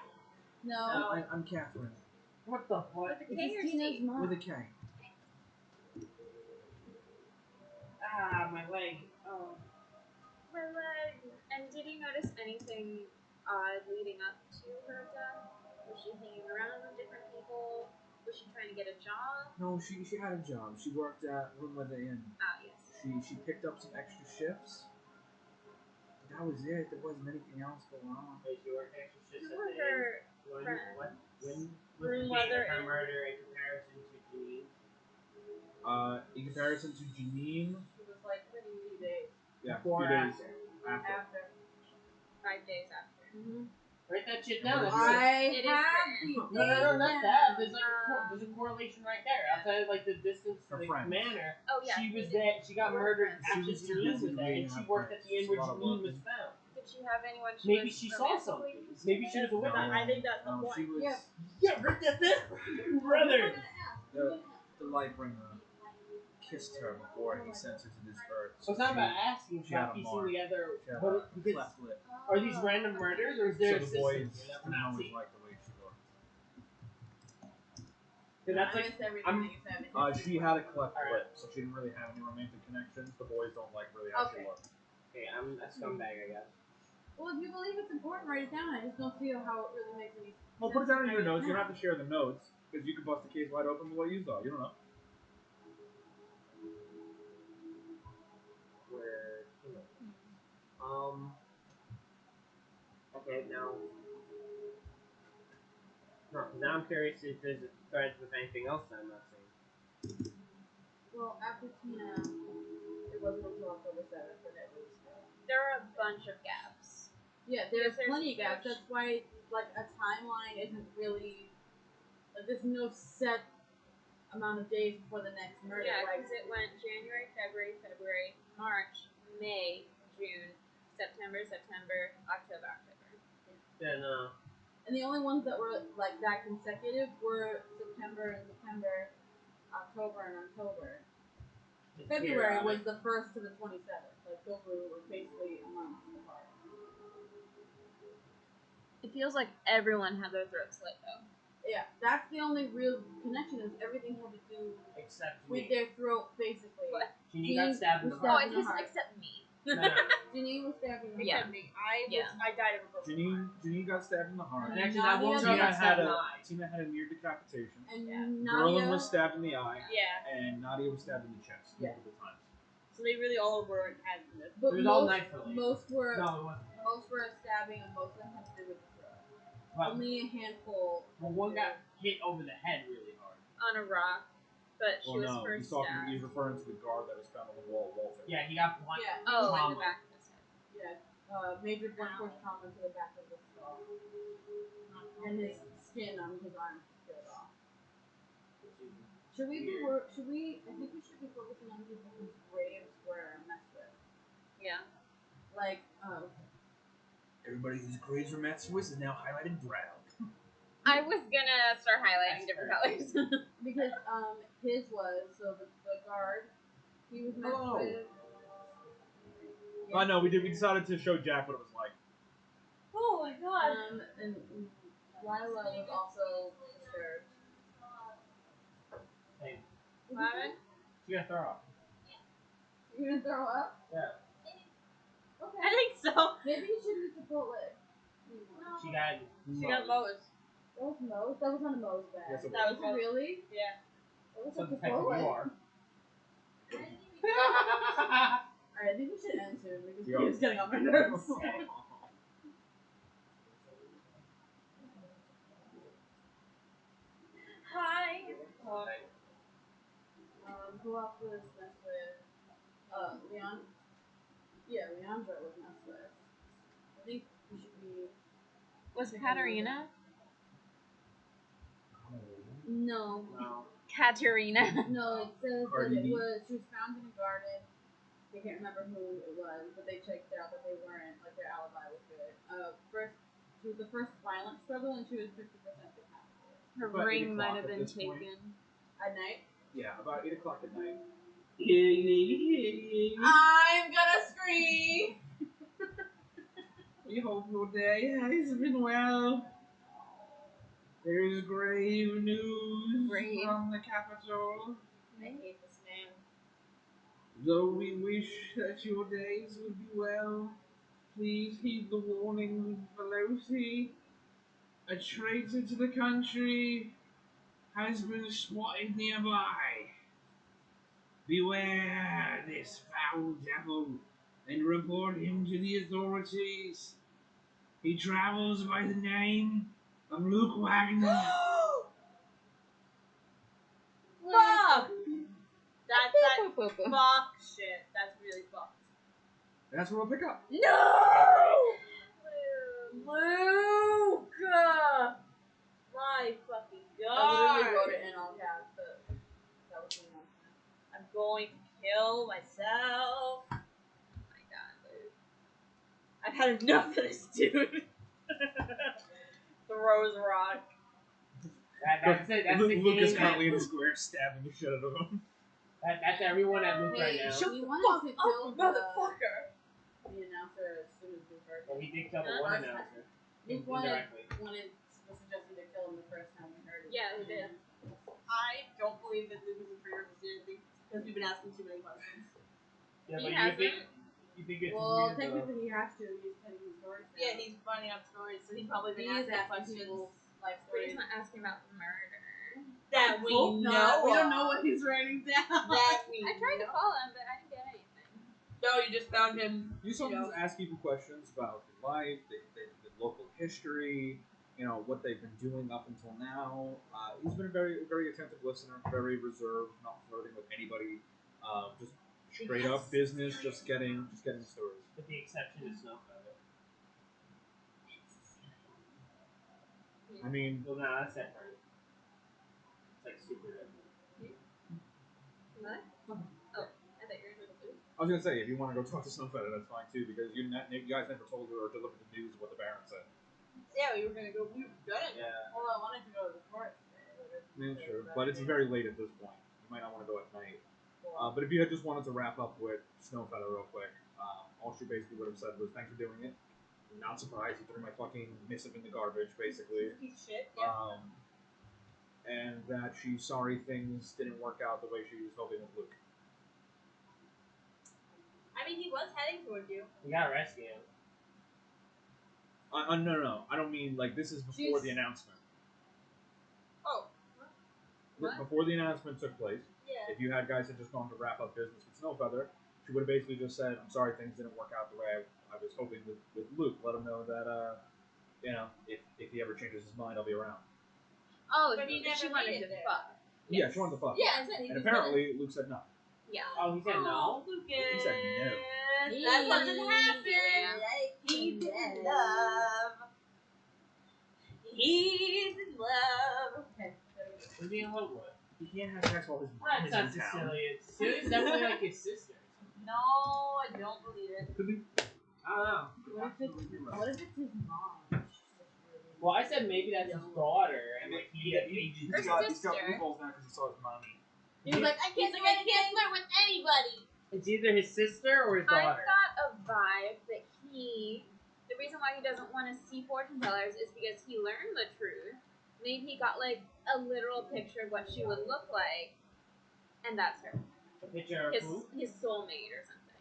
No. I'm Catherine. What the fuck? With a K It's or Tina's C? mom. With a K. Ah, my leg. Oh. Her leg. And did you notice anything odd leading up to her death? Was she hanging around with different people? Was she trying to get a job? No, she had a job. She worked at Room at the Inn. Ah, yes. She picked up some extra shifts. That was it. There wasn't anything else going on. Wait, she worked extra shifts Who at were the her inn. friends? When was Room the date mother of her and- murder in comparison to Janine? In comparison to Janine, It was like pretty days yeah, a Before few or days after. after. 5 days after. Write that shit down. What That's is I It is have written. the No, not days that. down. There's like there's a correlation right there. Outside of like the distance to Her the friends. manor, Oh, yeah. she was did- there. She got They were murdered friends. after She was too Janine busy was there, being and she her worked friends. at the inn where It's a lot of Janine was working. found. Did she have anyone she Maybe was she saw something. romantically- Maybe she was a witness. I think that's the No, point. she was Yeah. Yeah, write that down, brother. the Lightbringer kissed her before he sent her to this earth. So it's not about asking. It's she had about a piecing mark. together. She had What, a because cleft lip. are these random murders or is there So a the system? boys here that we're didn't not always seeing? like the way she looked. So that's I like missed everything I'm- that you said. She had a cleft Alright. lip, so she didn't really have any romantic connections. The boys don't like really how she Okay. looked. okay. I'm a scumbag, I guess. Well, if you believe it's important, write it down. I just don't see how it really makes any sense. Well, put it down in your to notes. You write don't have to share the notes because you could bust the case wide open with what you saw. You don't know. Where okay, now now I'm curious if there's a thread with anything else that I'm not seeing. Well, after Tina, it wasn't until October 7th that it was. There are a bunch of gaps. Yeah, there's There's plenty of gaps. huge- That's why, like, a timeline isn't really. Like, there's no set amount of days before the next murder. Yeah, like, because it went January, February, March, May, June, September, October. Then and the only ones that were like that consecutive were September and September, October and October. it's February periodic. was the 1st to the 27th. Like those were basically a month apart. It feels like everyone had their throat slit though. Yeah, that's the only real connection. Is everything had to do Except with me. their throat, basically. What? Ginny got stabbed in the was Oh, heart. stabbed it in the doesn't heart. accept me. No, no, no. Janine was stabbed in the Yeah. heart. Except me. I Yeah. died of a broken heart. Janine got stabbed in the heart. And actually, that woman Nadia got stabbed in the a eye. Tina had a near decapitation. And Yeah. Nadia. Merlin was stabbed in the eye, Yeah. and Nadia was stabbed in the chest Yeah. multiple times. So they really all were had this. But It was all night for me. most were No, it wasn't. most were stabbing, and most of them had to do with the throat. Well, Only a handful. one got hit over the head really hard. On a rock, but she Well, was no, first he's stabbed. referring to the guard that was found on the wall of Walter. Yeah, he got one. Yeah. Oh, in trauma. the back of his head. Yeah. Major blunt force trauma to the back of the skull, and his skin on his arm peeled off. Should we be? Should we? I think we should be focusing on people whose graves were messed with. Yeah. Like, Everybody whose graves were met Swiss is now highlighted brown. I was gonna start highlighting That's different colors. because his was so the guard, he was messed Oh. with. Oh no, we decided to show Jack what it was like. Oh my god. And Lila was also disturbed. Hey, What happened? she got throw up. You gonna throw up? Yeah. Okay. I think so. Maybe you should eat Chipotle. She got. She got Moe's. That was Moe's? That was on a Moe's bag. Yes, it That was. was Moe's. Really? Yeah. That was So a detective Chipotle. you are. Alright, I think we should end soon because Yeah. it's getting on my nerves. Hi. Who else was messed with? Leon? Yeah, Leandra was messed with. I think we should be. Was Katarina? No. No. Katarina. No, it says Cardi that B. she was found in a garden. I can't remember who it was, but they checked out that they weren't, like their alibi was good. She was the first violent struggle and she was 50% decapitated. Her About 8 ring might o'clock have at been this point. taken. At night? Yeah, about 8 o'clock at night. I'm gonna scream! We hope your day has been well. There's grave news Grave. from the capital. I hate this man. Though we wish that your days would be well, please heed the warning of Veloci. A traitor to the country has been spotted nearby. Beware this foul devil and report him to the authorities. He travels by the name of Luke Wagner. Fuck! That's that Boop, boop, boop. fuck shit. That's really fucked. That's where we'll pick up. No! Luke! My fucking I literally wrote god! it in all caps, but that was the announcement. I'm going to kill myself. Oh my god, Luke. I've had enough of this dude. Throws a rock. That's it. That's the Luke is game. currently in the square stabbing the shit out of him. That's everyone at Luke right now. He wanted Fuck to up, kill motherfucker! the announcer as soon as we heard Well, it. he did kill the one announcer. Luke wanted Indirectly. was suggesting to kill him the first time we heard it. Yeah, he did. I don't believe that Luke is in fear of this dude because we've been asking too many questions. Yeah, He but you think it's Well, weird, technically he has to. He's telling his stories. now. Yeah, he's finding out stories, so he's probably He been is asking asking questions people's life But he's stories. not asking about the murder. that we Hope know. not. We don't of. know what he's writing down. That we I tried to know. call him, but I didn't get anything. No, you just found him. You sometimes ask people questions about their life, the local history, what they've been doing up until now. He's been a very, very attentive listener, very reserved, not flirting with anybody, just straight up business, just getting stories. With the exception of Snowfeather. I mean, Well, no, that's separate. It's like super different. What? Oh, I thought you were going to. I was gonna say if you want to go talk to Snowfeather, that's fine too, because you guys never told her or delivered the news of what the Baron said. Yeah, we were gonna go. We were gonna. Yeah. Well, I wanted to go to the court today. Yeah, sure, but it's very late at this point. You might not want to go at night. But if you had just wanted to wrap up with Snowfeather real quick, all she basically would have said was, "Thanks for doing it. Not surprised you threw my fucking missive in the garbage, basically." Piece of shit. Yeah. and that she's sorry things didn't work out the way she was hoping with Luke. I mean, he was heading towards you. We gotta rescue him. No. I don't mean like this is before the announcement. Oh. What? Before the announcement took place, Yeah. if you had guys that just gone to wrap up business with Snowfeather, she would have basically just said, "I'm sorry, things didn't work out the way I was hoping with Luke. Let him know that if he ever changes his mind, I'll be around." Oh, But he never she made wanted it to there. fuck. Yeah, she wanted to fuck. Yeah, I said he And was apparently, Luke said no. Yeah. Oh, he said gonna... no? Lucas. He said no. That's what just happened. Yeah. He's in love. He's in love. Okay. What are you in love with? He can't have sex while his mom is That's in not town. Cecilia. Cecilia's definitely like his sister. No, I don't believe it. Could be. I don't know. What if it's his mom? Well, I said maybe that's his daughter, and like he He's Her got sister. loopholes now because he saw his mommy. He was like, I can't do anything. flirt with anybody. It's either his sister or his I've daughter. got a vibe that the reason why he doesn't want to see fortune tellers is because he learned the truth. Maybe he got like a literal picture of what she would look like, and that's her. A picture of who? His soulmate or something.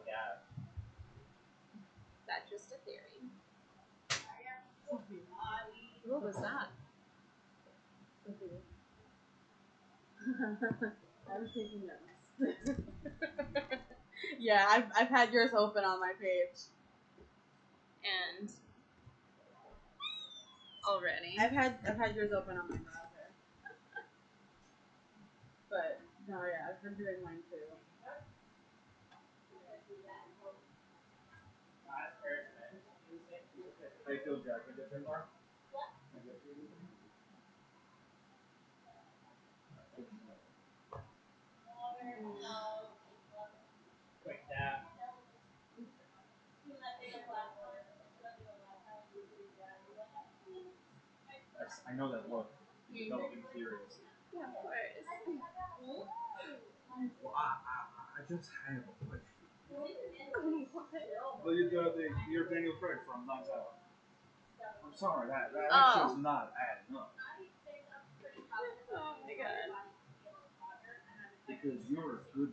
Yeah. That's just a theory. What was that? I was taking notes. Yeah, I've had yours open on my page. And already. I've had yours open on my browser. But no, yeah, I've been doing mine too. How you feel, Jack? Can I get your car? Quick tap. I know that look. He's developing theories. Yeah, of course. Well, I just have a question. Well, you're Daniel Craig from Knives Out. I'm sorry, that shit's not adding up. Oh my god. Because you're a good